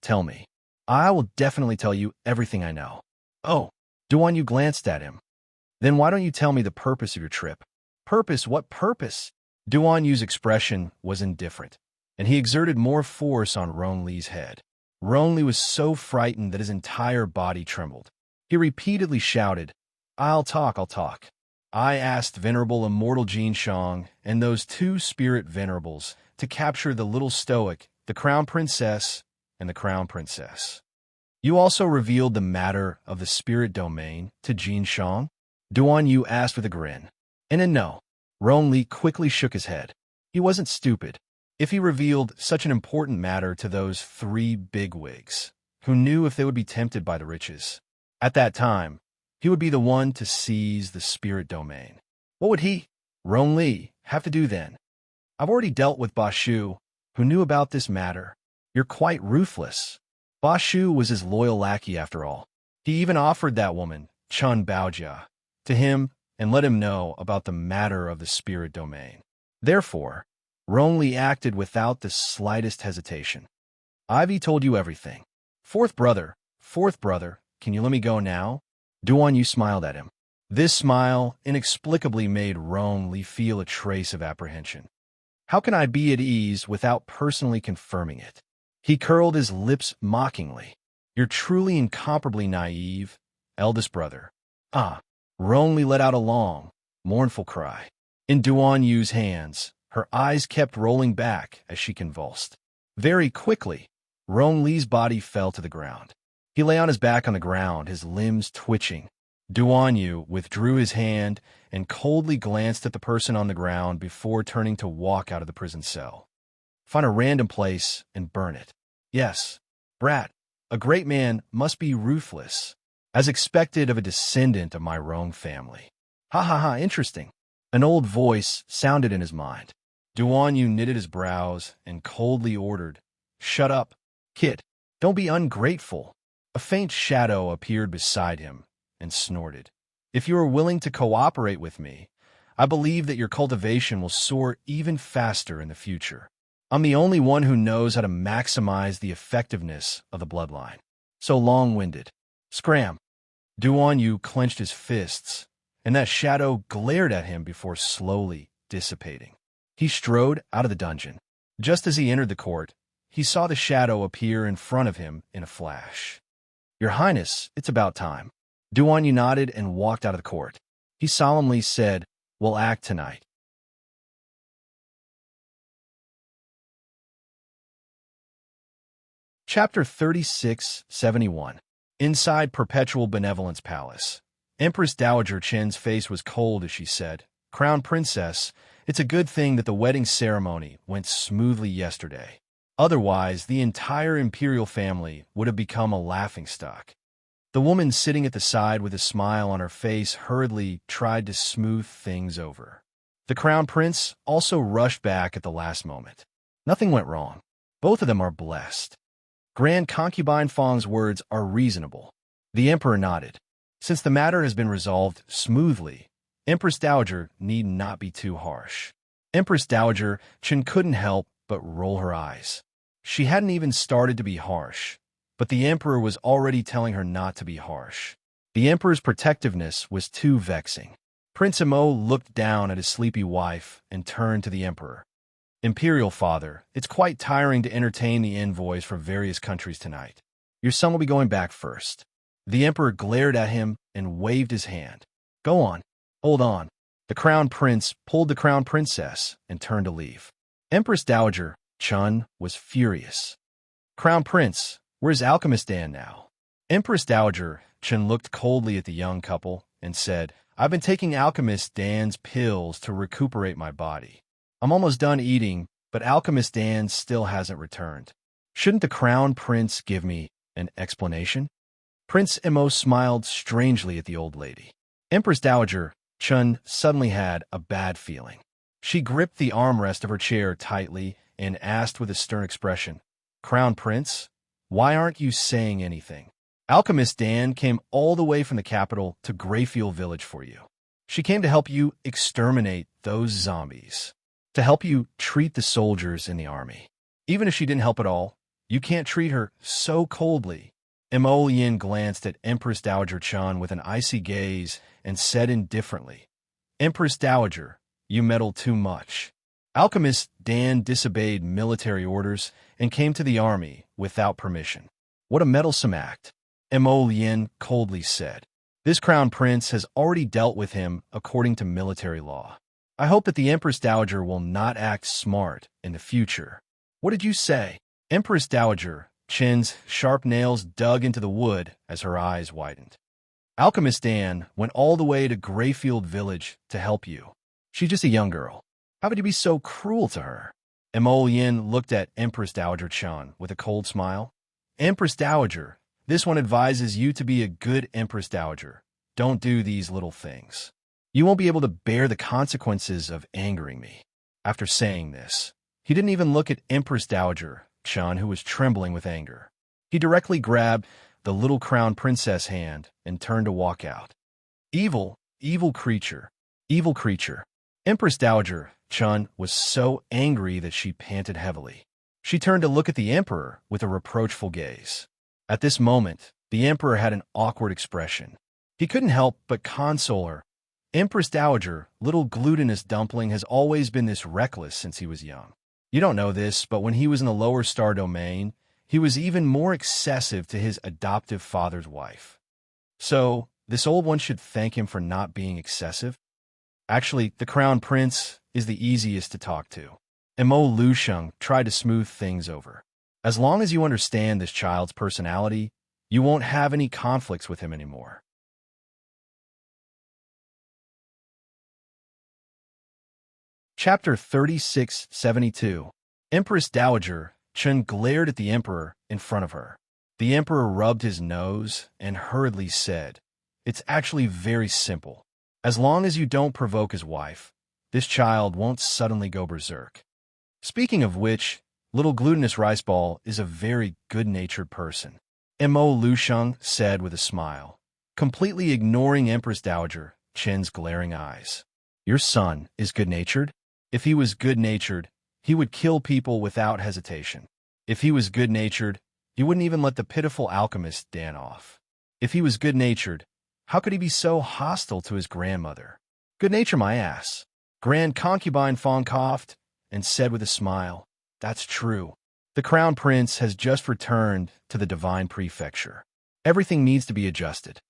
I will definitely tell you everything I know. Oh, Duan Yu glanced at him. Then why don't you tell me the purpose of your trip? Purpose? What purpose? Duan Yu's expression was indifferent, and he exerted more force on Rongli's head. Rongli was so frightened that his entire body trembled. He repeatedly shouted, I'll talk. I asked Venerable Immortal Jinshang and those two spirit venerables to capture the little stoic, the Crown Princess, and the Crown Princess. You also revealed the matter of the spirit domain to Jinshang? Duan Yu asked with a grin. And no. Rongli quickly shook his head. He wasn't stupid. If he revealed such an important matter to those three bigwigs, who knew if they would be tempted by the riches, at that time, he would be the one to seize the spirit domain. What would he, Rongli, have to do then? I've already dealt with Bashu, who knew about this matter. You're quite ruthless. Bashu was his loyal lackey after all. He even offered that woman, Chun Baojia, to him and let him know about the matter of the spirit domain. Therefore, Rongli acted without the slightest hesitation. Ivy told you everything. Fourth brother, can you let me go now? Duan Yu smiled at him. This smile inexplicably made Rong Li feel a trace of apprehension. How can I be at ease without personally confirming it? He curled his lips mockingly. You're truly incomparably naive, eldest brother. Ah. Rong Li let out a long, mournful cry. In Duan Yu's hands, her eyes kept rolling back as she convulsed. Very quickly, Rong Li's body fell to the ground. He lay on his back on the ground, his limbs twitching. Duan Yu withdrew his hand and coldly glanced at the person on the ground before turning to walk out of the prison cell. Find a random place and burn it. Yes, brat, a great man must be ruthless, as expected of a descendant of my Rong family. Ha ha ha, interesting. An old voice sounded in his mind. Duan Yu knitted his brows and coldly ordered, Shut up, kid. Don't be ungrateful. A faint shadow appeared beside him and snorted. If you are willing to cooperate with me, I believe that your cultivation will soar even faster in the future. I'm the only one who knows how to maximize the effectiveness of the bloodline. So long-winded. Scram. Duan Yu clenched his fists, and that shadow glared at him before slowly dissipating. He strode out of the dungeon. Just as he entered the court, he saw the shadow appear in front of him in a flash. Your Highness, it's about time. Duan Yu nodded and walked out of the court. He solemnly said, We'll act tonight. Chapter 3671. Inside Perpetual Benevolence Palace. Empress Dowager Chen's face was cold as she said, Crown Princess, it's a good thing that the wedding ceremony went smoothly yesterday. Otherwise, the entire imperial family would have become a laughingstock. The woman sitting at the side with a smile on her face hurriedly tried to smooth things over. The Crown Prince also rushed back at the last moment. Nothing went wrong. Both of them are blessed. Grand Concubine Fong's words are reasonable. The Emperor nodded. Since the matter has been resolved smoothly, Empress Dowager need not be too harsh. Empress Dowager Chen couldn't help but roll her eyes. She hadn't even started to be harsh, but the Emperor was already telling her not to be harsh. The Emperor's protectiveness was too vexing. Prince Imo looked down at his sleepy wife and turned to the Emperor. Imperial Father, it's quite tiring to entertain the envoys from various countries tonight. Your son will be going back first. The Emperor glared at him and waved his hand. Go on. Hold on. The Crown Prince pulled the Crown Princess and turned to leave. Empress Dowager Chun was furious. Crown Prince, where's Alchemist Dan now? Empress Dowager Chun looked coldly at the young couple and said, I've been taking Alchemist Dan's pills to recuperate my body. I'm almost done eating, but Alchemist Dan still hasn't returned. Shouldn't the Crown Prince give me an explanation? Prince Imo smiled strangely at the old lady. Empress Dowager Chun suddenly had a bad feeling. She gripped the armrest of her chair tightly and asked with a stern expression, Crown Prince, why aren't you saying anything? Alchemist Dan came all the way from the capital to Greyfield Village for you. She came to help you exterminate those zombies, to help you treat the soldiers in the army. Even if she didn't help at all, you can't treat her so coldly. Imo Yin glanced at Empress Dowager Chun with an icy gaze and said indifferently, Empress Dowager, you meddle too much. Alchemist Dan disobeyed military orders and came to the army without permission. What a meddlesome act, Imo Yin coldly said. This Crown Prince has already dealt with him according to military law. I hope that the Empress Dowager will not act smart in the future. What did you say? Empress Dowager Chen's sharp nails dug into the wood as her eyes widened. Alchemist Dan went all the way to Greyfield Village to help you. She's just a young girl. How could you be so cruel to her? Imo Yin looked at Empress Dowager Chun with a cold smile. Empress Dowager, this one advises you to be a good Empress Dowager. Don't do these little things. You won't be able to bear the consequences of angering me. After saying this, he didn't even look at Empress Dowager Chun, who was trembling with anger. He directly grabbed the little Crown Princess hand and turned to walk out. Evil, evil creature, evil creature. Empress Dowager Chun was so angry that she panted heavily. She turned to look at the Emperor with a reproachful gaze. At this moment, The emperor had an awkward expression. He couldn't help but console her. Empress Dowager, little glutinous dumpling, has always been this reckless since he was young. You don't know this, but when he was in the lower star domain, he was even more excessive to his adoptive father's wife. So, this old one should thank him for not being excessive? Actually, the crown prince is the easiest to talk to. Mo Lusheng tried to smooth things over. As long as you understand this child's personality, you won't have any conflicts with him anymore. Chapter 3672. Empress Dowager Chen glared at the emperor in front of her. The emperor rubbed his nose and hurriedly said, "It's actually very simple. As long as you don't provoke his wife, this child won't suddenly go berserk." Speaking of which, little glutinous rice ball is a very good-natured person, Mo Lusheng said with a smile, completely ignoring Empress Dowager Chen's glaring eyes. "Your son is good-natured? If he was good-natured, he would kill people without hesitation. If he was good-natured, he wouldn't even let the pitiful alchemist Dan off. If he was good-natured, how could he be so hostile to his grandmother? Good nature, my ass." Grand concubine Fong coughed and said with a smile, "That's true. The crown prince has just returned to the divine prefecture. Everything needs to be adjusted.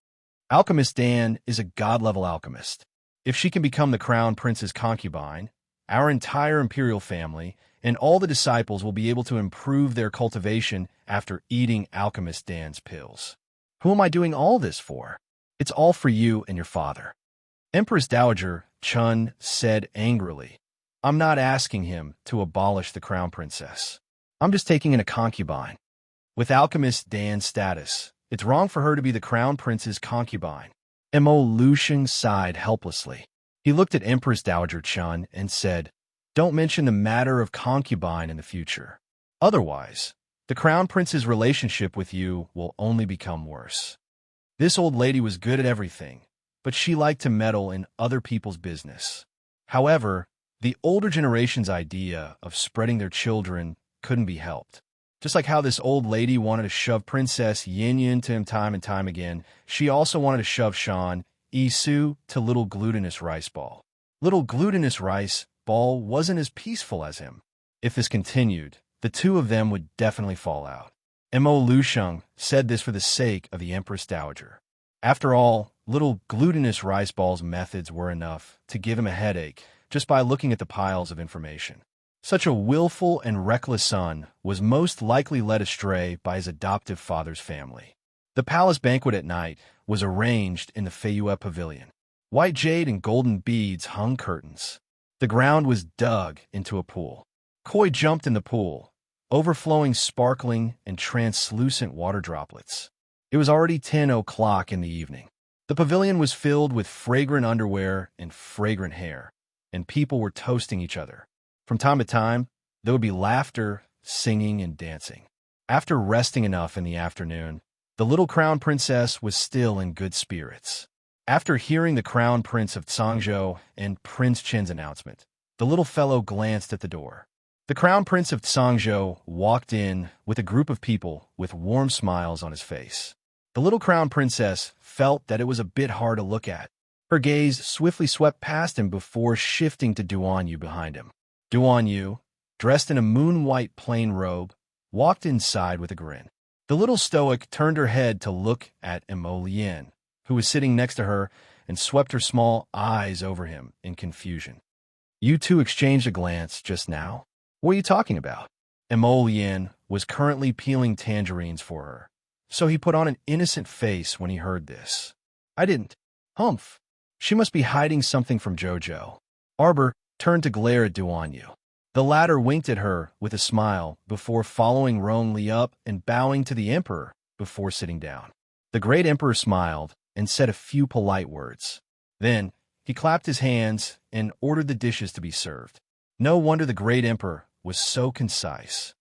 Alchemist Dan is a god-level alchemist. If she can become the crown prince's concubine, our entire imperial family and all the disciples will be able to improve their cultivation after eating Alchemist Dan's pills. Who am I doing all this for? It's all for you and your father." Empress Dowager Chen said angrily, "I'm not asking him to abolish the crown princess. I'm just taking in a concubine. With Alchemist Dan's status, it's wrong for her to be the crown prince's concubine." Mo Lusheng sighed helplessly. He looked at Empress Dowager Chen and said, "Don't mention the matter of concubine in the future. Otherwise, the crown prince's relationship with you will only become worse." This old lady was good at everything, but she liked to meddle in other people's business. However, the older generation's idea of spreading their children couldn't be helped. Just like how this old lady wanted to shove Princess Yin Yin to him time and time again, she also wanted to shove Shan Isu to little glutinous rice ball. Little glutinous rice ball wasn't as peaceful as him. If this continued, the two of them would definitely fall out. Mo Lusheng said this for the sake of the Empress Dowager. After all, little glutinous rice ball's methods were enough to give him a headache just by looking at the piles of information. Such a willful and reckless son was most likely led astray by his adoptive father's family. The palace banquet at night was arranged in the Feyue Pavilion. White jade and golden beads hung curtains. The ground was dug into a pool. Koi jumped in the pool, overflowing sparkling and translucent water droplets. It was already 10 o'clock in the evening. The pavilion was filled with fragrant underwear and fragrant hair, and people were toasting each other. From time to time, there would be laughter, singing, and dancing. After resting enough in the afternoon, the little crown princess was still in good spirits. After hearing the crown prince of Tsangzhou and Prince Chen's announcement, the little fellow glanced at the door. The crown prince of Tsangzhou walked in with a group of people with warm smiles on his face. The little crown princess felt that it was a bit hard to look at. Her gaze swiftly swept past him before shifting to Duan Yu behind him. Duan Yu, dressed in a moon-white plain robe, walked inside with a grin. The little stoic turned her head to look at Mo Lien, who was sitting next to her, and swept her small eyes over him in confusion. "You two exchanged a glance just now? What are you talking about?" Mo Lien was currently peeling tangerines for her, so he put on an innocent face when he heard this. "I didn't." "Humph. She must be hiding something from Jojo." Arbor turned to glare at Duan Yu. The latter winked at her with a smile before following Rong Li up and bowing to the emperor before sitting down. The great emperor smiled and said a few polite words. Then he clapped his hands and ordered the dishes to be served. No wonder the great emperor was so concise.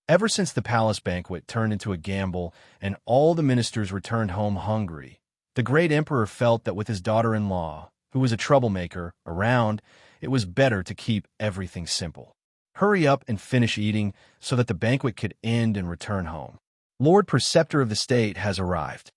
Ever since the palace banquet turned into a gamble and all the ministers returned home hungry, the great emperor felt that with his daughter-in-law, who was a troublemaker, around, it was better to keep everything simple. Hurry up and finish eating so that the banquet could end and return home. Lord Preceptor of the State has arrived.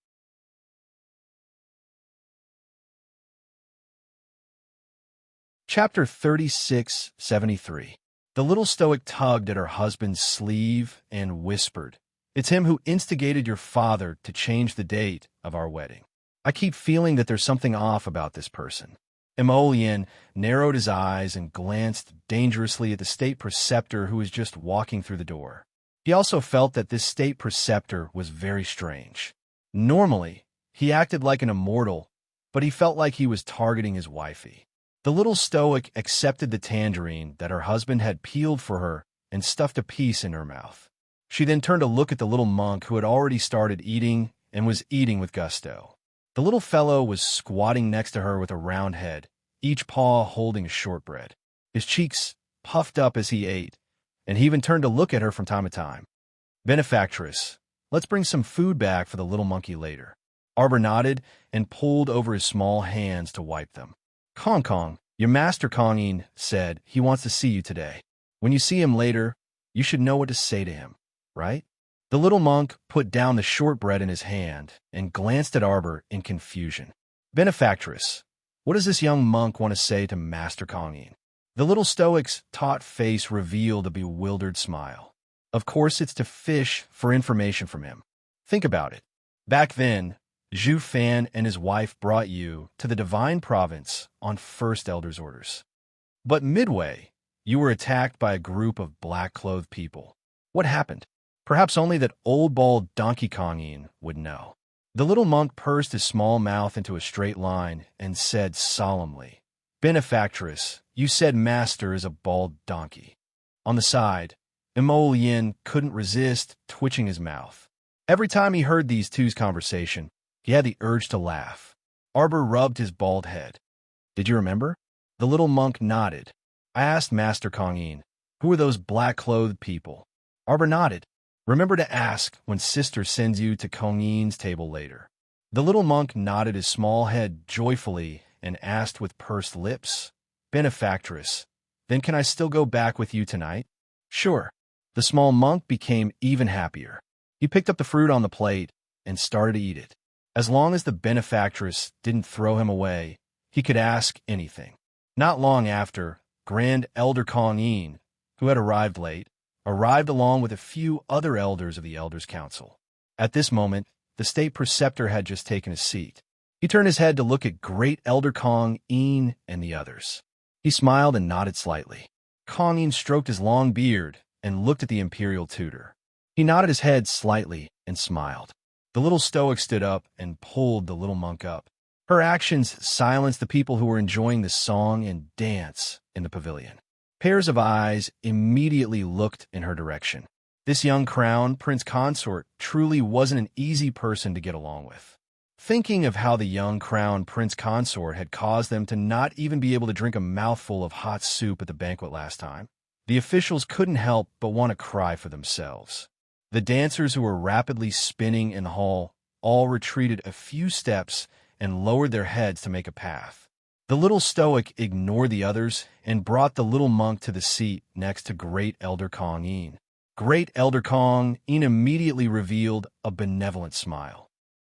Chapter 3673. The little stoic tugged at her husband's sleeve and whispered, "It's him who instigated your father to change the date of our wedding. I keep feeling that there's something off about this person." Emolian narrowed his eyes and glanced dangerously at the state preceptor who was just walking through the door. He also felt that this state preceptor was very strange. Normally, he acted like an immortal, but he felt like he was targeting his wifey. The little stoic accepted the tangerine that her husband had peeled for her and stuffed a piece in her mouth. She then turned to look at the little monk who had already started eating and was eating with gusto. The little fellow was squatting next to her with a round head, each paw holding a shortbread. His cheeks puffed up as he ate, and he even turned to look at her from time to time. "Benefactress, let's bring some food back for the little monkey later." Arbor nodded and pulled over his small hands to wipe them. "Kong Kong, your master Kongin said he wants to see you today. When you see him later, you should know what to say to him, right?" The little monk put down the shortbread in his hand and glanced at Arbor in confusion. "Benefactress, what does this young monk want to say to Master Kongin?" The little stoic's taut face revealed a bewildered smile. "Of course it's to fish for information from him. Think about it. Back then, Zhu Fan and his wife brought you to the Divine Province on First Elder's orders. But midway, you were attacked by a group of black-clothed people. What happened? Perhaps only that old bald Donkey Kongin would know." The little monk pursed his small mouth into a straight line and said solemnly, "Benefactress, you said master is a bald donkey." On the side, Emolian couldn't resist twitching his mouth. Every time he heard these two's conversation, he had the urge to laugh. Arbor rubbed his bald head. "Did you remember?" The little monk nodded. "I asked Master Kongin, who are those black-clothed people?" Arbor nodded. "Remember to ask when sister sends you to Kongin's table later." The little monk nodded his small head joyfully and asked with pursed lips, "Benefactress, then can I still go back with you tonight?" "Sure." The small monk became even happier. He picked up the fruit on the plate and started to eat it. As long as the benefactress didn't throw him away, he could ask anything. Not long after, Grand Elder Kongin, who had arrived late, arrived along with a few other elders of the Elders' Council. At this moment, the state preceptor had just taken a seat. He turned his head to look at Great Elder Kongin and the others. He smiled and nodded slightly. Kongin stroked his long beard and looked at the imperial tutor. He nodded his head slightly and smiled. The little stoic stood up and pulled the little monk up. Her actions silenced the people who were enjoying the song and dance in the pavilion. Pairs of eyes immediately looked in her direction. This young crown Prince Consort truly wasn't an easy person to get along with. Thinking of how the young crown Prince Consort had caused them to not even be able to drink a mouthful of hot soup at the banquet last time, the officials couldn't help but want to cry for themselves. The dancers who were rapidly spinning in the hall all retreated a few steps and lowered their heads to make a path. The little stoic ignored the others and brought the little monk to the seat next to Great Elder Kongin. Great Elder Kongin immediately revealed a benevolent smile.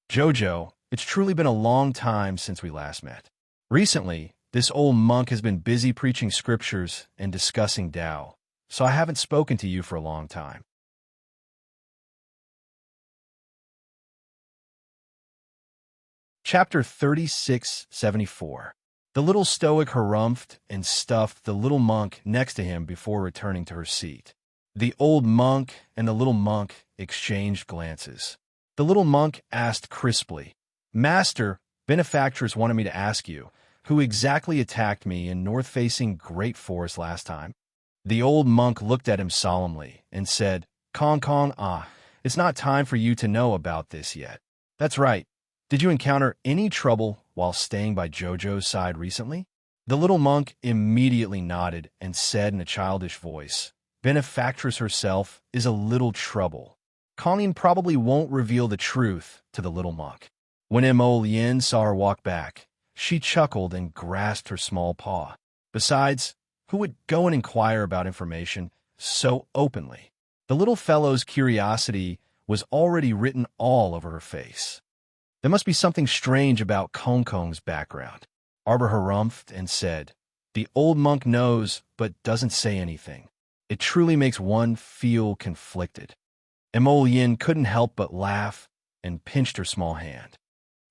"Jojo, it's truly been a long time since we last met. Recently, this old monk has been busy preaching scriptures and discussing Tao, so I haven't spoken to you for a long time." Chapter 3674. The little stoic harumphed and stuffed the little monk next to him before returning to her seat. The old monk and the little monk exchanged glances. The little monk asked crisply, "Master, benefactress wanted me to ask you, who exactly attacked me in north-facing Great Forest last time?" The old monk looked at him solemnly and said, "Kong Kong, it's not time for you to know about this yet. That's right. Did you encounter any trouble while staying by Jojo's side recently?" The little monk immediately nodded and said in a childish voice, "Benefactress herself is a little trouble. Kongin probably won't reveal the truth to the little monk." When Emolian saw her walk back, she chuckled and grasped her small paw. Besides, who would go and inquire about information so openly? The little fellow's curiosity was already written all over her face. There must be something strange about Kong Kong's background. Arbor harumphed and said, "The old monk knows, but doesn't say anything. It truly makes one feel conflicted." Emol Yin couldn't help but laugh and pinched her small hand.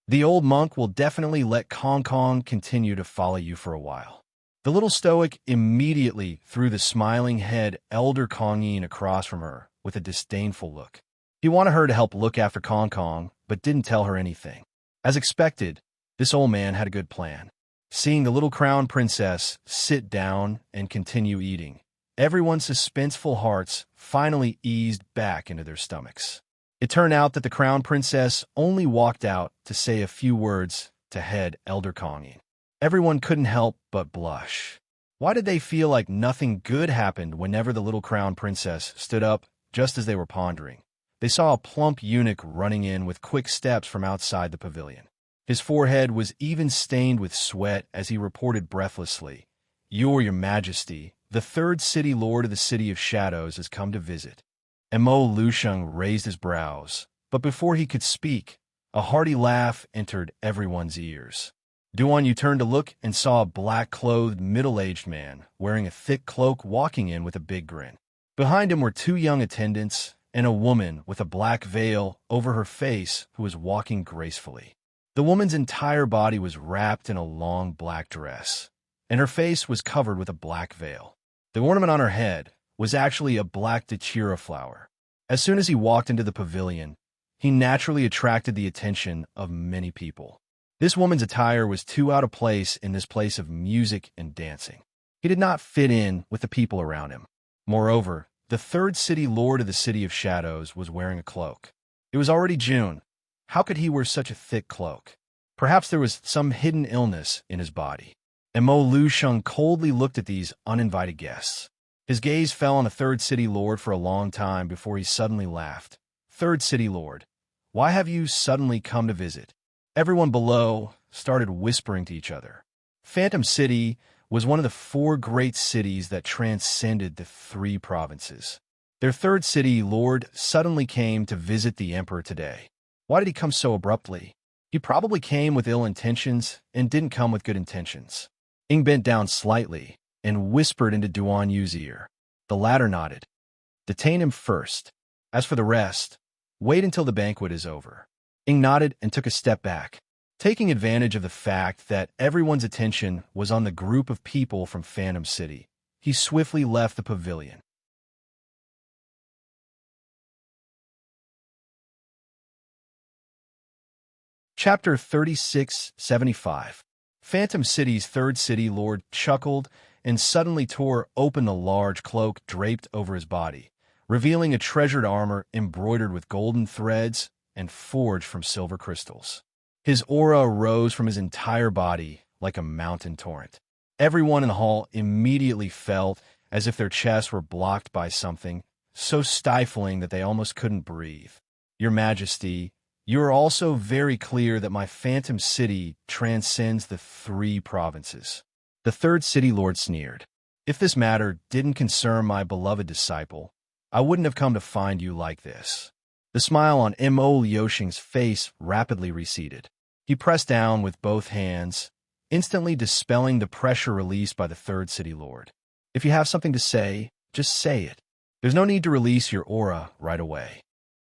"The old monk will definitely let Kong Kong continue to follow you for a while." The little stoic immediately threw the smiling head Elder Kong Yin across from her with a disdainful look. He wanted her to help look after Kong Kong, but didn't tell her anything. As expected, this old man had a good plan. Seeing the little crown princess sit down and continue eating, everyone's suspenseful hearts finally eased back into their stomachs. It turned out that the crown princess only walked out to say a few words to head Elder Kong Yin. Everyone couldn't help but blush. Why did they feel like nothing good happened whenever the little crown princess stood up just as they were pondering? They saw a plump eunuch running in with quick steps from outside the pavilion. His forehead was even stained with sweat as he reported breathlessly, Your Majesty, the third city lord of the City of Shadows has come to visit." Mo Lusheng raised his brows, but before he could speak, a hearty laugh entered everyone's ears. Duan Yu turned to look and saw a black-clothed, middle-aged man wearing a thick cloak walking in with a big grin. Behind him were two young attendants and a woman with a black veil over her face who was walking gracefully. The woman's entire body was wrapped in a long black dress, and her face was covered with a black veil. The ornament on her head was actually a black dachira flower. As soon as he walked into the pavilion, he naturally attracted the attention of many people. This woman's attire was too out of place in this place of music and dancing. He did not fit in with the people around him. Moreover, the third city lord of the City of Shadows was wearing a cloak. It was already June. How could he wear such a thick cloak? Perhaps there was some hidden illness in his body. And Mo Lusheng coldly looked at these uninvited guests. His gaze fell on the third city lord for a long time before he suddenly laughed. "Third city lord, why have you suddenly come to visit?" Everyone below started whispering to each other. Phantom City was one of the 4 great cities that transcended the 3 provinces. Their third city lord suddenly came to visit the emperor today. Why did he come so abruptly? He probably came with ill intentions and didn't come with good intentions. Ing bent down slightly and whispered into Duan Yu's ear. The latter nodded. "Detain him first. As for the rest, wait until the banquet is over." Ing nodded and took a step back. Taking advantage of the fact that everyone's attention was on the group of people from Phantom City, he swiftly left the pavilion. Chapter 3675. Phantom City's third city lord chuckled and suddenly tore open the large cloak draped over his body, revealing a treasured armor embroidered with golden threads and forged from silver crystals. His aura rose from his entire body like a mountain torrent. Everyone in the hall immediately felt as if their chests were blocked by something so stifling that they almost couldn't breathe. "Your Majesty, you are also very clear that my Phantom City transcends the 3 provinces." The third city lord sneered. "If this matter didn't concern my beloved disciple, I wouldn't have come to find you like this." The smile on Mo Liusheng's face rapidly receded. He pressed down with both hands, instantly dispelling the pressure released by the third city lord. "If you have something to say, just say it. There's no need to release your aura right away."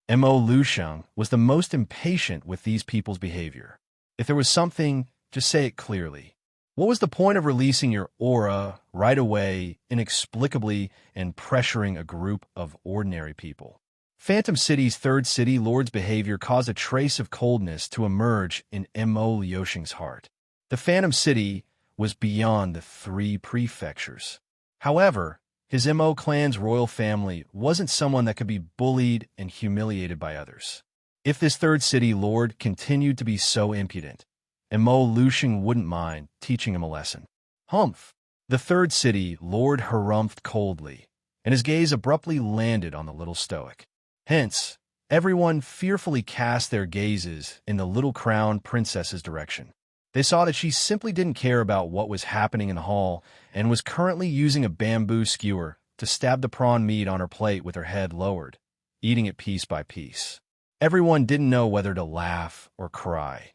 Mo Lusheng was the most impatient with these people's behavior. If there was something, just say it clearly. What was the point of releasing your aura right away, inexplicably, and pressuring a group of ordinary people? Phantom City's third city lord's behavior caused a trace of coldness to emerge in Mo Liusheng's heart. The Phantom City was beyond the 3 prefectures. However, his Mo clan's royal family wasn't someone that could be bullied and humiliated by others. If this third city lord continued to be so impudent, Mo Lusheng wouldn't mind teaching him a lesson. "Humph!" The third city lord harumphed coldly, and his gaze abruptly landed on the little stoic. Hence, everyone fearfully cast their gazes in the little crown princess's direction. They saw that she simply didn't care about what was happening in the hall and was currently using a bamboo skewer to stab the prawn meat on her plate with her head lowered. eating it piece by piece. Everyone didn't know whether to laugh or cry,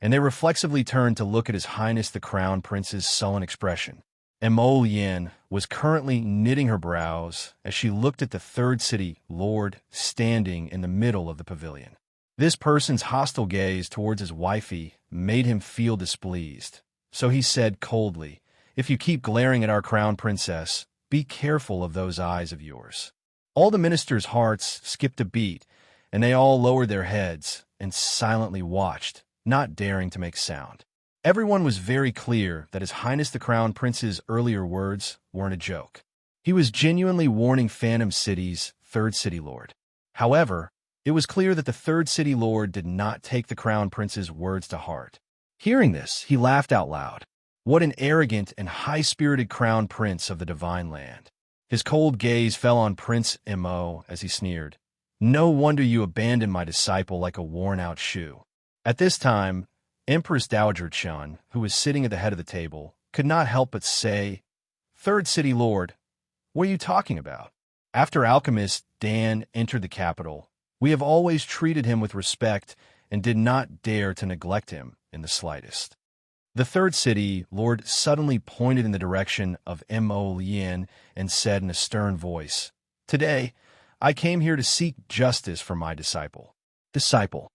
and they reflexively turned to look at His Highness the Crown Prince's sullen expression. Mo Yin was currently knitting her brows as she looked at the third city lord standing in the middle of the pavilion. This person's hostile gaze towards his wifey made him feel displeased, so he said coldly, "If you keep glaring at our crown princess, be careful of those eyes of yours." All the ministers' hearts skipped a beat, and they all lowered their heads and silently watched, not daring to make sound. Everyone was very clear that His Highness the Crown Prince's earlier words weren't a joke. He was genuinely warning Phantom City's third city lord. However, it was clear that the third city lord did not take the Crown Prince's words to heart. Hearing this, he laughed out loud. What an arrogant and high-spirited Crown Prince of the Divine Land. His cold gaze fell on Prince Mo as he sneered. "No wonder you abandoned my disciple like a worn-out shoe." At this time, Empress Dowager Chun, who was sitting at the head of the table, could not help but say, "Third City Lord, what are you talking about? After Alchemist Dan entered the capital, we have always treated him with respect and did not dare to neglect him in the slightest." The third city lord suddenly pointed in the direction of Mo Lien and said in a stern voice, "Today, I came here to seek justice for my disciple." Disciple.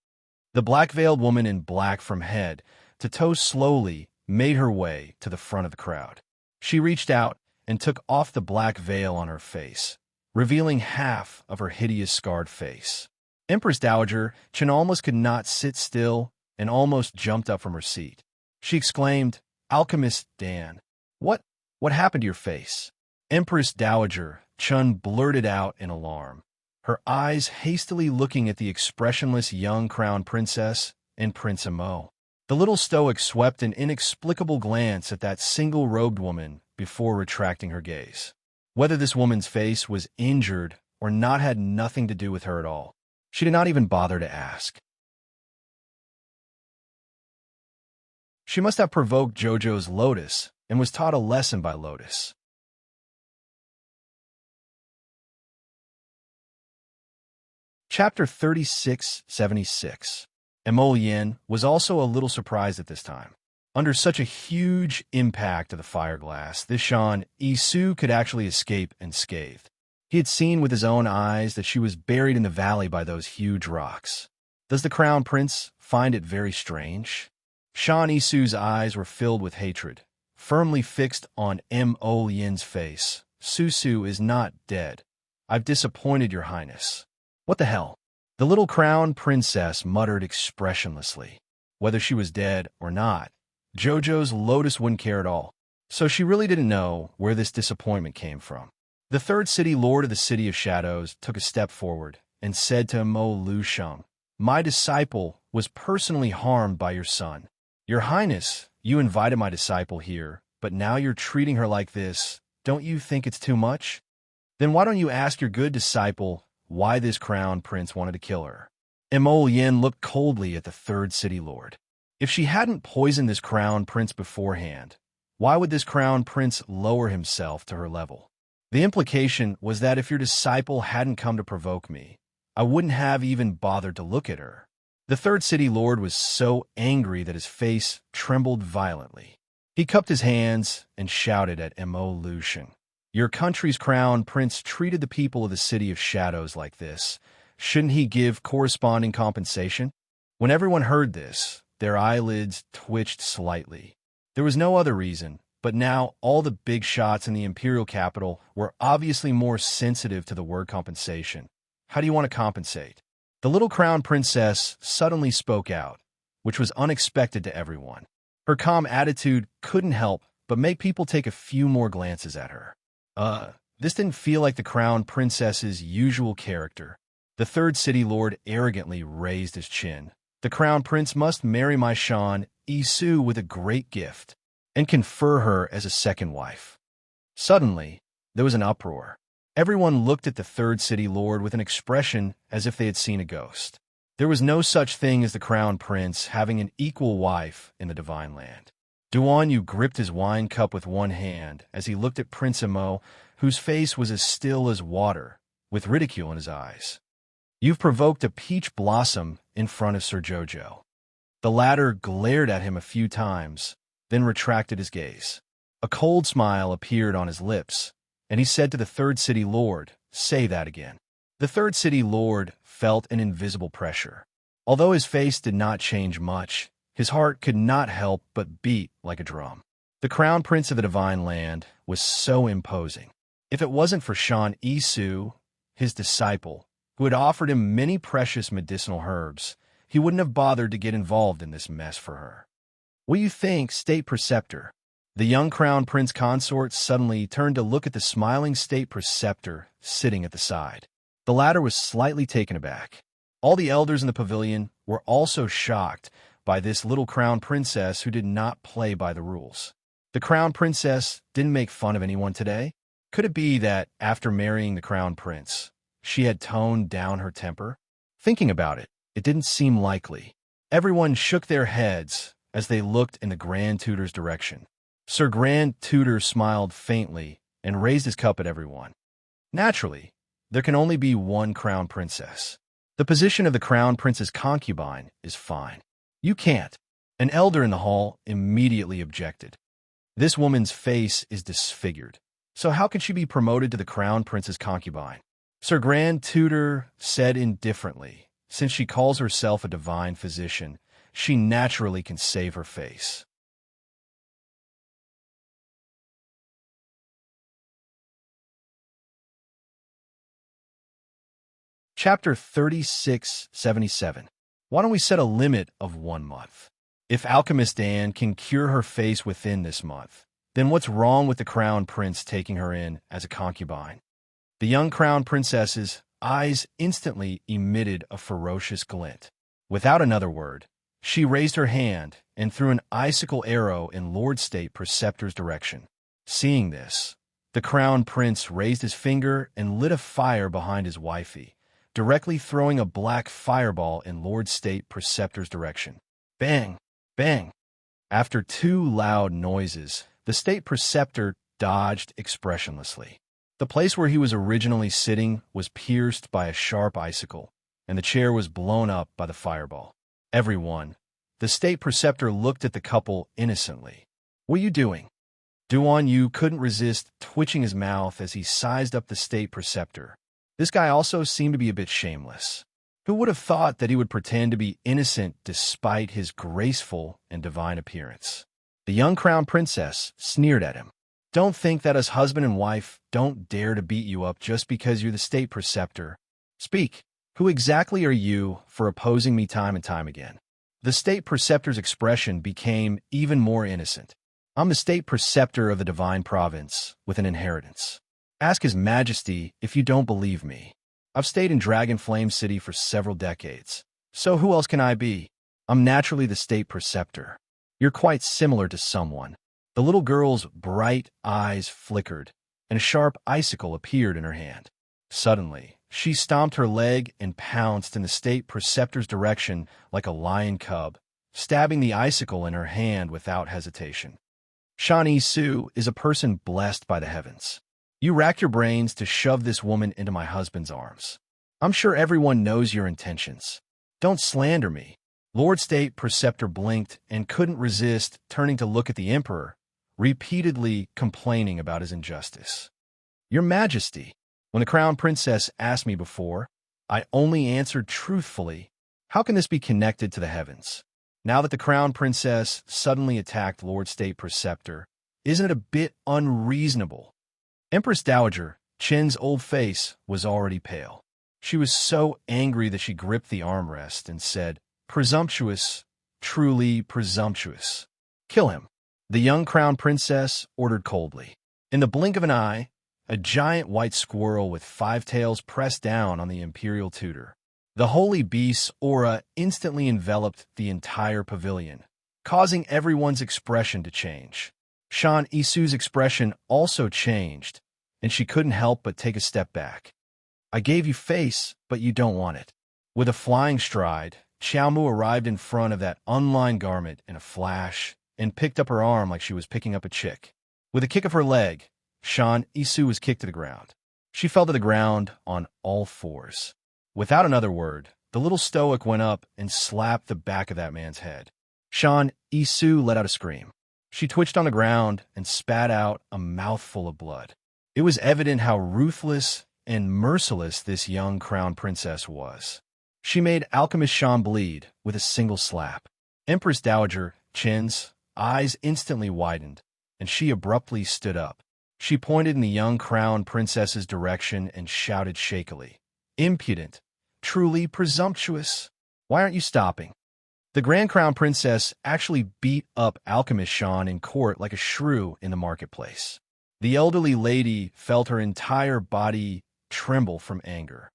The black-veiled woman in black from head to toe slowly made her way to the front of the crowd. She reached out and took off the black veil on her face, revealing half of her hideous scarred face. Empress Dowager Chen almost could not sit still and almost jumped up from her seat. She exclaimed, "Alchemist Dan, what happened to your face?" Empress Dowager Chun blurted out in alarm, her eyes hastily looking at the expressionless young crown princess and Prince Mo. The little stoic swept an inexplicable glance at that single-robed woman before retracting her gaze. Whether this woman's face was injured or not had nothing to do with her at all. She did not even bother to ask. She must have provoked Jojo's Lotus and was taught a lesson by Lotus. Chapter 3676. Mo Yin was also a little surprised at this time. Under such a huge impact of the fire glass, this Shan Isu could actually escape unscathed. He had seen with his own eyes that she was buried in the valley by those huge rocks. Does the Crown Prince find it very strange? Shan Isu's eyes were filled with hatred, firmly fixed on Mo Yin's face. "Susu is not dead. I've disappointed your highness." "What the hell?" The little crown princess muttered expressionlessly. Whether she was dead or not, Jojo's Lotus wouldn't care at all. So she really didn't know where this disappointment came from. The third city lord of the City of Shadows took a step forward and said to Mo Lu Sheng, "My disciple was personally harmed by your son. Your highness, you invited my disciple here, but now you're treating her like this. Don't you think it's too much? Then why don't you ask your good disciple why this crown prince wanted to kill her?" Mo Yin looked coldly at the third city lord. If she hadn't poisoned this crown prince beforehand, why would this crown prince lower himself to her level? The implication was that if your disciple hadn't come to provoke me, I wouldn't have even bothered to look at her. The third city lord was so angry that his face trembled violently. He cupped his hands and shouted at Mo Lu Sheng, "Your country's crown prince treated the people of the City of Shadows like this. Shouldn't he give corresponding compensation?" When everyone heard this, their eyelids twitched slightly. There was no other reason, but now all the big shots in the imperial capital were obviously more sensitive to the word compensation. "How do you want to compensate?" The little crown princess suddenly spoke out, which was unexpected to everyone. Her calm attitude couldn't help but make people take a few more glances at her. This didn't feel like the crown princess's usual character. The third city lord arrogantly raised his chin. "The crown prince must marry my Shan Isu with a great gift and confer her as a second wife." Suddenly, there was an uproar. Everyone looked at the third city lord with an expression as if they had seen a ghost. There was no such thing as the crown prince having an equal wife in the Divine Land. Duan Yu gripped his wine cup with one hand as he looked at Prince Mo, whose face was as still as water, with ridicule in his eyes. You've provoked a peach blossom in front of Sir Jojo. The latter glared at him a few times, then retracted his gaze. A cold smile appeared on his lips, and he said to the Third City Lord, "Say that again." The Third City Lord felt an invisible pressure. Although his face did not change much, his heart could not help but beat like a drum. The Crown Prince of the Divine Land was so imposing. If it wasn't for Shan Isu, his disciple, who had offered him many precious medicinal herbs, he wouldn't have bothered to get involved in this mess for her. "What do you think, State Preceptor?" The young Crown Prince Consort suddenly turned to look at the smiling State Preceptor sitting at the side. The latter was slightly taken aback. All the elders in the pavilion were also shocked by this little Crown Princess who did not play by the rules. The Crown Princess didn't make fun of anyone today. Could it be that, after marrying the Crown Prince, she had toned down her temper? Thinking about it, it didn't seem likely. Everyone shook their heads as they looked in the Grand Tutor's direction. Sir Grand Tutor smiled faintly and raised his cup at everyone. Naturally, there can only be one Crown Princess. The position of the Crown Prince's concubine is fine. You can't. An elder in the hall immediately objected. This woman's face is disfigured, so how can she be promoted to the Crown Prince's concubine? Sir Grand Tutor said indifferently, since she calls herself a divine physician, she naturally can save her face. Chapter 3677. Why don't we set a limit of 1 month? If Alchemist Anne can cure her face within this month, then what's wrong with the Crown Prince taking her in as a concubine? The young Crown Princess's eyes instantly emitted a ferocious glint. Without another word, she raised her hand and threw an icicle arrow in Lord State Preceptor's direction. Seeing this, the Crown Prince raised his finger and lit a fire behind his wifey, directly throwing a black fireball in Lord State Preceptor's direction. Bang! Bang! After 2 loud noises, the State Preceptor dodged expressionlessly. The place where he was originally sitting was pierced by a sharp icicle, and the chair was blown up by the fireball. Everyone, the State Preceptor looked at the couple innocently. "What are you doing?" Duan Yu couldn't resist twitching his mouth as he sized up the State Preceptor. This guy also seemed to be a bit shameless. Who would have thought that he would pretend to be innocent despite his graceful and divine appearance? The young Crown Princess sneered at him. "Don't think that as husband and wife don't dare to beat you up just because you're the State Preceptor. Speak. Who exactly are you for opposing me time and time again?" The State Preceptor's expression became even more innocent. "I'm the State Preceptor of the Divine Province with an inheritance. Ask His Majesty if you don't believe me. I've stayed in Dragon Flame City for several decades. So who else can I be? I'm naturally the State Preceptor. You're quite similar to someone." The little girl's bright eyes flickered, and a sharp icicle appeared in her hand. Suddenly, she stomped her leg and pounced in the State Preceptor's direction like a lion cub, stabbing the icicle in her hand without hesitation. "Shani Su is a person blessed by the heavens. You racked your brains to shove this woman into my husband's arms. I'm sure everyone knows your intentions. Don't slander me." Lord State Preceptor blinked and couldn't resist turning to look at the Emperor, repeatedly complaining about his injustice. "Your Majesty, when the Crown Princess asked me before, I only answered truthfully. How can this be connected to the heavens? Now that the Crown Princess suddenly attacked Lord State Preceptor, isn't it a bit unreasonable?" Empress Dowager Chen's old face was already pale. She was so angry that she gripped the armrest and said, "Presumptuous, truly presumptuous. Kill him," the young Crown Princess ordered coldly. In the blink of an eye, a giant white squirrel with 5 tails pressed down on the Imperial Tutor. The holy beast's aura instantly enveloped the entire pavilion, causing everyone's expression to change. Shan Isu's expression also changed, and she couldn't help but take a step back. "I gave you face, but you don't want it." With a flying stride, Xiaomu arrived in front of that unlined garment in a flash and picked up her arm like she was picking up a chick. With a kick of her leg, Shan Isu was kicked to the ground. She fell to the ground on all 4s. Without another word, the little stoic went up and slapped the back of that man's head. Shan Isu let out a scream. She twitched on the ground and spat out a mouthful of blood. It was evident how ruthless and merciless this young crown princess was. She made Alchemist Shan bleed with a single slap. Empress Dowager Qin's eyes instantly widened, and she abruptly stood up. She pointed in the young crown princess's direction and shouted shakily, "Impudent! Truly presumptuous! Why aren't you stopping?" The Grand Crown Princess actually beat up Alchemist Shan in court like a shrew in the marketplace. The elderly lady felt her entire body tremble from anger.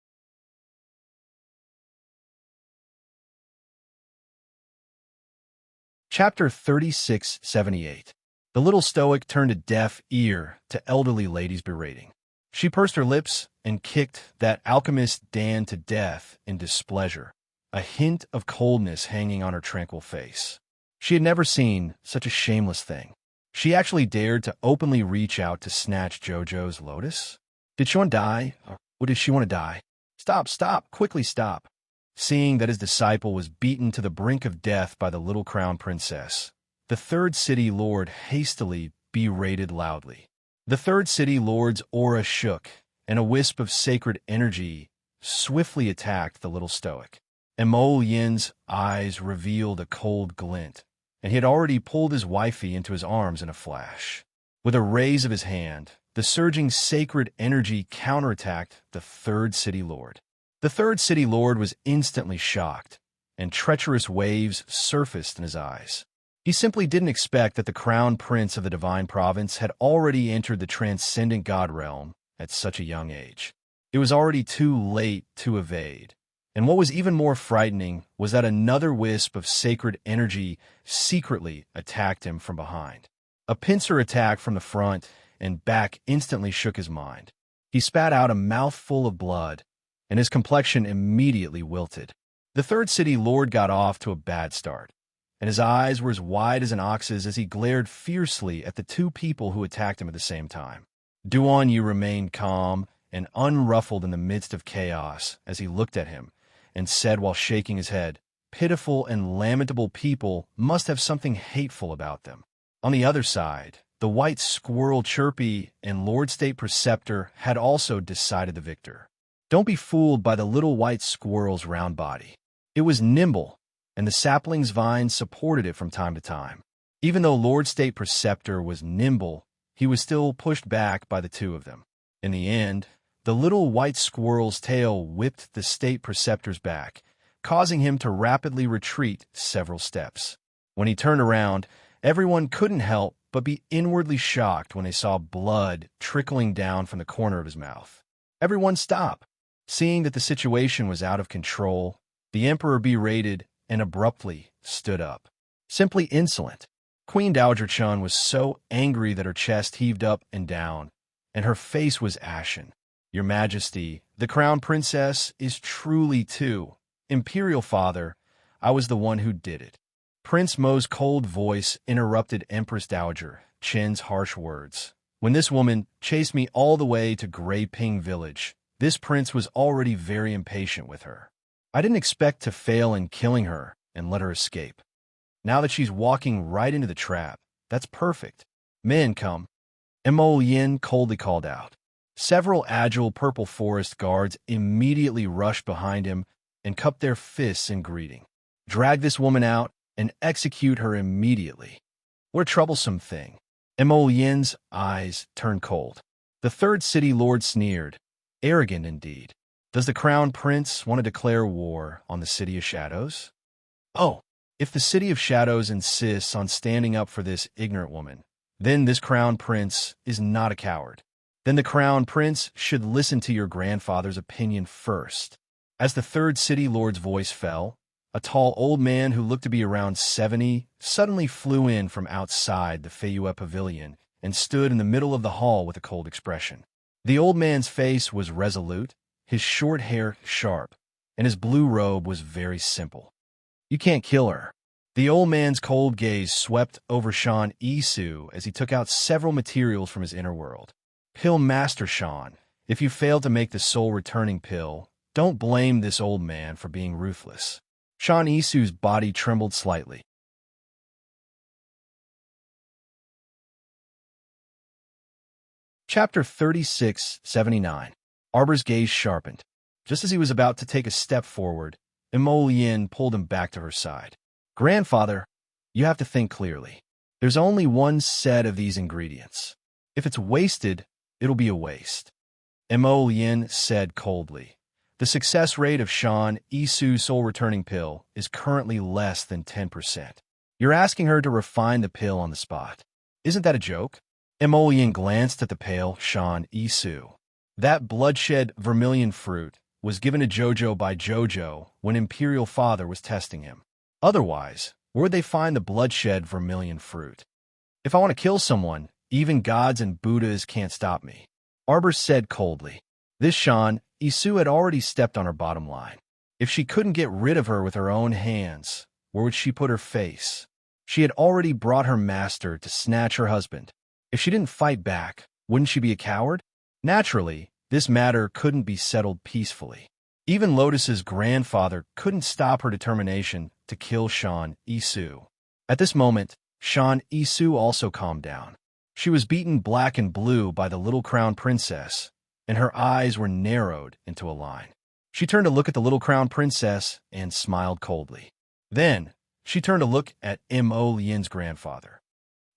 Chapter 3678. The little stoic turned a deaf ear to elderly lady's berating. She pursed her lips and kicked that alchemist Dan to death in displeasure, a hint of coldness hanging on her tranquil face. She had never seen such a shameless thing. She actually dared to openly reach out to snatch Jojo's lotus? Did she want to die, or did she want to die? Stop, quickly stop. Seeing that his disciple was beaten to the brink of death by the little crown princess, the third city lord hastily berated loudly. The third city lord's aura shook, and a wisp of sacred energy swiftly attacked the little stoic. Emol Yin's eyes revealed a cold glint, and he had already pulled his wifey into his arms in a flash. With a raise of his hand, the surging sacred energy counterattacked the third city lord. The third city lord was instantly shocked, and treacherous waves surfaced in his eyes. He simply didn't expect that the crown prince of the divine province had already entered the transcendent god realm at such a young age. It was already too late to evade, and what was even more frightening was that another wisp of sacred energy secretly attacked him from behind. A pincer attack from the front and back instantly shook his mind. He spat out a mouthful of blood, and his complexion immediately wilted. The third city lord got off to a bad start, and his eyes were as wide as an ox's as he glared fiercely at the two people who attacked him at the same time. Duan Yu remained calm and unruffled in the midst of chaos as he looked at him, and said while shaking his head, "Pitiful and lamentable people must have something hateful about them." On the other side, the white squirrel Chirpy and Lord State Preceptor had also decided the victor. Don't be fooled by the little white squirrel's round body. It was nimble, and the sapling's vines supported it from time to time. Even though Lord State Preceptor was nimble, he was still pushed back by the two of them. In the end, the little white squirrel's tail whipped the State Preceptor's back, causing him to rapidly retreat several steps. When he turned around, everyone couldn't help but be inwardly shocked when they saw blood trickling down from the corner of his mouth. Everyone stopped. Seeing that the situation was out of control, the emperor berated and abruptly stood up. Simply insolent. Queen Dowager Chun was so angry that her chest heaved up and down, and her face was ashen. "Your Majesty, the crown princess is truly too. Imperial father, I was the one who did it." Prince Mo's cold voice interrupted Empress Dowager Qin's harsh words. "When this woman chased me all the way to Grey Ping Village, this prince was already very impatient with her. I didn't expect to fail in killing her and let her escape. Now that she's walking right into the trap, that's perfect. Men, come." Emol Yin coldly called out. Several agile Purple Forest guards immediately rushed behind him and cupped their fists in greeting. "Drag this woman out and execute her immediately." What a troublesome thing. Emol Yin's eyes turned cold. The third city lord sneered. Arrogant indeed. Does the crown prince want to declare war on the City of Shadows? Oh, if the City of Shadows insists on standing up for this ignorant woman, then this crown prince is not a coward. Then the crown prince should listen to your grandfather's opinion first. As the third city lord's voice fell, a tall old man who looked to be around 70 suddenly flew in from outside the Feiyue Pavilion and stood in the middle of the hall with a cold expression. The old man's face was resolute, his short hair sharp, and his blue robe was very simple. "You can't kill her." The old man's cold gaze swept over Shan Isu as he took out several materials from his inner world. "Pill Master Shan, if you fail to make the soul-returning pill, Don't blame this old man for being ruthless. Shan Isu's body trembled slightly. Chapter 3679. Arbor's gaze sharpened. Just as he was about to take a step forward, Yin pulled him back to her side. Grandfather, you have to think clearly. There's only one set of these ingredients. If it's wasted, it'll be a waste. Yin said coldly. The success rate of Shan Isu's soul-returning pill is currently less than 10%. You're asking her to refine the pill on the spot. Isn't that a joke? Yin glanced at the pale Shan Isu. That bloodshed vermilion fruit was given to Jojo by Jojo when Imperial Father was testing him. Otherwise, where'd they find the bloodshed vermilion fruit? If I want to kill someone, even gods and Buddhas can't stop me. Arbor said coldly. This Shan Isu had already stepped on her bottom line. If she couldn't get rid of her with her own hands, where would she put her face? She had already brought her master to snatch her husband. If she didn't fight back, wouldn't she be a coward? Naturally, this matter couldn't be settled peacefully. Even Lotus's grandfather couldn't stop her determination to kill Shan Isu. At this moment, Shan Isu also calmed down. She was beaten black and blue by the little crown princess, and her eyes were narrowed into a line. She turned to look at the little crown princess and smiled coldly. Then, she turned to look at Yin's grandfather.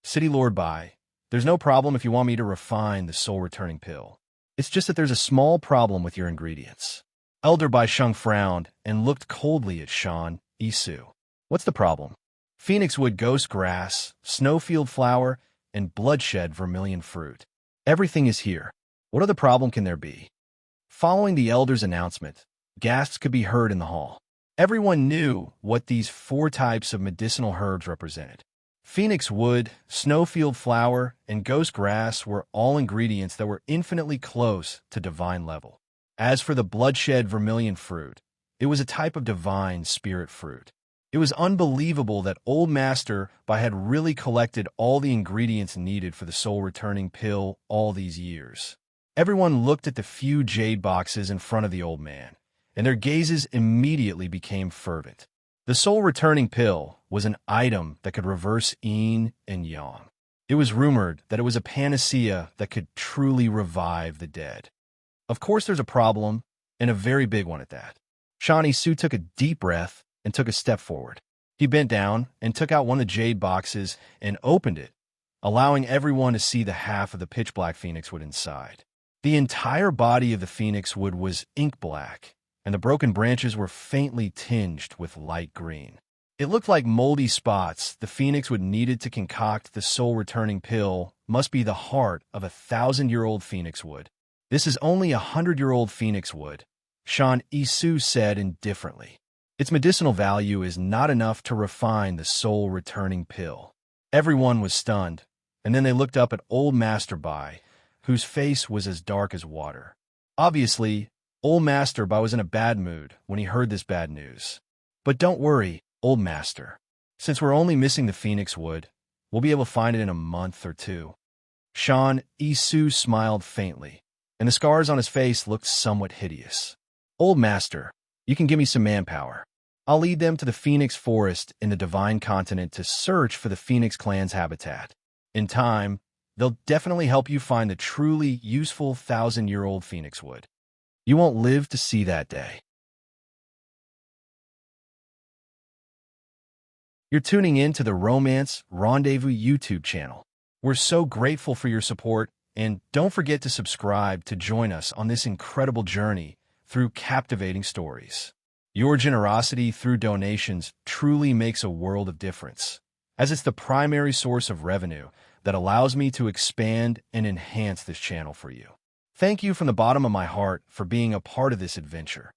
City Lord Bai, there's no problem if you want me to refine the soul-returning pill. It's just that there's a small problem with your ingredients. Elder Bai Sheng frowned and looked coldly at Shan Isu. What's the problem? Phoenix wood ghost grass, snowfield flower, and bloodshed vermilion fruit. Everything is here. What other problem can there be? Following the elder's announcement, gasps could be heard in the hall. Everyone knew what these 4 types of medicinal herbs represented. Phoenix wood, snowfield flower, and ghost grass were all ingredients that were infinitely close to divine level. As for the bloodshed vermilion fruit, it was a type of divine spirit fruit. It was unbelievable that Old Master Bai had really collected all the ingredients needed for the soul-returning pill all these years. Everyone looked at the few jade boxes in front of the old man, and their gazes immediately became fervent. The soul-returning pill was an item that could reverse yin and yang. It was rumored that it was a panacea that could truly revive the dead. Of course there's a problem, and a very big one at that. Shan Isu took a deep breath and took a step forward. He bent down and took out one of the jade boxes and opened it, allowing everyone to see the half of the pitch-black phoenix wood inside. The entire body of the phoenix wood was ink black, and the broken branches were faintly tinged with light green. It looked like moldy spots the phoenix wood needed to concoct the soul-returning pill must be the heart of 1,000-year-old phoenix wood. This is only 100-year-old phoenix wood, Shan Isu said indifferently. Its medicinal value is not enough to refine the soul-returning pill. Everyone was stunned, and then they looked up at Old Master Bai, whose face was as dark as water. Obviously, Old Master Bai was in a bad mood when he heard this bad news. But don't worry, Old Master. Since we're only missing the phoenix wood, we'll be able to find it in a month or 2. Shan Isu smiled faintly, and the scars on his face looked somewhat hideous. Old Master, you can give me some manpower. I'll lead them to the Phoenix Forest in the Divine Continent to search for the Phoenix Clan's habitat. In time, they'll definitely help you find the truly useful 1,000-year-old phoenix wood. You won't live to see that day. You're tuning in to the Romance Rendezvous YouTube channel. We're so grateful for your support, and don't forget to subscribe to join us on this incredible journey through captivating stories. Your generosity through donations truly makes a world of difference, as it's the primary source of revenue that allows me to expand and enhance this channel for you. Thank you from the bottom of my heart for being a part of this adventure.